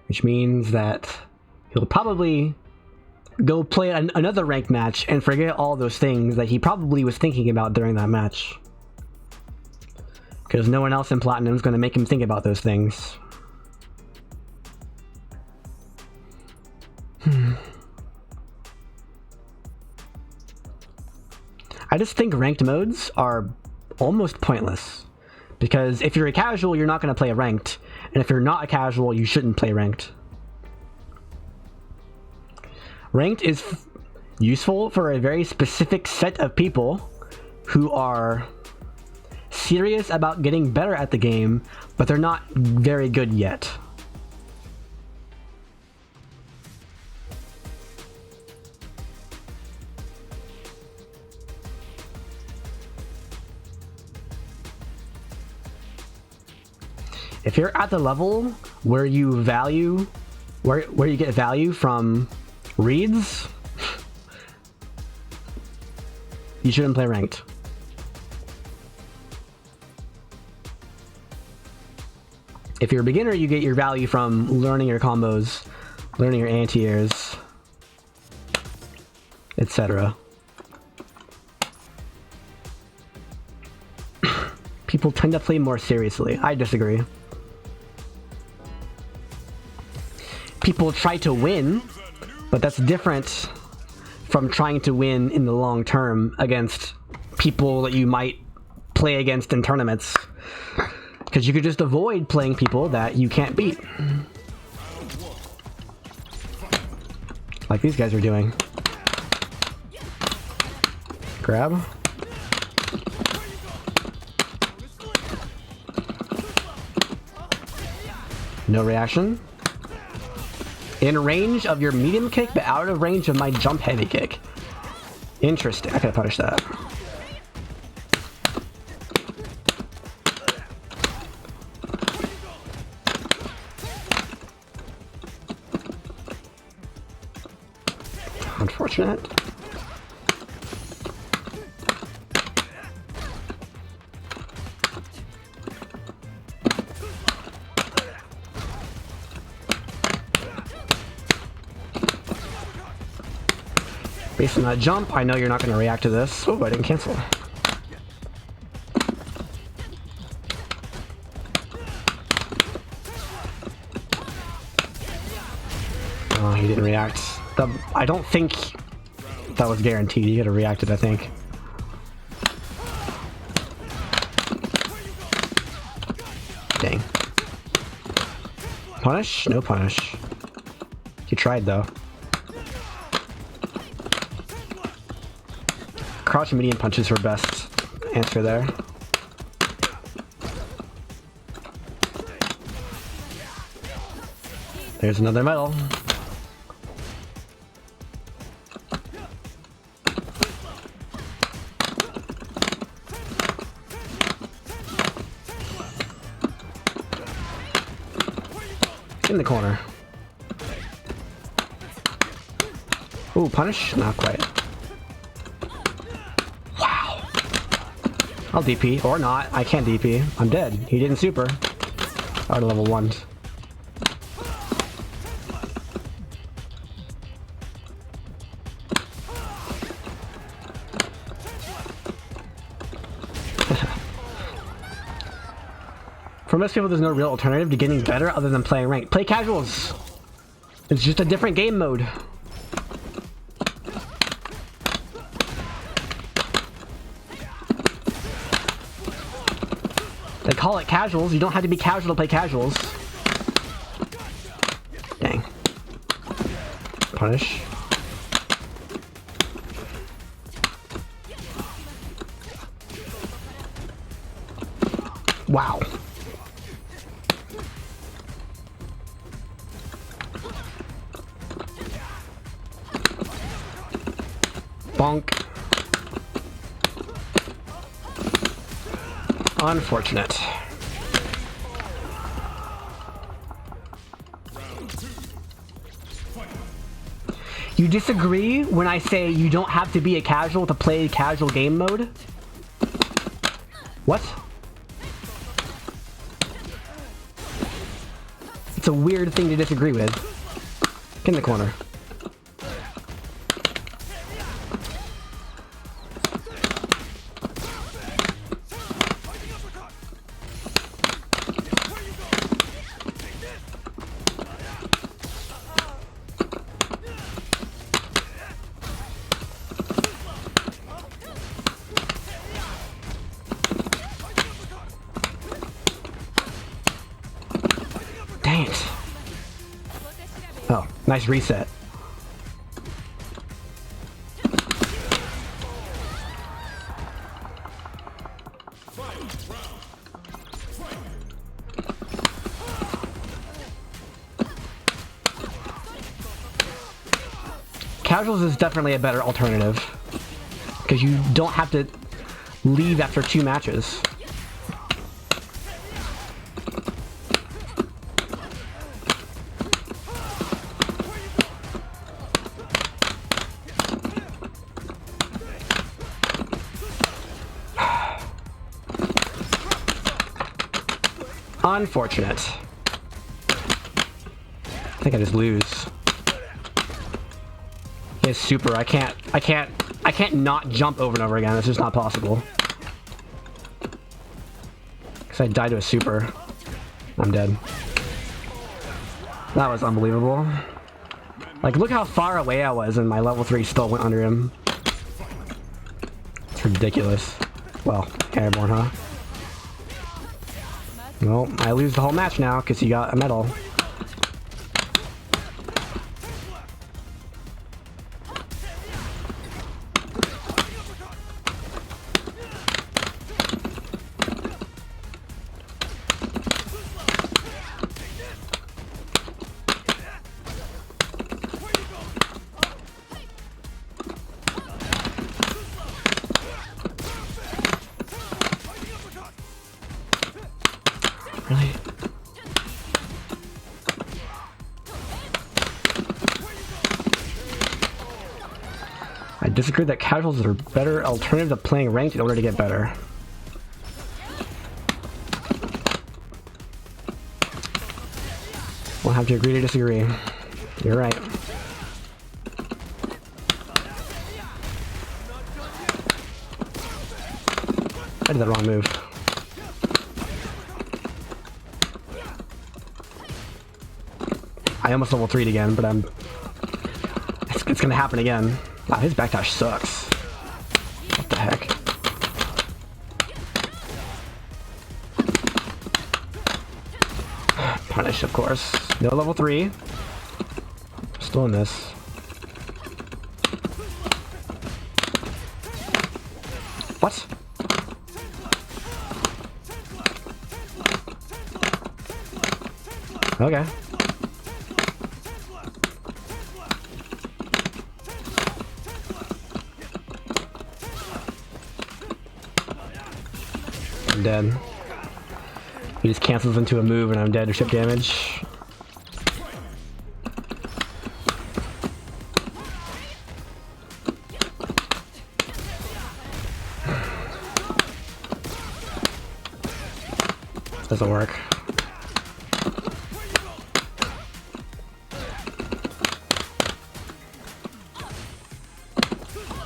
[SPEAKER 1] Which means that he'll probably go play another ranked match and forget all those things that he probably was thinking about during that match. Because no one else in Platinum is going to make him think about those things. I just think ranked modes are almost pointless. Because if you're a casual, you're not going to play ranked. And if you're not a casual, you shouldn't play ranked. Ranked is useful for a very specific set of people who are serious about getting better at the game, but they're not very good yet. If you're at the level where you value, where you get value from reads, you shouldn't play ranked. If you're a beginner, you get your value from learning your combos, learning your anti-airs, etc. People tend to play more seriously. I disagree. People try to win, but that's different from trying to win in the long term against people that you might play against in tournaments. Because you could just avoid playing people that you can't beat. Like these guys are doing. Grab. No reaction. In range of your medium kick, but out of range of my jump heavy kick. Interesting. I could punish that. Unfortunate. Based on that jump, I know you're not going to react to this. Oh, I didn't cancel. Oh, he didn't react. I don't think that was guaranteed. He could have reacted, I think. Dang. Punish? No punish. He tried, though. Crouch and medium punches were best answer there. There's another medal. In the corner. Ooh, punish? Not quite. Wow. I'll DP. Or not. I can't DP. I'm dead. He didn't super. Out of level 1. For most people, there's no real alternative to getting better other than playing ranked. Play casuals! It's just a different game mode. They call it casuals. You don't have to be casual to play casuals. Dang. Punish. Wow. Bonk. Unfortunate. You disagree when I say you don't have to be a casual to play casual game mode? What? It's a weird thing to disagree with. Get in the corner. Dang it. Oh, nice reset. Casuals is definitely a better alternative because you don't have to leave after 2 matches. Unfortunate. I think I just lose. He has super. I can't not jump over and over again. It's just not possible. Because I died to a super. I'm dead. That was unbelievable. Like, look how far away I was and my level 3 still went under him. It's ridiculous. Well, airborne, huh? Well, I lose the whole match now because he got a medal. Really? I disagree that casuals are a better alternative to playing ranked in order to get better. We'll have to agree to disagree. You're right. I did the wrong move. I almost level 3'd again, but it's gonna happen again. Wow, his backdash sucks. What the heck? Punish, of course. No level 3. Still in this. What? Okay. I'm dead. He just cancels into a move and I'm dead to ship damage. Doesn't work.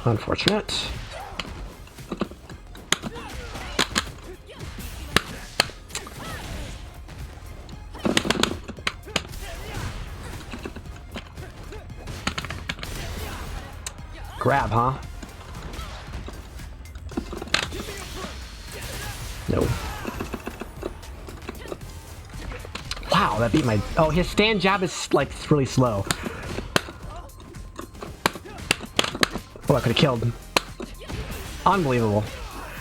[SPEAKER 1] Unfortunate. Grab, huh? No. Wow, that beat my... Oh, his stand jab is, like, really slow. Oh, I could have killed. Unbelievable.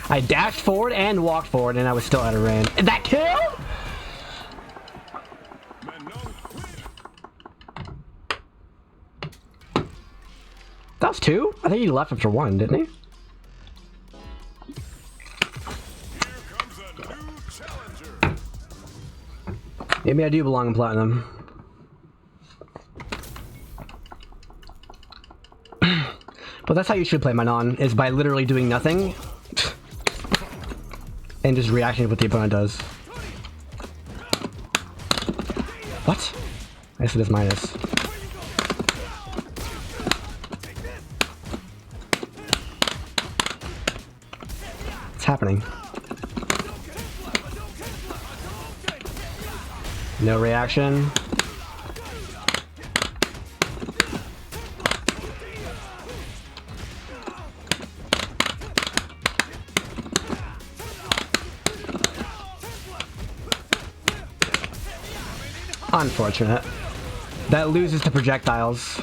[SPEAKER 1] I dashed forward and walked forward, and I was still out of range. That kill? That was 2? I think he left after 1, didn't he? Maybe I do belong in platinum. Well, that's how you should play Manon, is by literally doing nothing and just reacting to what the opponent does. What? I guess it is minus. What's happening? No reaction. Unfortunate. That loses to projectiles.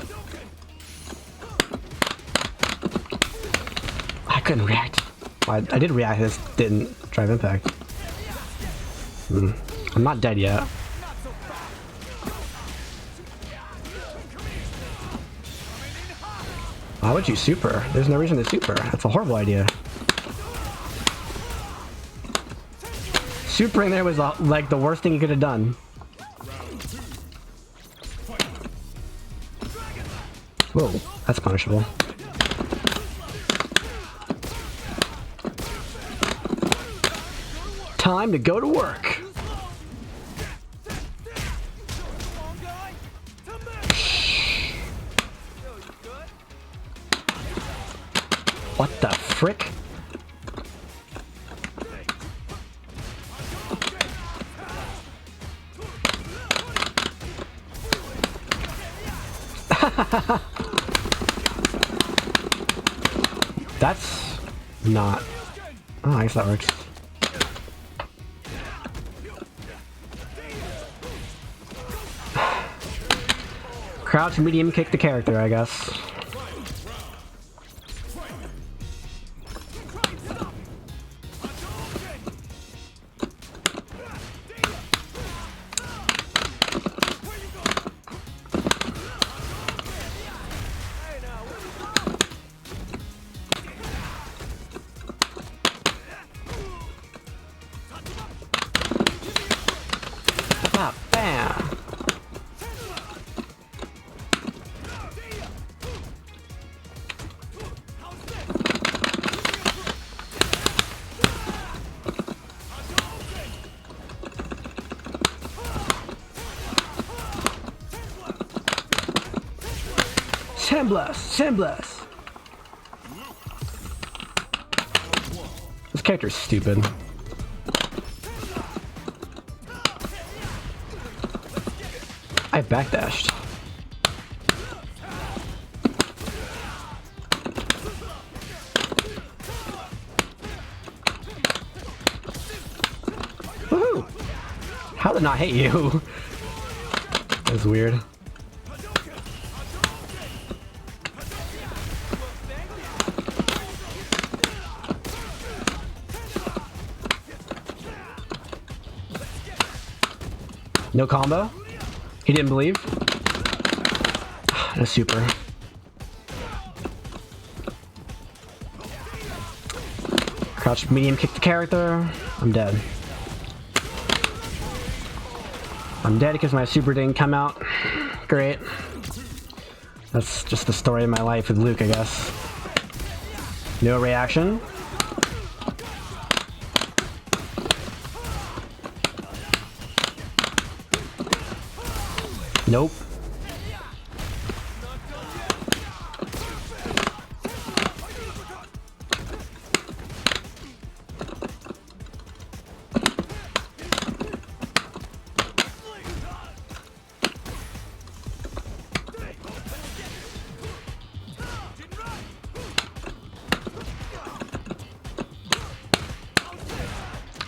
[SPEAKER 1] I couldn't react. I did react, this didn't drive impact. I'm not dead yet. Why would you super? There's no reason to super. That's a horrible idea. Supering there was like the worst thing you could have done. Whoa, that's punishable. Time to go to work. What the frick? That's not... Oh, I guess that works. Crouch medium kick the character, I guess. Ah, bam! Sandblast! This character's stupid. I backdashed. Woohoo! How did it not hit you? That's weird. No combo? He didn't believe? No super. Crouch medium kick the character. I'm dead. I'm dead because my super didn't come out. Great. That's just the story of my life with Luke, I guess. No reaction. Nope.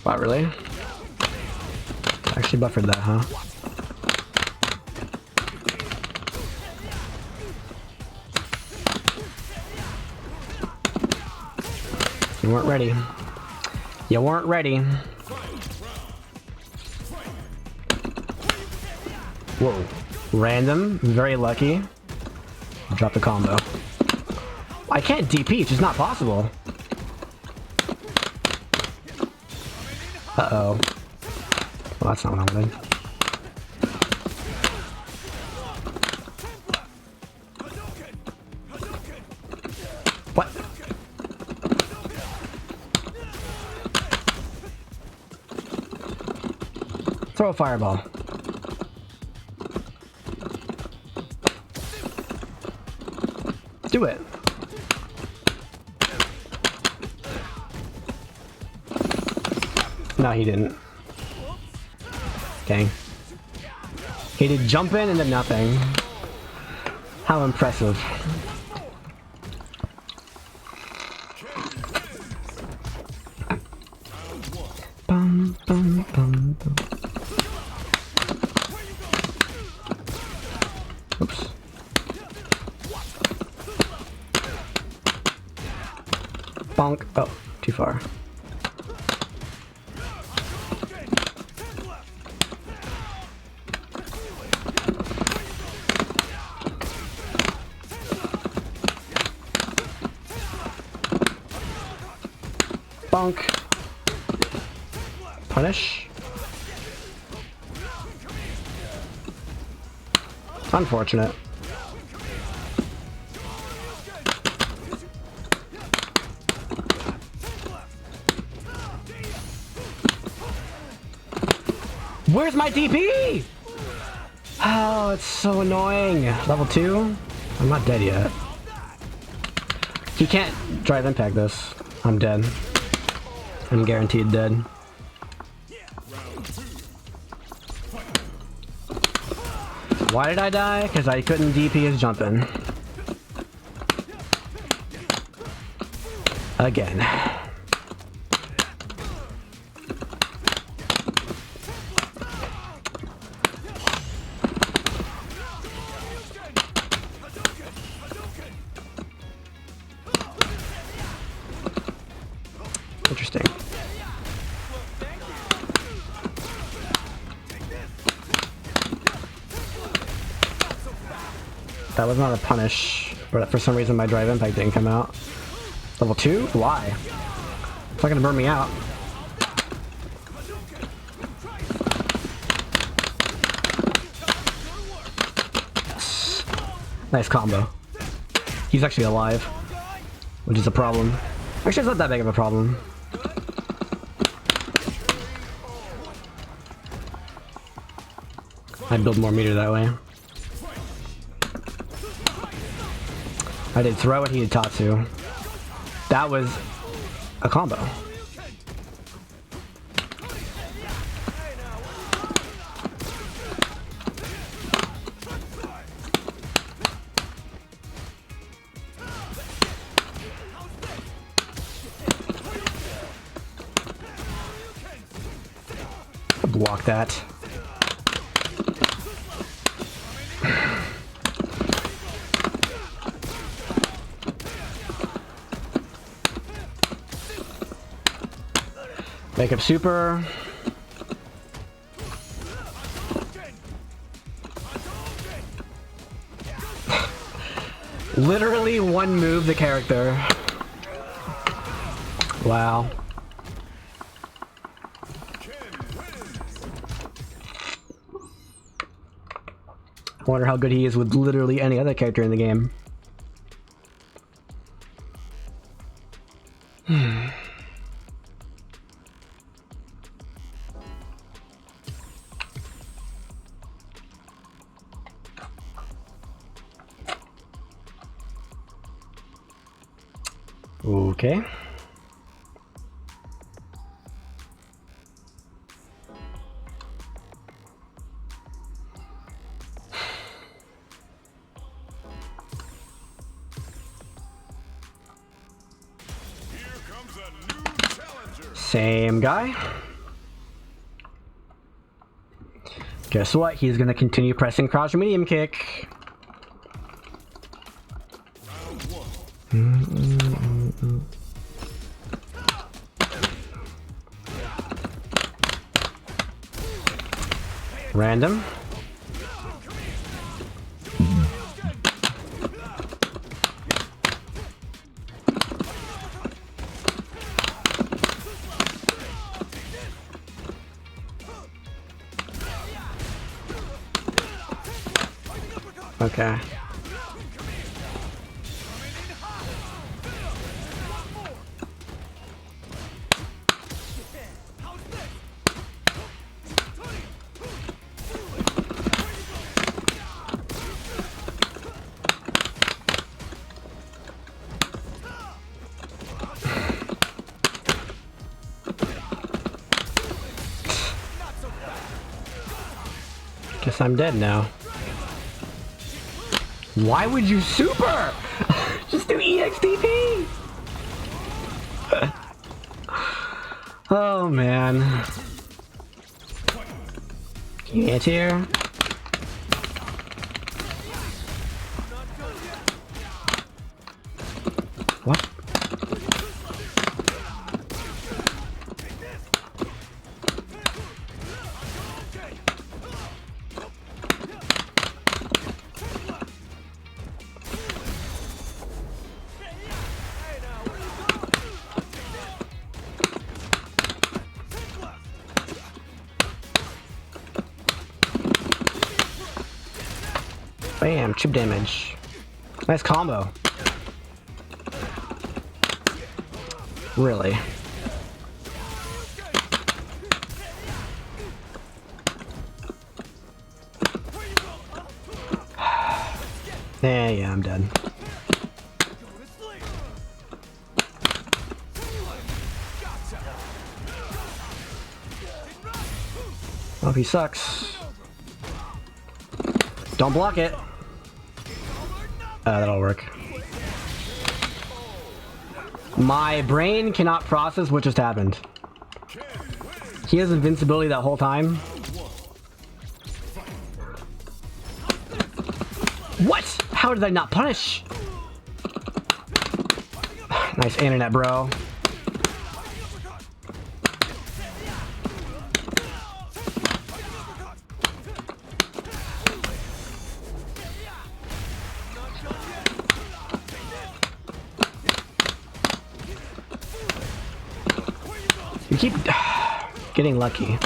[SPEAKER 1] Wow, really? Actually buffered that, huh? You weren't ready. You weren't ready. Whoa. Random. Very lucky. Drop the combo. I can't DP. It's just not possible. Uh-oh. Well, that's not what I wanted. throw a fireball. Do it. No, he didn't. Dang. He did jump in and did nothing. How impressive. Bum, bum, bum, bum. Oops. Bonk. Oh, too far. Bonk. Punish. Unfortunate. Where's my DP? Oh, it's so annoying. Level 2? I'm not dead yet. He can't drive impact this. I'm dead. I'm guaranteed dead. Why did I die? Because I couldn't DP his jumping. Again. Interesting. That was not a punish, but for some reason my drive impact didn't come out. Level 2? Why? It's not gonna burn me out. Nice combo. He's actually alive, which is a problem. Actually, it's not that big of a problem. I'd build more meter that way. I did throw it, he did Tatsu. That was a combo. Block that. Make up super. Literally one move the character. Wow. I wonder how good he is with literally any other character in the game. Okay. Same guy. Guess what? He's gonna continue pressing crouch medium kick. Random. Okay. Guess I'm dead now. Why would you super? Just do EXDP! Oh man. Get here. What? Bam, chip damage. Nice combo. Really? Yeah, I'm dead. Oh, he sucks. Don't block it. That'll work. My brain cannot process what just happened. He has invincibility that whole time. What? How did I not punish? Nice internet, bro. You keep getting lucky.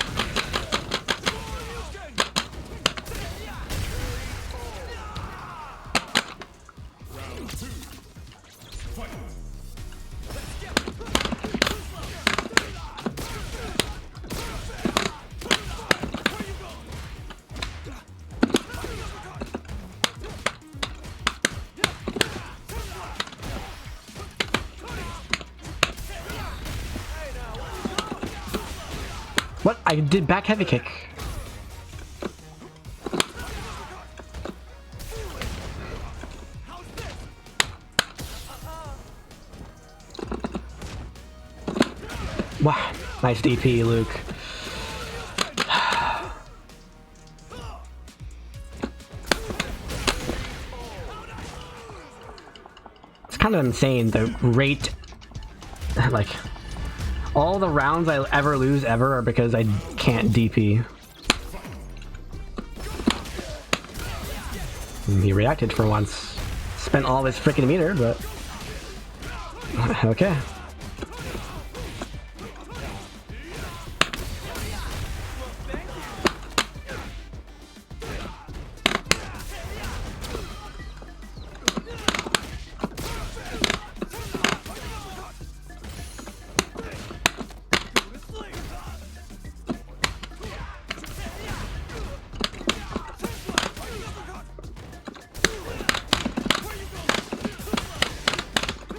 [SPEAKER 1] What? I did back heavy kick. Wow, nice DP, Luke. It's kind of insane the rate, like, all the rounds I ever lose ever are because I can't DP. He reacted for once. Spent all his freaking meter, but okay.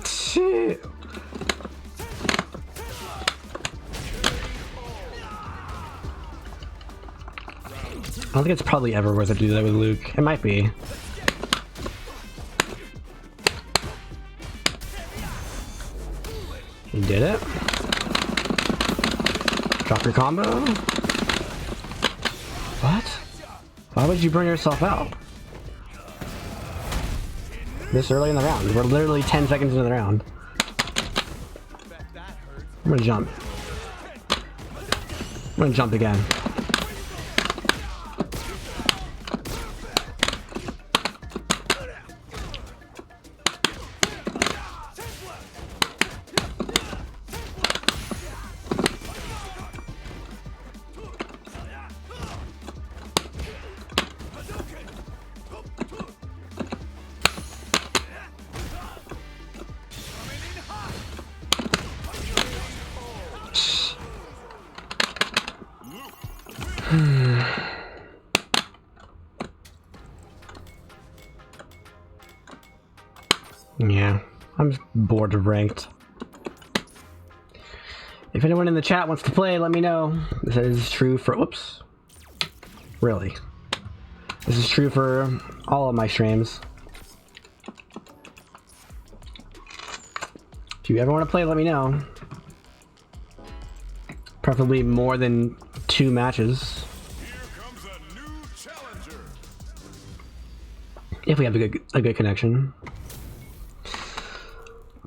[SPEAKER 1] Shit. I don't think it's probably ever worth it to do that with Luke. It might be. You did it. Drop your combo. What? Why would you burn yourself out? This early in the round. We're literally 10 seconds into the round. I'm gonna jump. I'm gonna jump again. Yeah, I'm just bored of ranked. If anyone in the chat wants to play, let me know. This is true for... Whoops. Really? This is true for all of my streams. If you ever want to play, let me know. Preferably more than 2 matches.
[SPEAKER 4] Here comes a new challenger.
[SPEAKER 1] If we have a good connection.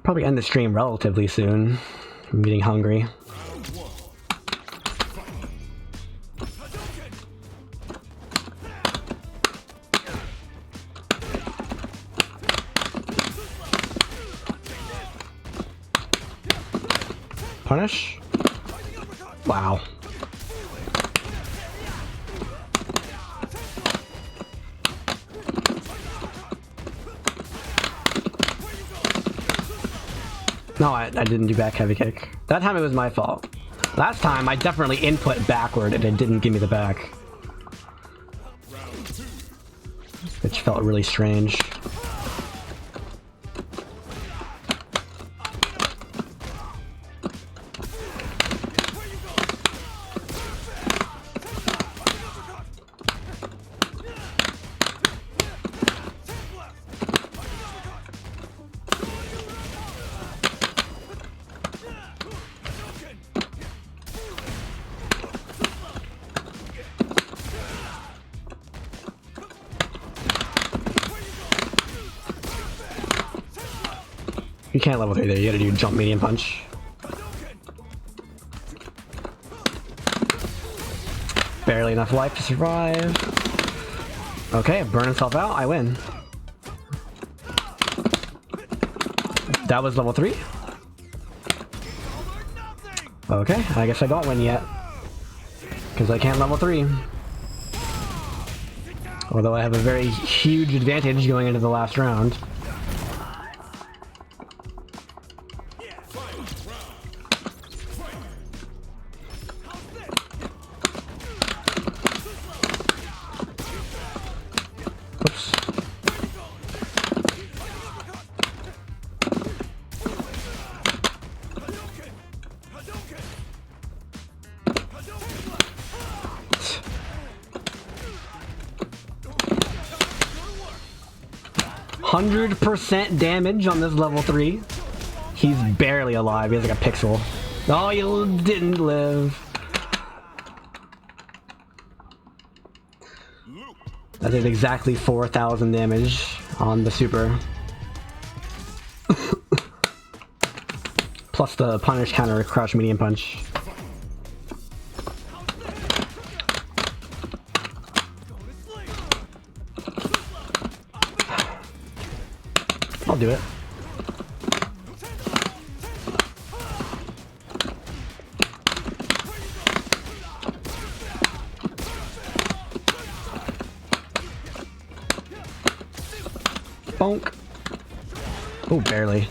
[SPEAKER 1] Probably end the stream relatively soon. I'm getting hungry. Punish? Wow. No, I didn't do back heavy kick. That time it was my fault. Last time I definitely input backward and it didn't give me the back. Which felt really strange. You can't level 3 there, you gotta do jump medium punch. Barely enough life to survive. Okay, burn himself out, I win. That was level 3? Okay, I guess I don't win yet. Because I can't level 3. Although I have a very huge advantage going into the last round. Oops. %100% damage on this level 3. He's barely alive. He has like a pixel. Oh, you didn't live. I did exactly 4,000 damage on the super. Plus the punish counter crouch medium punch. I'll do it. Bonk. Oh, barely.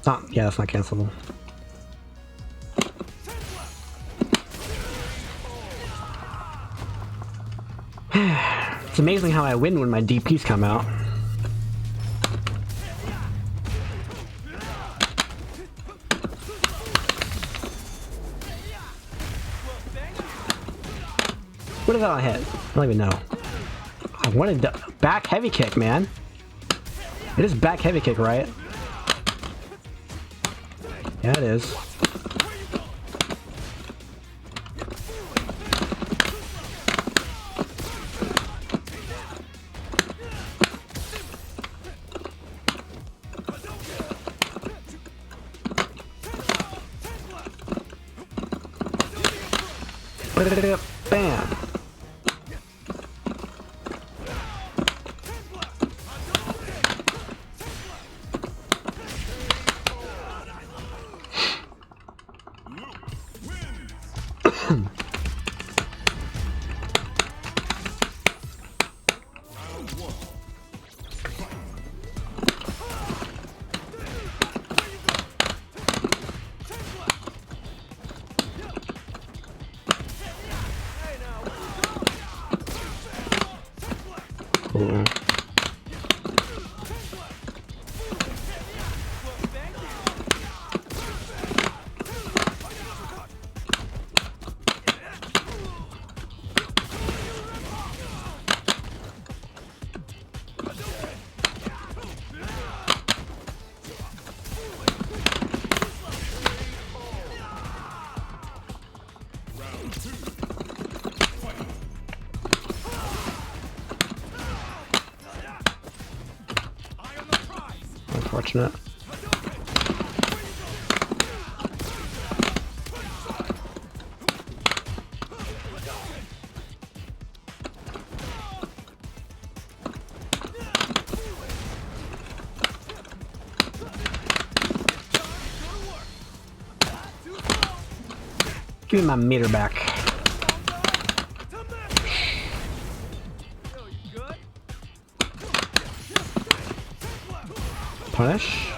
[SPEAKER 1] Oh, yeah, that's not cancelable. It's amazing how I win when my DPs come out. What did that hit? I don't even know. I wanted the back heavy kick, man. It is back heavy kick, right? Yeah, it is. Bam. unfortunate. Give me my meter back. Punish.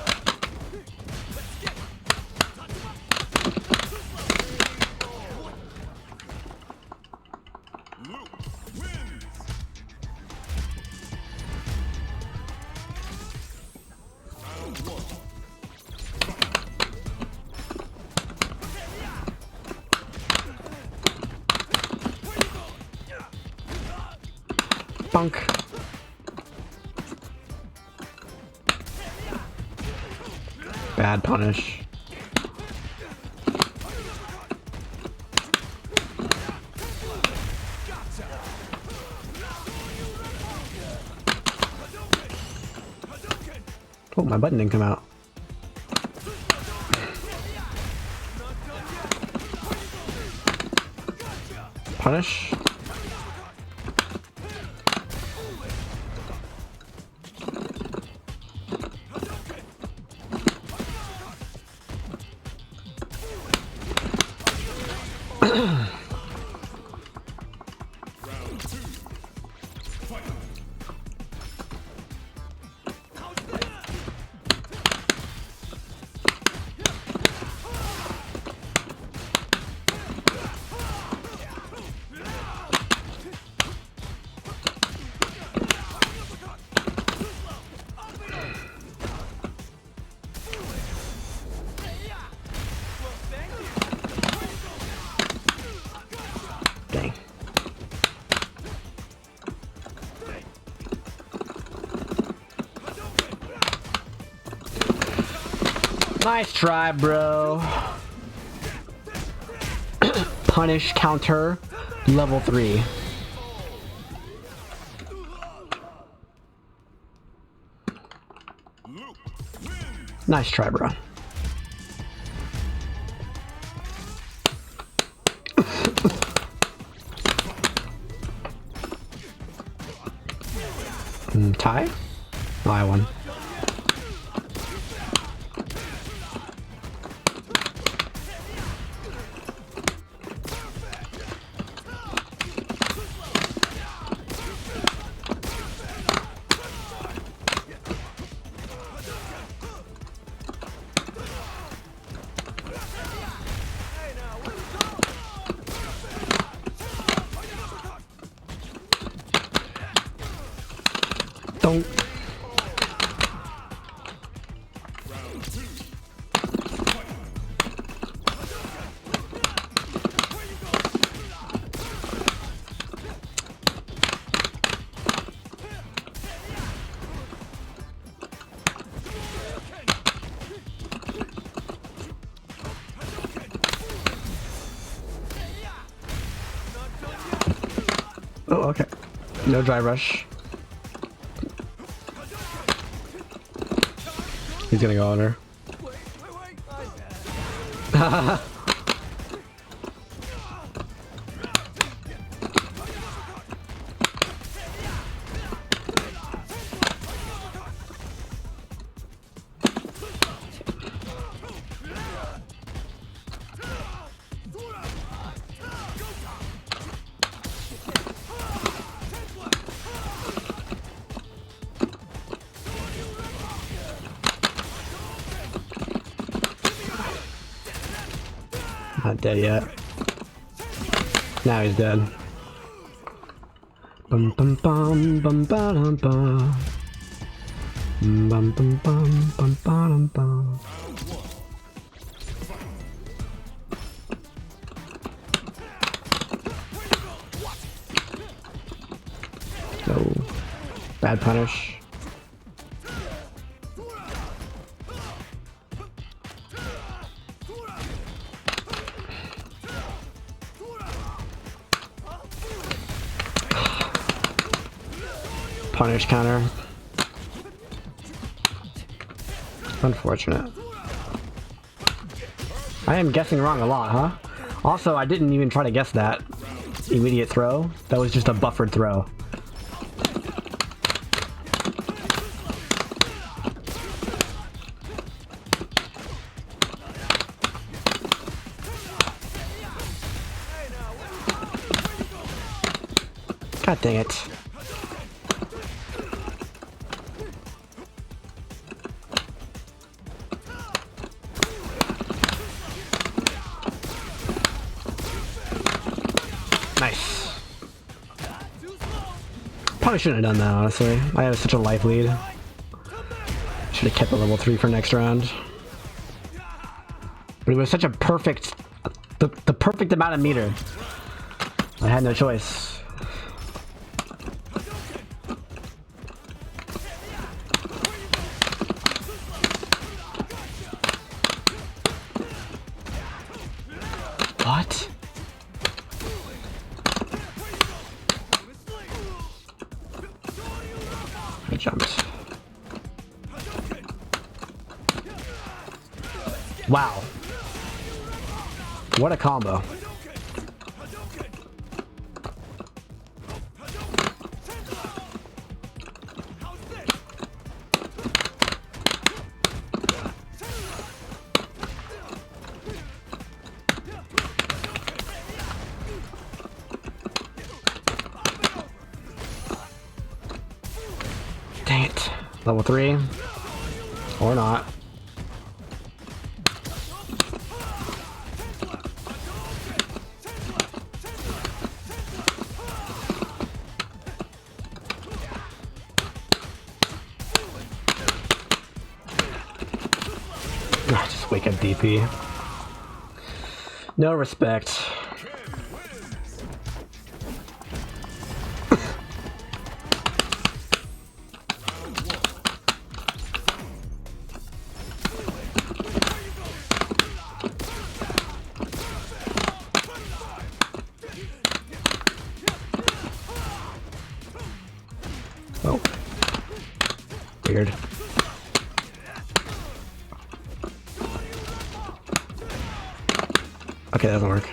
[SPEAKER 1] Bunk. Bad punish. Oh, my button didn't come out. Punish. Dang. Nice try, bro. Punish counter level 3. Nice try, bro. Tie? Oh, I won. Don't. Oh, okay. No dry rush. He's gonna go on her. Not dead yet. Now he's dead. Bum bum bum bum bum bum. Bum bum bum bum bum bum. No. Bad punish. Punish counter. Unfortunate. I am guessing wrong a lot, huh? Also, I didn't even try to guess that. Immediate throw. That was just a buffered throw. God dang it. Nice. Probably shouldn't have done that, honestly. I have such a life lead. Should have kept the level 3 for next round. But it was such a perfect... The perfect amount of meter. I had no choice. What? I jumped. Wow. What a combo. Dang it. Level 3. Or not. Just wake up DP. No respect. Oh. Weird. Okay, that doesn't work.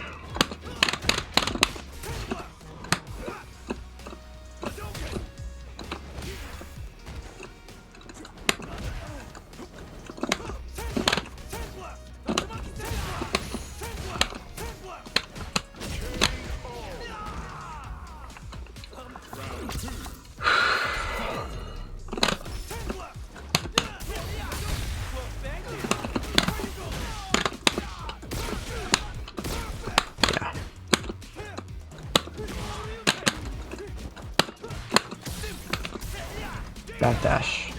[SPEAKER 1] Backdash.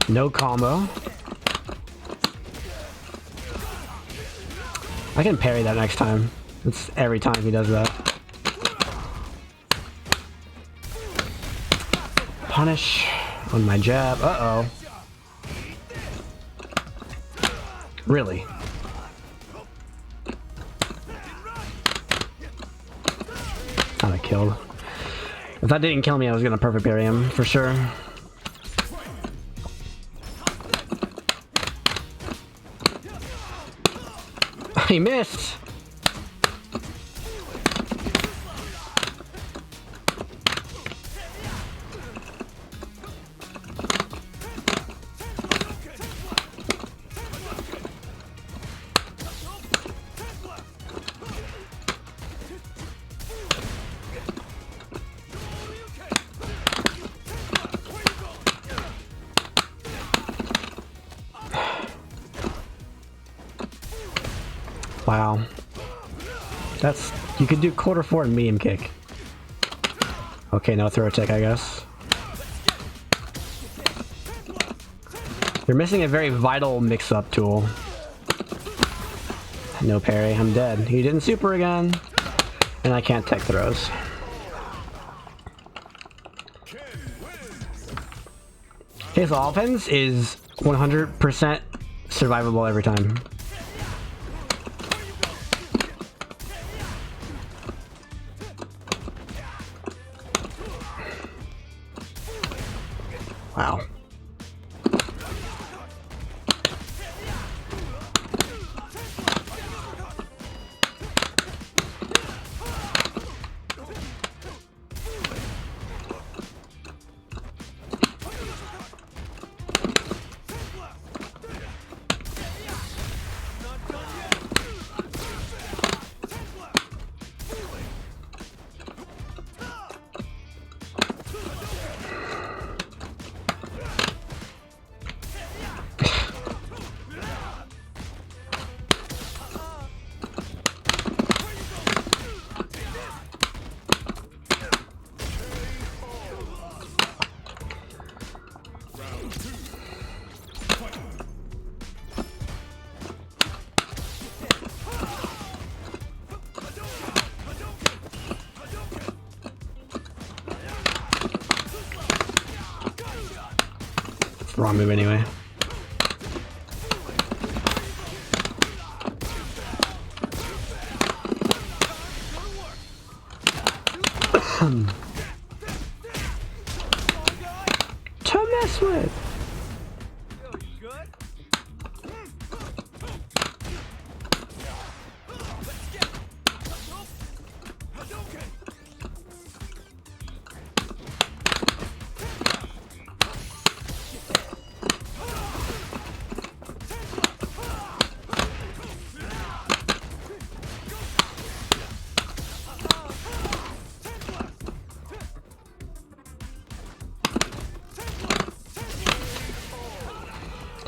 [SPEAKER 1] No combo. I can parry that next time. It's every time he does that. Punish on my jab. Uh-oh. Really? Kinda killed. If that didn't kill me, I was gonna perfect parry him for sure. He missed! Wow. That's... You could do quarter forward and medium kick. Okay, no throw attack, I guess. You're missing a very vital mix-up tool. No parry, I'm dead. He didn't super again. And I can't tech throws. Okay, so offense is 100% survivable every time. Wow. power move anyway. To mess with.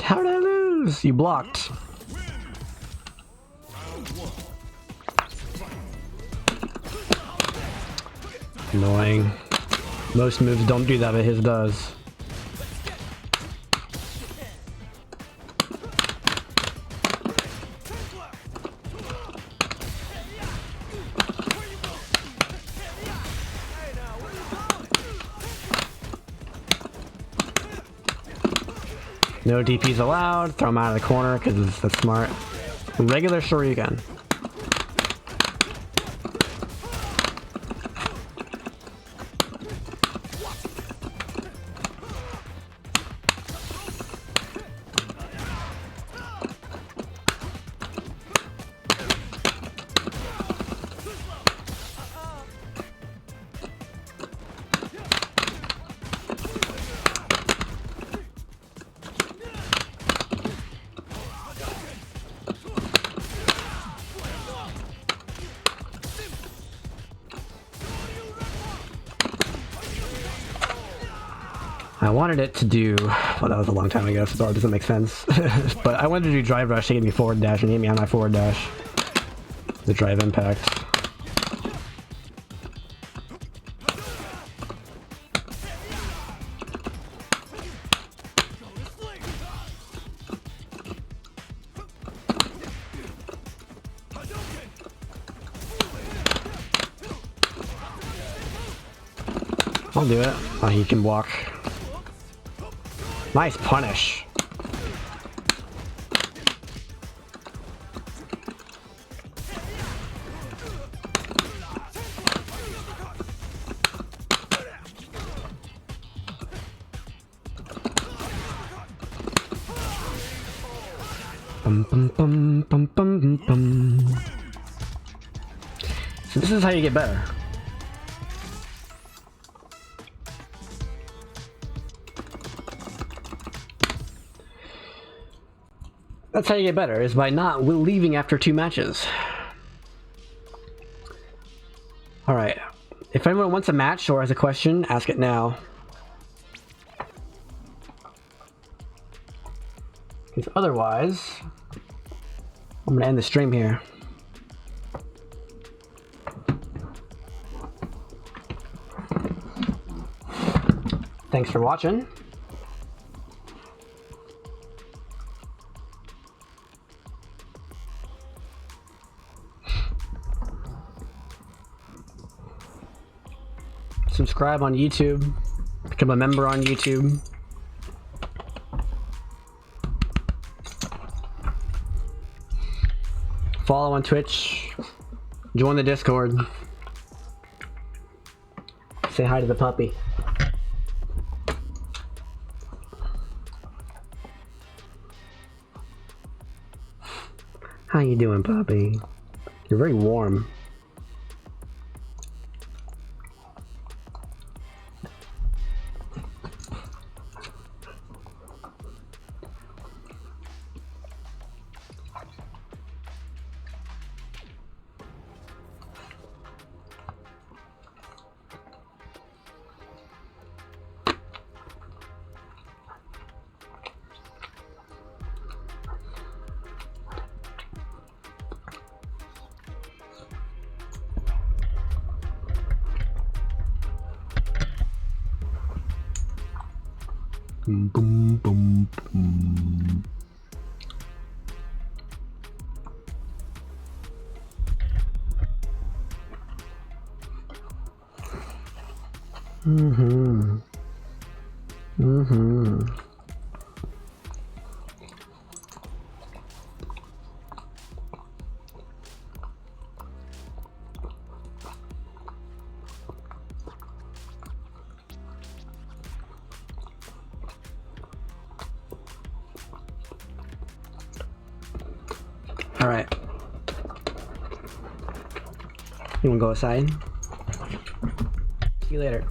[SPEAKER 1] How did I lose? You blocked. Annoying. Most moves don't do that, but his does. No DPs allowed. Throw him out of the corner because that's smart. Regular Shoryuken. I wanted it to do, well, that was a long time ago, so it probably doesn't make sense. But I wanted to do drive rush to get me forward dash and get me on my forward dash. The drive impact. I'll do it. Oh, he can block. Nice punish. Bum, bum, bum, bum, bum, bum. So this is how you get better. That's how you get better, is by not leaving after 2 matches. Alright, if anyone wants a match or has a question, ask it now. Because otherwise, I'm gonna end the stream here. Thanks for watching. Subscribe on YouTube, become a member on YouTube. Follow on Twitch, join the Discord. Say hi to the puppy. How you doing, puppy? You're very warm. Boom, boom, boom, boom. Mm-hmm. Mm-hmm. Alright. You wanna go outside? See you later.